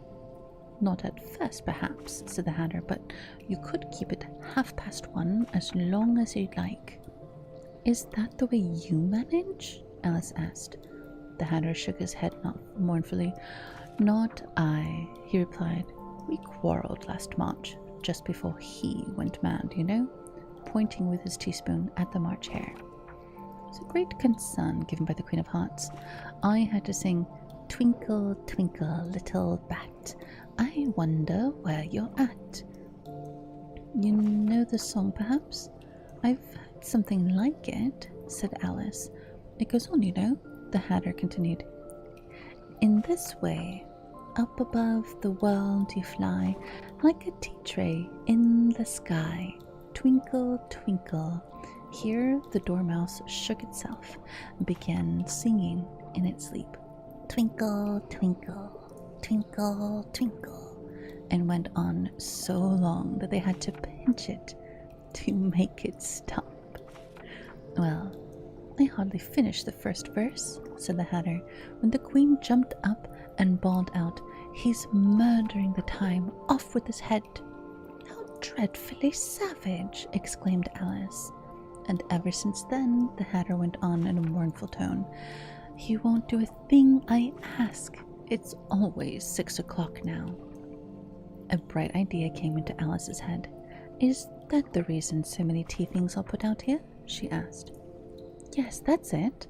Not at first, perhaps, said the Hatter, but you could keep it 1:30 as long as you'd like. Is that the way you manage? Alice asked. The Hatter shook his head mournfully. Not I, he replied. We quarrelled last March, just before he went mad, you know, pointing with his teaspoon at the March Hare. was a great concern given by the Queen of Hearts. I had to sing, "Twinkle, twinkle, little bat, I wonder where you're at." You know the song, perhaps? I've heard something like it, said Alice. It goes on, you know, the Hatter continued. In this way, up above the world you fly, like a tea tray in the sky. Twinkle, twinkle. Here the Dormouse shook itself and began singing in its sleep. Twinkle, twinkle, twinkle, twinkle, and went on so long that they had to pinch it to make it stop. Well, I hardly finished the first verse, said the Hatter, when the Queen jumped up and bawled out, "He's murdering the time, off with his head." "How dreadfully savage!" exclaimed Alice. And ever since then, the Hatter went on in a mournful tone, "He won't do a thing I ask. It's always 6 o'clock now." A bright idea came into Alice's head. "Is that the reason so many tea things are put out here?" she asked. "Yes, that's it,"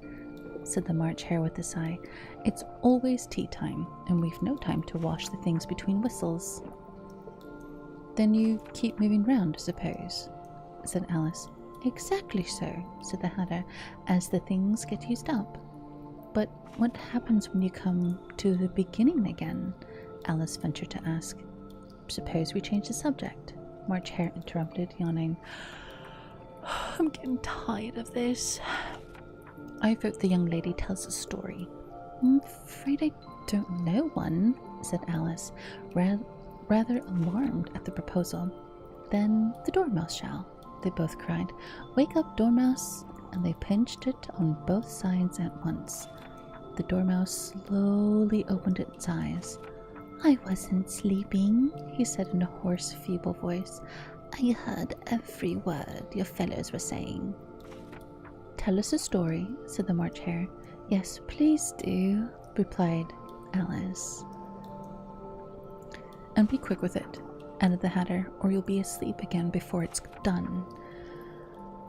said the March Hare with a sigh. "It's always tea time, and we've no time to wash the things between whistles." "Then you keep moving round, I suppose," said Alice. "Exactly so," said the Hatter, "as the things get used up." "But what happens when you come to the beginning again?" Alice ventured to ask. "Suppose we change the subject," March Hare interrupted, yawning. "I'm getting tired of this. I vote the young lady tells a story." "I'm afraid I don't know one," said Alice, rather alarmed at the proposal. "Then the Dormouse shall," they both cried. "Wake up, Dormouse!" And they pinched it on both sides at once. The Dormouse slowly opened its eyes. "I wasn't sleeping," he said in a hoarse, feeble voice. "I heard every word your fellows were saying." "Tell us a story," said the March Hare. "Yes, please do," replied Alice. "And be quick with it," added the Hatter, "or you'll be asleep again before it's done."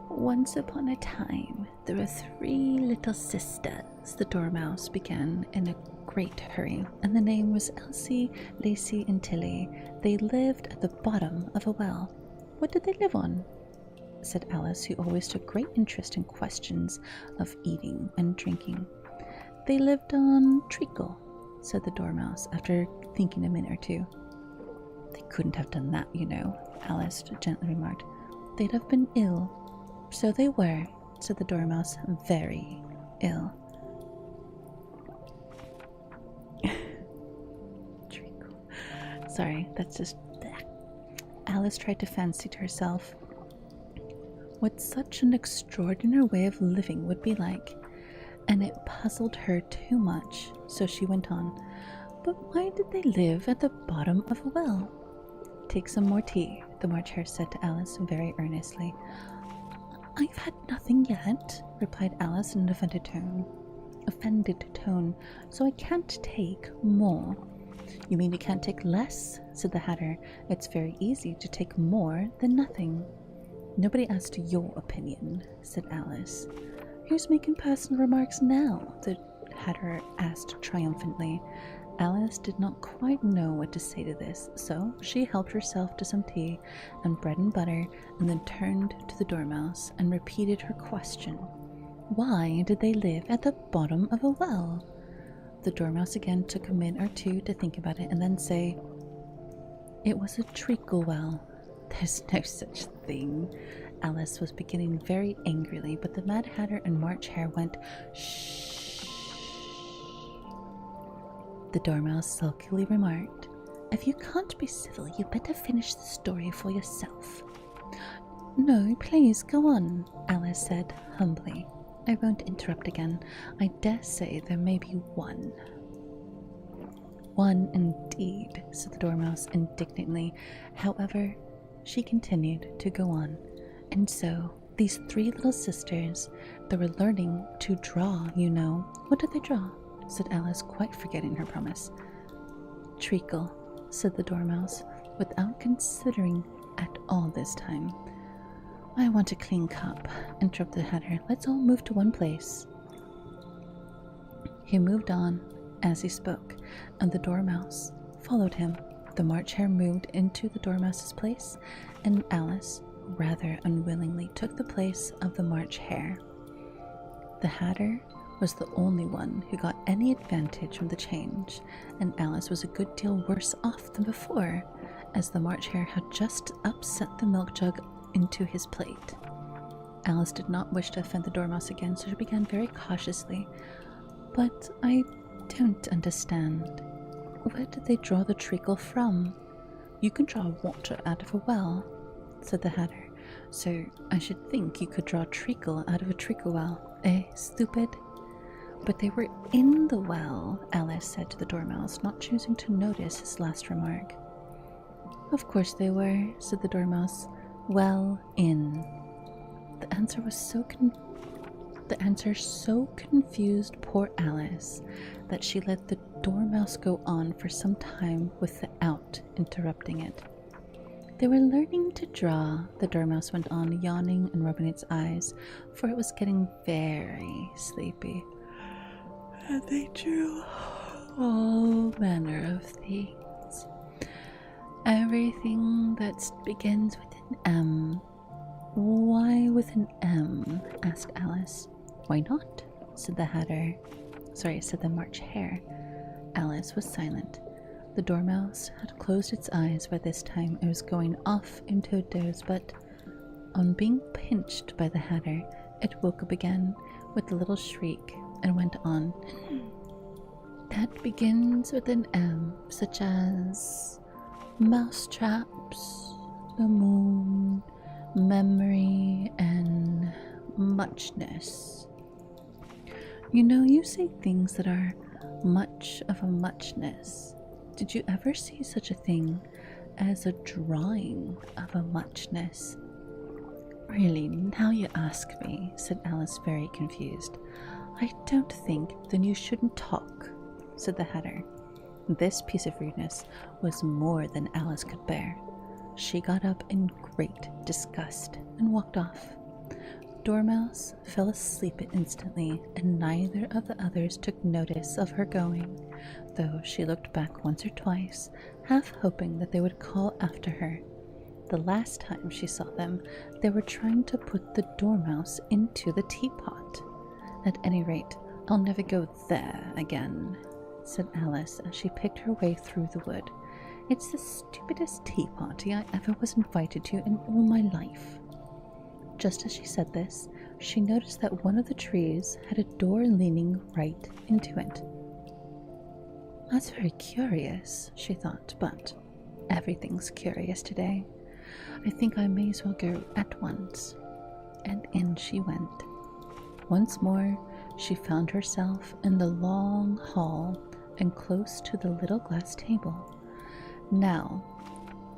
"Once upon a time, there were 3 little sisters," the Dormouse began in a great hurry, "and the name was Elsie, Lacey, and Tilly. They lived at the bottom of a well." "What did they live on?" said Alice, who always took great interest in questions of eating and drinking. "They lived on treacle," said the Dormouse, after thinking a minute or two. "They couldn't have done that, you know," Alice gently remarked. "They'd have been ill." "So they were," said the Dormouse, "very ill." Treacle. Sorry, that's just... Alice tried to fancy to herself what such an extraordinary way of living would be like, and it puzzled her too much, so she went on. "But why did they live at the bottom of a well?" "Take some more tea," the March Hare said to Alice very earnestly. "I've had nothing yet," replied Alice in an offended tone, "so I can't take more." "You mean you can't take less?" said the Hatter. "It's very easy to take more than nothing." "Nobody asked your opinion," said Alice. "Who's making personal remarks now?" the Hatter asked triumphantly. Alice did not quite know what to say to this, so she helped herself to some tea and bread and butter, and then turned to the Dormouse and repeated her question. Why did they live at the bottom of a well? The Dormouse again took a minute or two to think about it and then say, "It was a treacle well." "There's no such thing." Alice was beginning very angrily, but the Mad Hatter and March Hare went, "Shh." The Dormouse sulkily remarked, "If you can't be civil, you better finish the story for yourself." "No, please, go on," Alice said humbly. "I won't interrupt again. I dare say there may be one." "One indeed," said the Dormouse indignantly. However, she continued to go on. "And so, these 3 little sisters, they were learning to draw, you know." "What did they draw?" said Alice, quite forgetting her promise. "Treacle," said the Dormouse, without considering at all this time. I want a clean cup, interrupted the Hatter. Let's all move to one place. He moved on as he spoke, and the Dormouse followed him. The March Hare moved into the Dormouse's place, and Alice, rather unwillingly, took the place of the March Hare. The Hatter was the only one who got any advantage from the change, and Alice was a good deal worse off than before, as the March Hare had just upset the milk jug into his plate. Alice did not wish to offend the Dormouse again, so she began very cautiously. But I don't understand. Where did they draw the treacle from? You can draw water out of a well, said the Hatter. So I should think you could draw treacle out of a treacle well. Eh, stupid? But they were in the well, Alice said to the Dormouse, not choosing to notice his last remark. Of course they were, said the Dormouse. Well in. The answer so confused poor Alice that she let the Dormouse go on for some time without interrupting it. They were learning to draw, the Dormouse went on, yawning and rubbing its eyes, for it was getting very sleepy. And they drew all manner of things. Everything that begins with an M. Why with an M? Asked Alice. Why not? Said the March Hare. Alice was silent. The Dormouse had closed its eyes by this time. It was going off into a doze, but on being pinched by the Hatter, it woke up again with a little shriek and went on. That begins with an M, such as mousetraps, the moon, memory, and muchness. You know, you say things that are much of a muchness. Did you ever see such a thing as a drawing of a muchness? Really, now you ask me, said Alice, very confused. I don't think then you shouldn't talk, said the Hatter. This piece of rudeness was more than Alice could bear. She got up in great disgust and walked off. Dormouse fell asleep instantly, and neither of the others took notice of her going, though she looked back once or twice, half hoping that they would call after her. The last time she saw them, they were trying to put the Dormouse into the teapot. At any rate, I'll never go there again, said Alice as she picked her way through the wood. It's the stupidest tea party I ever was invited to in all my life. Just as she said this, she noticed that one of the trees had a door leaning right into it. That's very curious, she thought, but everything's curious today. I think I may as well go at once. And in she went. Once more, she found herself in the long hall and close to the little glass table. Now,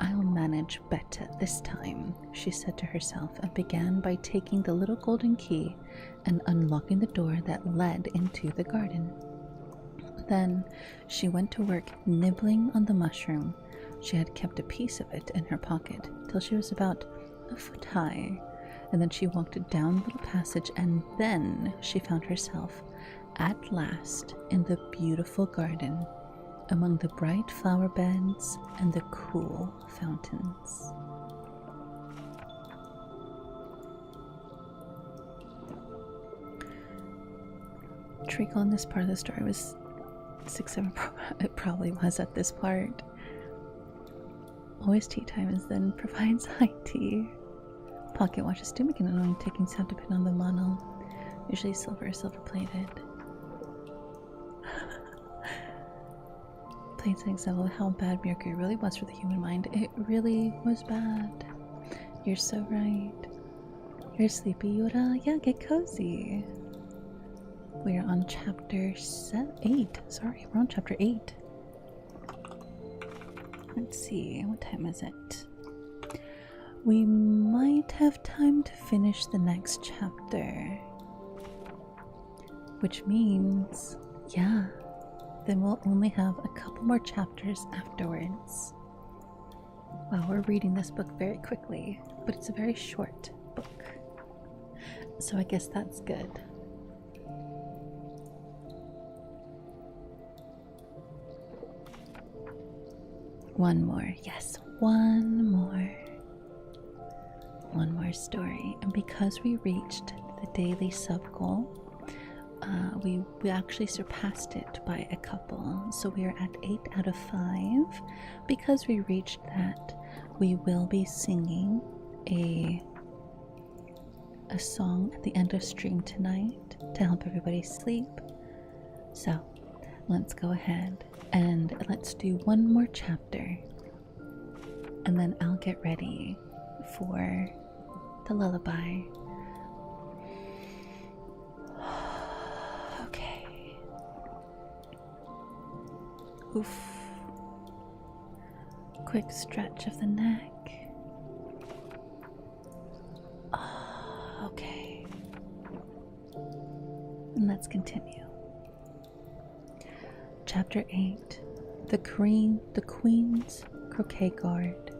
I'll manage better this time, she said to herself, and began by taking the little golden key and unlocking the door that led into the garden. Then she went to work nibbling on the mushroom. She had kept a piece of it in her pocket till she was about a foot high, and then she walked down the little passage, and then she found herself at last in the beautiful garden, among the bright flower beds and the cool fountains. Treacle in this part of the story was 6-7. It probably was at this part. Always tea time is then provides high tea. Pocket watches do make an annoying ticking sound depending on the model. Usually silver or silver plated. Plates an example of how bad mercury really was for the human mind. It really was bad. You're so right. You're sleepy, Yoda. Yeah, get cozy. We are on chapter 8. Sorry, we're on chapter 8. Let's see, what time is it? We might have time to finish the next chapter. Which means, yeah, then we'll only have a couple more chapters afterwards. Wow, we're reading this book very quickly, but it's very short. book. So I guess that's good. One more, yes, one more story. And because we reached the daily sub goal, we actually surpassed it by a couple. So we are at 8 out of 5. Because we reached that, we will be singing a song at the end of stream tonight to help everybody sleep. So let's go ahead and let's do one more chapter, and then I'll get ready for the lullaby. Okay. Oof. Quick stretch of the neck. Okay. And let's continue. Chapter 8. The Queen's Croquet Guard.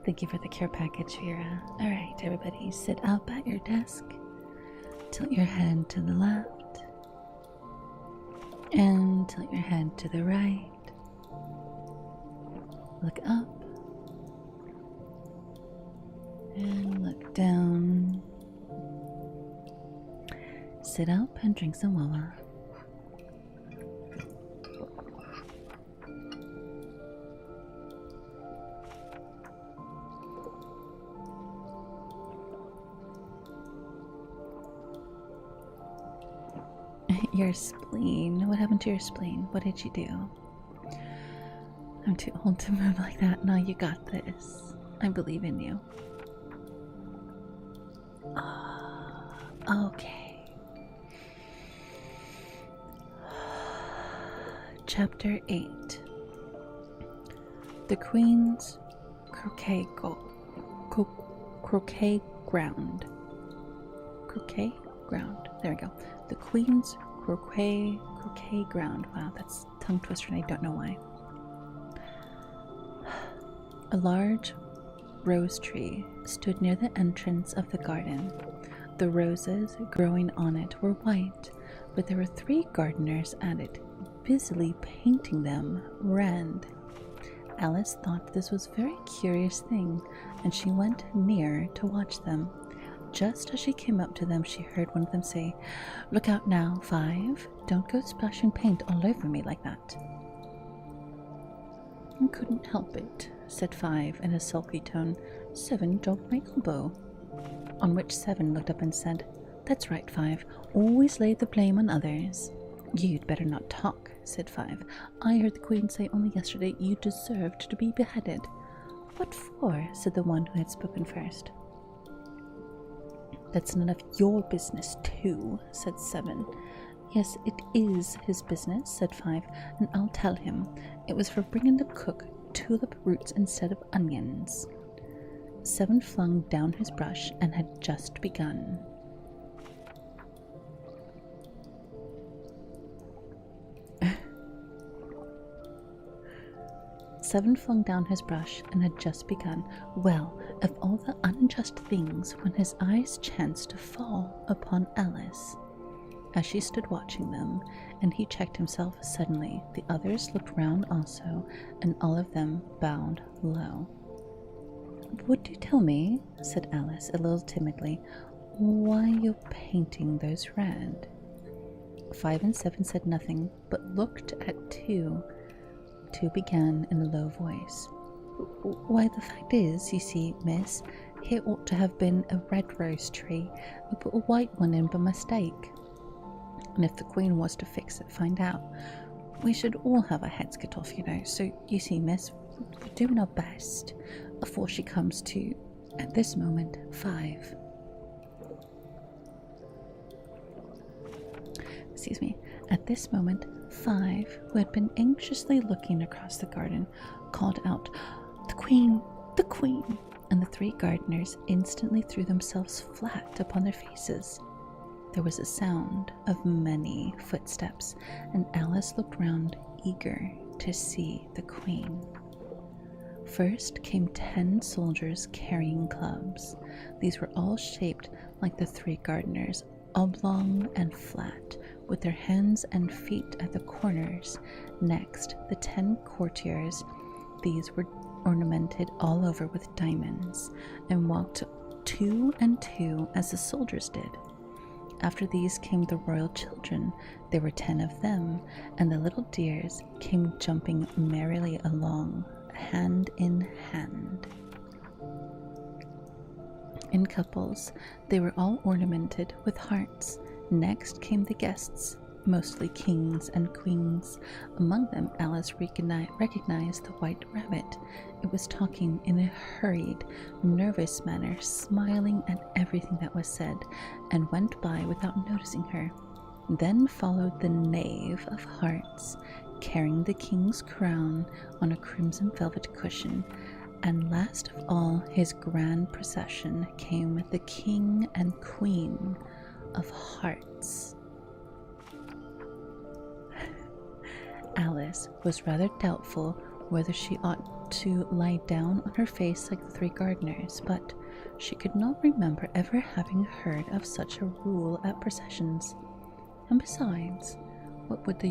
Thank you for the care package, Vera. Alright, everybody, sit up at your desk. Tilt your head to the left. And tilt your head to the right. Look up. And look down. Sit up and drink some wawa. Your spleen. What happened to your spleen? What did you do? I'm too old to move like that. No, you got this. I believe in you. Okay. Chapter 8. The Queen's Croquet Ground. Croquet Ground. There we go. The Queen's Croquet Ground. Wow, that's tongue twister and I don't know why. A large rose tree stood near the entrance of the garden. The roses growing on it were white, but there were 3 gardeners at it, busily painting them red. Alice thought this was a very curious thing, and she went near to watch them. Just as she came up to them, she heard one of them say, "Look out now, 5. Don't go splashing paint all over me like that." "I couldn't help it," said 5 in a sulky tone. 7 jogged my elbow. On which 7 looked up and said, "That's right, 5. Always lay the blame on others." "You'd better not talk," said 5. "I heard the Queen say only yesterday you deserved to be beheaded." "What for?" said the one who had spoken first. "That's none of your business, too," said 7. "Yes, it is his business," said 5, "and I'll tell him. It was for bringing the cook tulip roots instead of onions." 7 flung down his brush and had just begun. Well, of all the unjust things, when his eyes chanced to fall upon Alice, as she stood watching them, and he checked himself suddenly. The others looked round also, and all of them bowed low. "Would you tell me," said Alice a little timidly, "why you're painting those red?" 5 and 7 said nothing, but looked at 2. 2 began in a low voice. "Why, the fact is, you see, miss, here ought to have been a red rose tree. We put a white one in by mistake. And if the Queen was to fix it, find out, we should all have our heads cut off, you know. So, you see, miss, we're doing our best before she comes to, at this moment, 5. Excuse me. At this moment, 5, who had been anxiously looking across the garden, called out, "The Queen! The Queen!" And the 3 gardeners instantly threw themselves flat upon their faces. There was a sound of many footsteps, and Alice looked round, eager to see the Queen. First came 10 soldiers carrying clubs. These were all shaped like the 3 gardeners, oblong and flat, with their hands and feet at the corners. Next, the 10 courtiers. These were ornamented all over with diamonds, and walked 2 and 2 as the soldiers did. After these came the royal children. There were 10 of them, and the little dears came jumping merrily along, hand in hand. In couples, they were all ornamented with hearts. Next came the guests, mostly kings and queens. Among them, Alice recognized the white rabbit. It was talking in a hurried, nervous manner, smiling at everything that was said, and went by without noticing her. Then followed the knave of hearts, carrying the king's crown on a crimson velvet cushion, and last of all his grand procession came the king and queen of hearts. Alice was rather doubtful whether she ought to lie down on her face like the 3 gardeners, but she could not remember ever having heard of such a rule at processions. And besides, what would be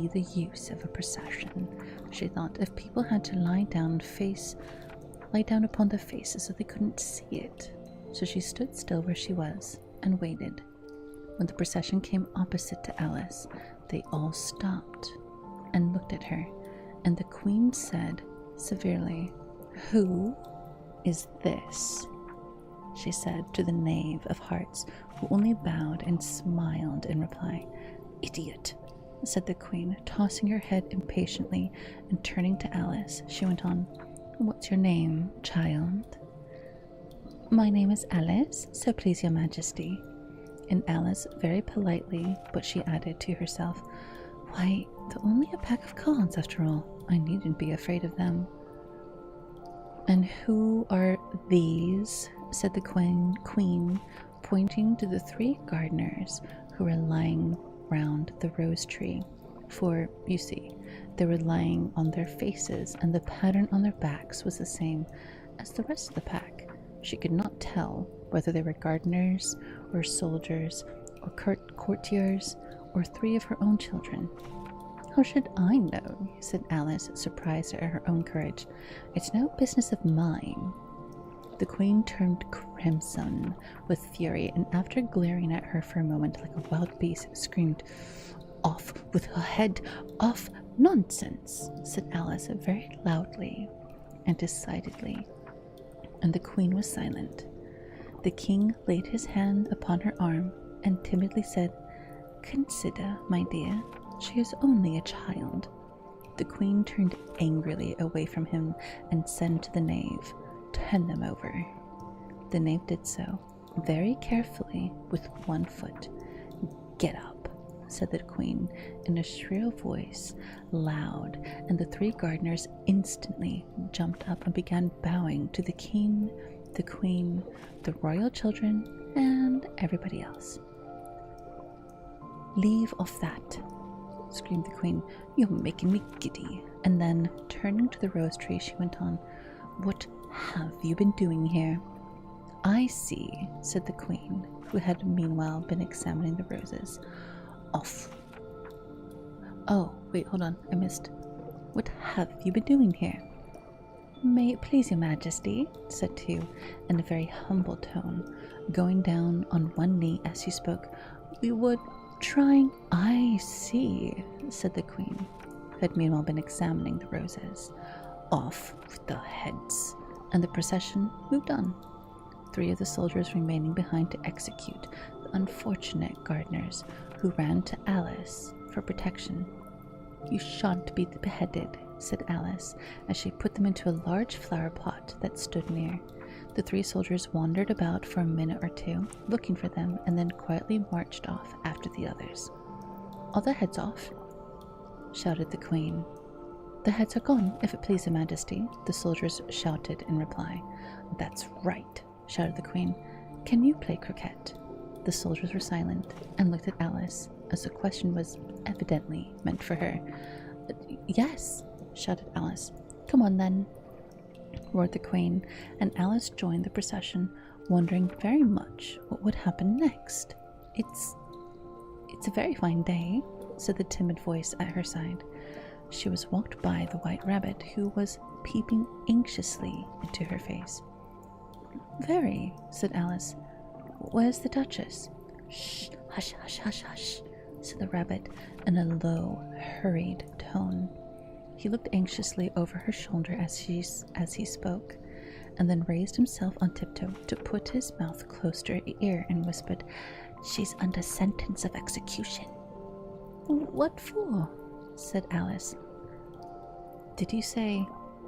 the use of a procession? She thought, if people had to lie down upon their faces so they couldn't see it. So she stood still where she was and waited. When the procession came opposite to Alice, they all stopped and looked at her, and the queen said severely, "Who is this?" she said to the knave of hearts, who only bowed and smiled in reply. "Idiot," said the queen, tossing her head impatiently, and turning to Alice, she went on, "What's your name, child?" "My name is Alice, so please your majesty." And Alice very politely, but she added to herself, "Why, they're only a pack of cards after all. I needn't be afraid of them." "And who are these?" said the queen, pointing to the 3 gardeners who were lying round the rose tree. For, you see, they were lying on their faces, and the pattern on their backs was the same as the rest of the pack. She could not tell whether they were gardeners, or soldiers, or courtiers, or 3 of her own children. "How should I know?" said Alice, surprised at her own courage. "It's no business of mine." The queen turned crimson with fury, and after glaring at her for a moment like a wild beast, screamed, "Off with her head! Off! Nonsense!" said Alice very loudly and decidedly, and the queen was silent. The king laid his hand upon her arm and timidly said, "Consider, my dear, she is only a child." The queen turned angrily away from him and said to the knave, "Turn them over." The knave did so, very carefully, with 1 foot. "Get up," said the queen in a shrill voice, loud, and the 3 gardeners instantly jumped up and began bowing to the king, the queen, the royal children, and everybody else. "Leave off that," screamed the queen. "You're making me giddy." And then, turning to the rose tree, she went on, "What have you been doing here?" "I see," said the queen, who had meanwhile been examining the roses. "Off." "Oh, wait, hold on, I missed. What have you been doing here?" "May it please your majesty," said 2, in a very humble tone, going down on 1 knee as she spoke, "we would trying—" "I see," said the queen, who had meanwhile been examining the roses. "Off with the heads," and the procession moved on, 3 of the soldiers remaining behind to execute the unfortunate gardeners, who ran to Alice for protection. "You shan't be beheaded," said Alice, as she put them into a large flower pot that stood near. The 3 soldiers wandered about for a minute or 2, looking for them, and then quietly marched off after the others. "Are their heads off?" shouted the queen. "The heads are gone, if it please your majesty," the soldiers shouted in reply. "That's right," shouted the queen. "Can you play croquet?" The soldiers were silent and looked at Alice, as the question was evidently meant for her. "Yes," shouted Alice. "Come on then," roared the Queen, and Alice joined the procession, wondering very much what would happen next. It's a very fine day," said the timid voice at her side. She was walked by the White Rabbit, who was peeping anxiously into her face. "Very," said Alice. "Where's the Duchess?" "Shh, hush, hush, hush, hush," said the rabbit in a low, hurried tone. He looked anxiously over her shoulder as he spoke, and then raised himself on tiptoe to put his mouth close to her ear and whispered, "She's under sentence of execution." "What for?" said Alice. "Did you say,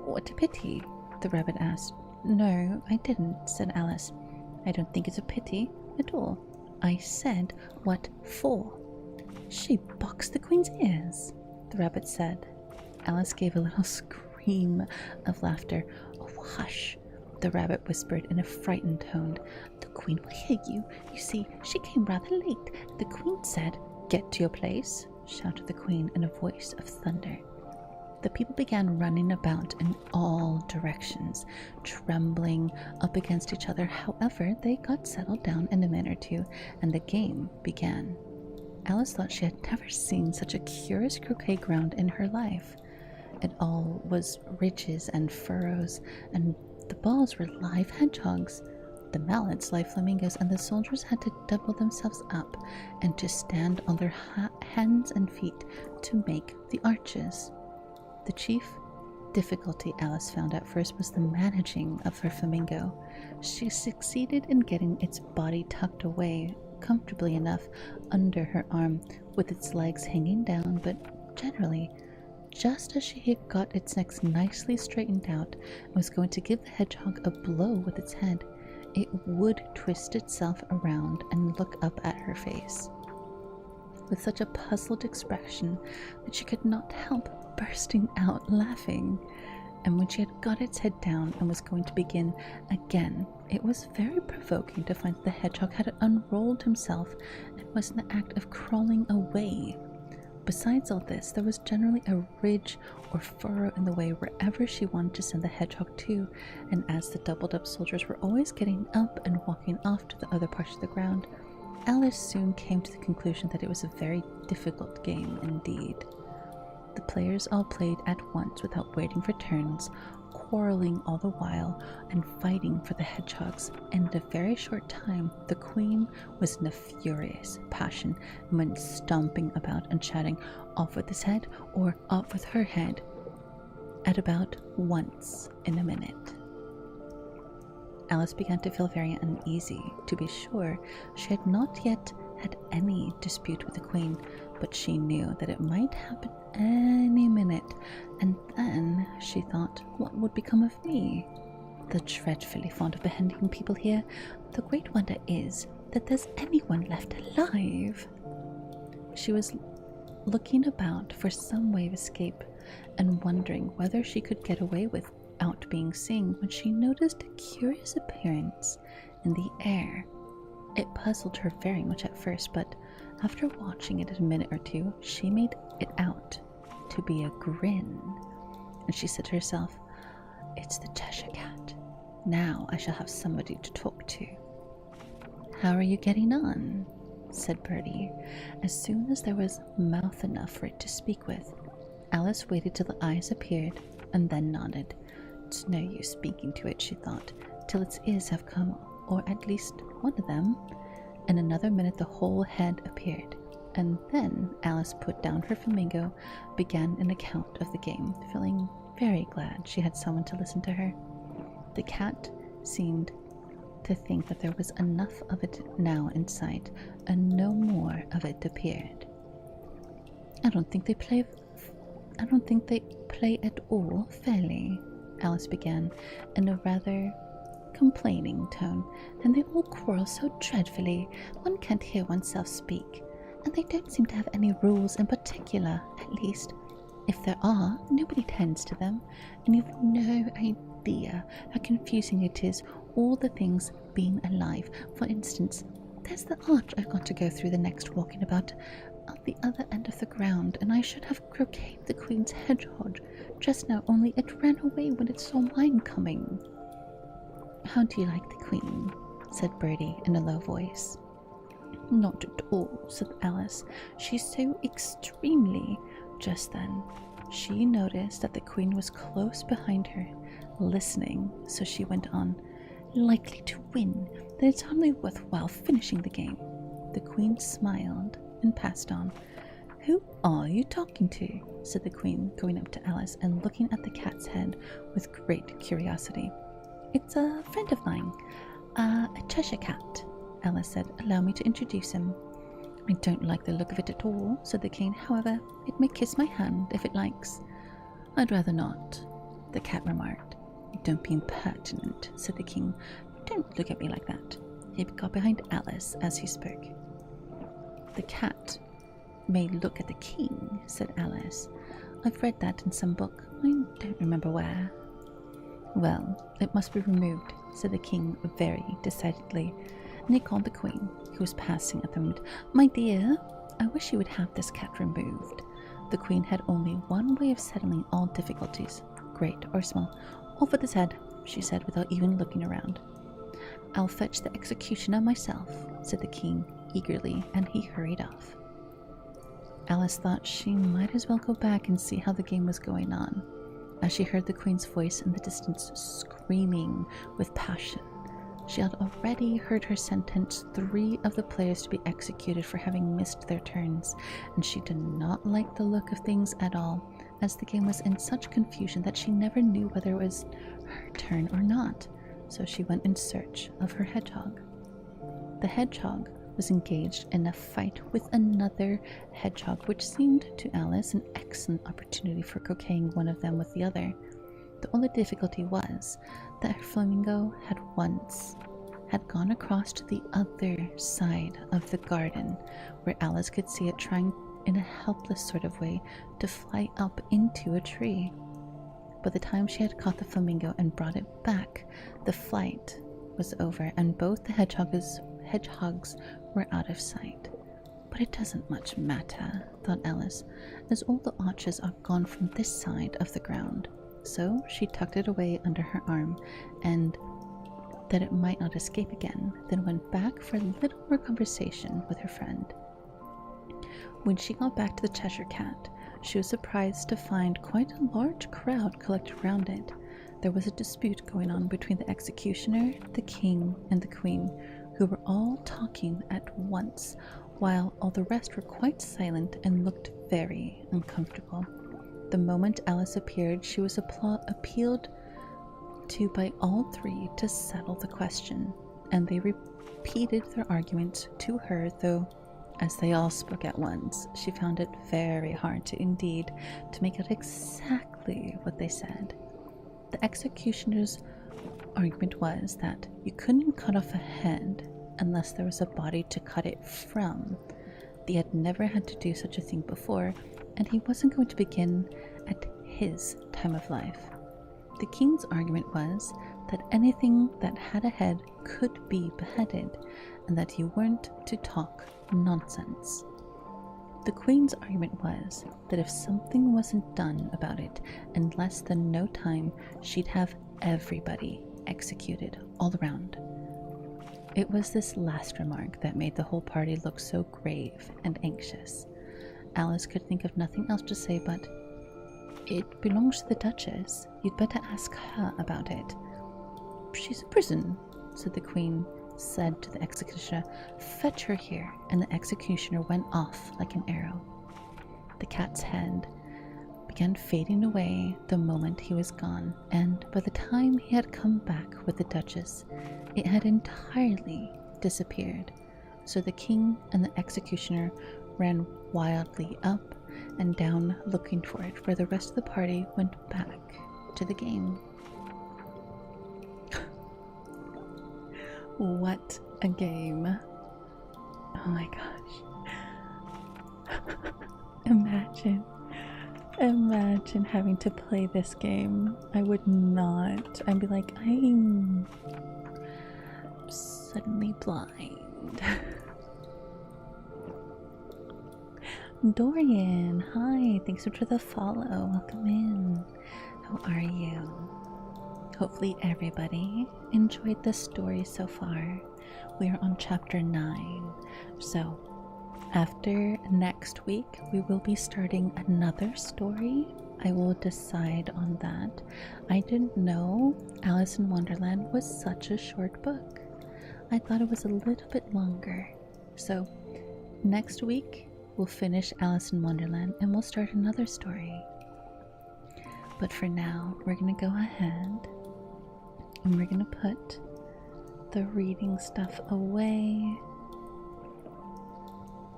'What a pity'?" the rabbit asked. "No, I didn't," said Alice. "I don't think it's a pity at all. I said, 'What for?'" "She boxed the Queen's ears," the rabbit said. Alice gave a little scream of laughter. "Oh, hush," the rabbit whispered in a frightened tone. "The Queen will hear you. You see, she came rather late. The Queen said—" "Get to your place," shouted the Queen in a voice of thunder. The people began running about in all directions, trembling up against each other. However, they got settled down in a minute or two, and the game began. Alice thought she had never seen such a curious croquet ground in her life. It all was ridges and furrows, and the balls were live hedgehogs, the mallets live flamingos, and the soldiers had to double themselves up and to stand on their hands and feet to make the arches. The chief difficulty Alice found at first was the managing of her flamingo. She succeeded in getting its body tucked away comfortably enough under her arm, with its legs hanging down, but generally, just as she had got its neck nicely straightened out and was going to give the hedgehog a blow with its head, it would twist itself around and look up at her face with such a puzzled expression that she could not help bursting out laughing. And when she had got its head down and was going to begin again, it was very provoking to find that the hedgehog had unrolled himself and was in the act of crawling away. Besides all this, there was generally a ridge or furrow in the way wherever she wanted to send the hedgehog to, and as the doubled up soldiers were always getting up and walking off to the other parts of the ground, Alice soon came to the conclusion that it was a very difficult game indeed. The players all played at once without waiting for turns, quarreling all the while and fighting for the hedgehogs. In a very short time, the Queen was in a furious passion and went stomping about and shouting, "Off with his head," or "Off with her head," at about once in a minute. Alice began to feel very uneasy. To be sure, she had not yet had any dispute with the Queen, but she knew that it might happen any minute, and then she thought, what would become of me? They're dreadfully fond of beheading people here. The great wonder is that there's anyone left alive. She was looking about for some way of escape and wondering whether she could get away without being seen when she noticed a curious appearance in the air. It puzzled her very much at first, but after watching it a minute or two, she made it out to be a grin, and she said to herself, "It's the Cheshire Cat. Now I shall have somebody to talk to." "How are you getting on?" said Bertie, as soon as there was mouth enough for it to speak with. Alice waited till the eyes appeared, and then nodded. It's no use speaking to it, she thought, till its ears have come, or at least one of them. In another minute the whole head appeared, and then Alice put down her flamingo, began an account of the game, feeling very glad she had someone to listen to her. The cat seemed to think that there was enough of it now in sight, and no more of it appeared. I don't think they play at all fairly," Alice began in a rather complaining tone, "and they all quarrel so dreadfully, one can't hear oneself speak, and they don't seem to have any rules in particular. At least, if there are, nobody tends to them, and you've no idea how confusing it is, all the things being alive. For instance, there's the arch I've got to go through the next walking about. at the other end of the ground, and I should have croqueted the queen's hedgehog just now, only it ran away when it saw mine coming. How do you like the queen? Said Bertie in a low voice. Not at all, said Alice. She's so extremely. Just then, she noticed that the queen was close behind her, listening, so she went on. Likely to win, then it's hardly worthwhile finishing the game. The queen smiled and passed on. Who are you talking to? Said the queen, going up to Alice and looking at the cat's head with great curiosity. It's a friend of mine, a Cheshire cat, Alice said. Allow me to introduce him. I don't like the look of it at all, said the king. However, it may kiss my hand if it likes. I'd rather not, the cat remarked. Don't be impertinent, said the king. Don't look at me like that. He got behind Alice as he spoke. The cat may look at the king, said Alice. I've read that in some book. I don't remember where. Well, it must be removed, said the king very decidedly, and he called the queen, who was passing at the moment. My dear, I wish you would have this cat removed. The queen had only one way of settling all difficulties, great or small. Off with his head, she said without even looking around. I'll fetch the executioner myself, said the king eagerly, and he hurried off. Alice thought she might as well go back and see how the game was going on, as she heard the queen's voice in the distance screaming with passion. She had already heard her sentence 3 of the players to be executed for having missed their turns, and she did not like the look of things at all, as the game was in such confusion that she never knew whether it was her turn or not, so she went in search of her hedgehog. The hedgehog was engaged in a fight with another hedgehog, which seemed to Alice an excellent opportunity for croqueting one of them with the other. The only difficulty was that her flamingo had gone across to the other side of the garden, where Alice could see it trying in a helpless sort of way to fly up into a tree. By the time she had caught the flamingo and brought it back, the flight was over, and both the hedgehogs were out of sight. But it doesn't much matter, thought Alice, as all the archers are gone from this side of the ground. So she tucked it away under her arm, and that it might not escape again, then went back for a little more conversation with her friend. When she got back to the Cheshire Cat, she was surprised to find quite a large crowd collected around it. There was a dispute going on between the executioner, the king, and the queen, who were all talking at once, while all the rest were quite silent and looked very uncomfortable. The moment Alice appeared, she was appealed to by all 3 to settle the question, and they repeated their arguments to her, though as they all spoke at once, she found it very hard to make out exactly what they said. The executioner's argument was that you couldn't cut off a head unless there was a body to cut it from. He had never had to do such a thing before, and he wasn't going to begin at his time of life. The king's argument was that anything that had a head could be beheaded, and that you weren't to talk nonsense. The queen's argument was that if something wasn't done about it in less than no time, she'd have everybody executed all around. It was this last remark that made the whole party look so grave and anxious. Alice could think of nothing else to say but, "It belongs to the Duchess. You'd better ask her about it." "She's in prison," said the queen, said to the executioner, "Fetch her here," and the executioner went off like an arrow. The cat's head began fading away the moment he was gone, and by the time he had come back with the Duchess, it had entirely disappeared. So the king and the executioner ran wildly up and down looking for it, where the rest of the party went back to the game. What a game. Oh my gosh. Imagine having to play this game. I would not. I'd be like, I'm suddenly blind. Dorian, hi, thanks for the follow. Welcome in. How are you? Hopefully, everybody enjoyed the story so far. We are on chapter 9. So, after next week, we will be starting another story. I will decide on that. I didn't know Alice in Wonderland was such a short book. I thought it was a little bit longer. So, next week, we'll finish Alice in Wonderland and we'll start another story. But for now, we're going to go ahead and we're going to put the reading stuff away.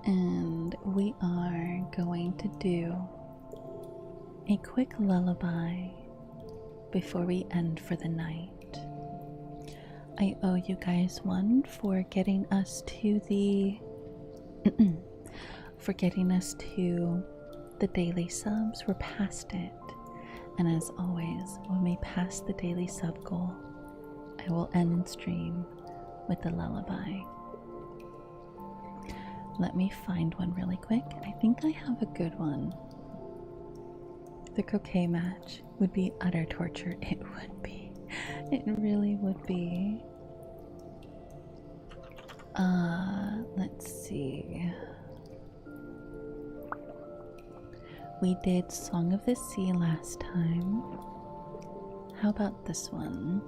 And we are going to do a quick lullaby before we end for the night. I owe you guys one for getting us to the daily subs. We're past it. And as always, when we pass the daily sub goal, I will end stream with the lullaby. Let me find one really quick. I think I have a good one. The croquet match would be utter torture. It would be. It really would be. Let's see. We did Song of the Sea last time. How about this one?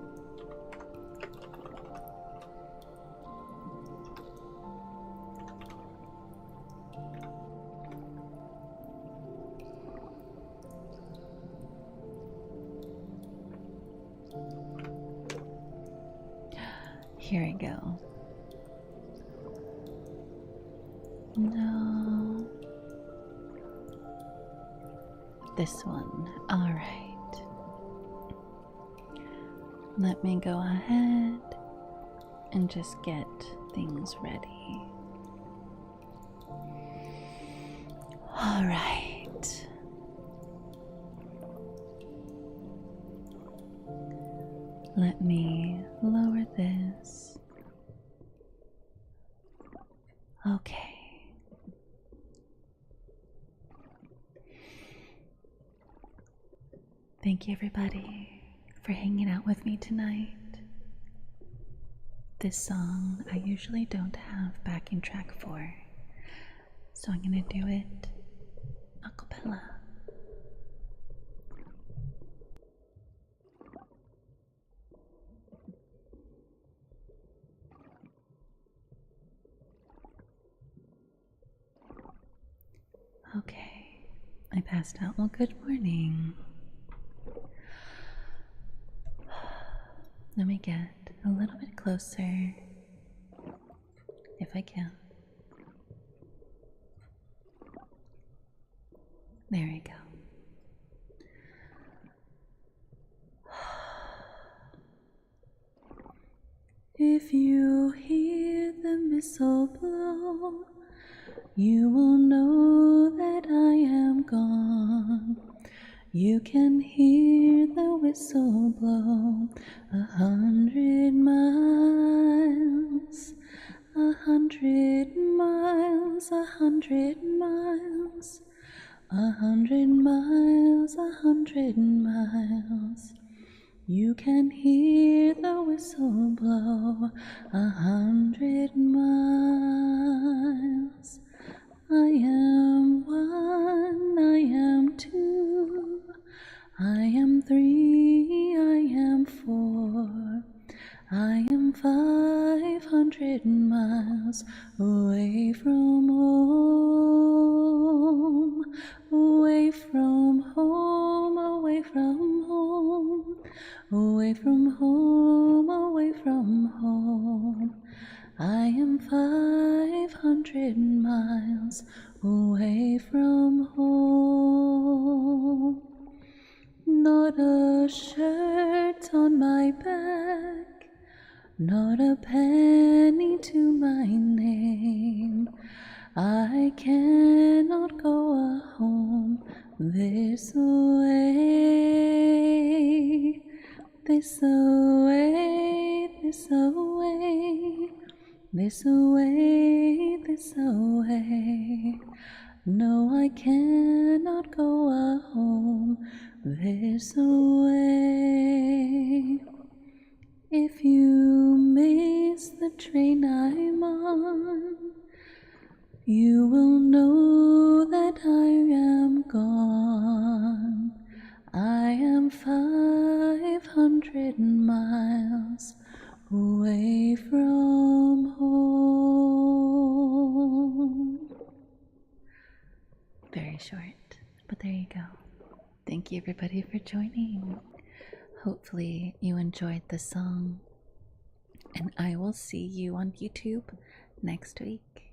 Here we go. No. This one. Alright. Let me go ahead and just get things ready. Alright. Let me lower this. Okay. Thank you, everybody, for hanging out with me tonight. This song I usually don't have backing track for, so I'm gonna do it a cappella. Okay, I passed out. Well, good morning. Let me get a little bit closer, if I can. There we go. If you hear the whistle blow, you will know that I am gone. You can hear the whistle blow 100 miles, 100 miles, 100 miles, 100 miles, 100 miles. You can hear the whistle blow 100 miles. I am one, I am two, I am three, I am four, I am 500 miles away from home, away from home, away from home, away from home, away from home. I am 500 miles away from home. Not a shirt on my back, not a penny to my name. I cannot go home this way, this away, this away, this away, this away. No, I cannot go home this way. If you miss the train I'm on, you will know that I am gone. I am 500 miles away from home. Very short, but there you go. Thank you, everybody, for joining. Hopefully, you enjoyed the song, and I will see you on YouTube next week.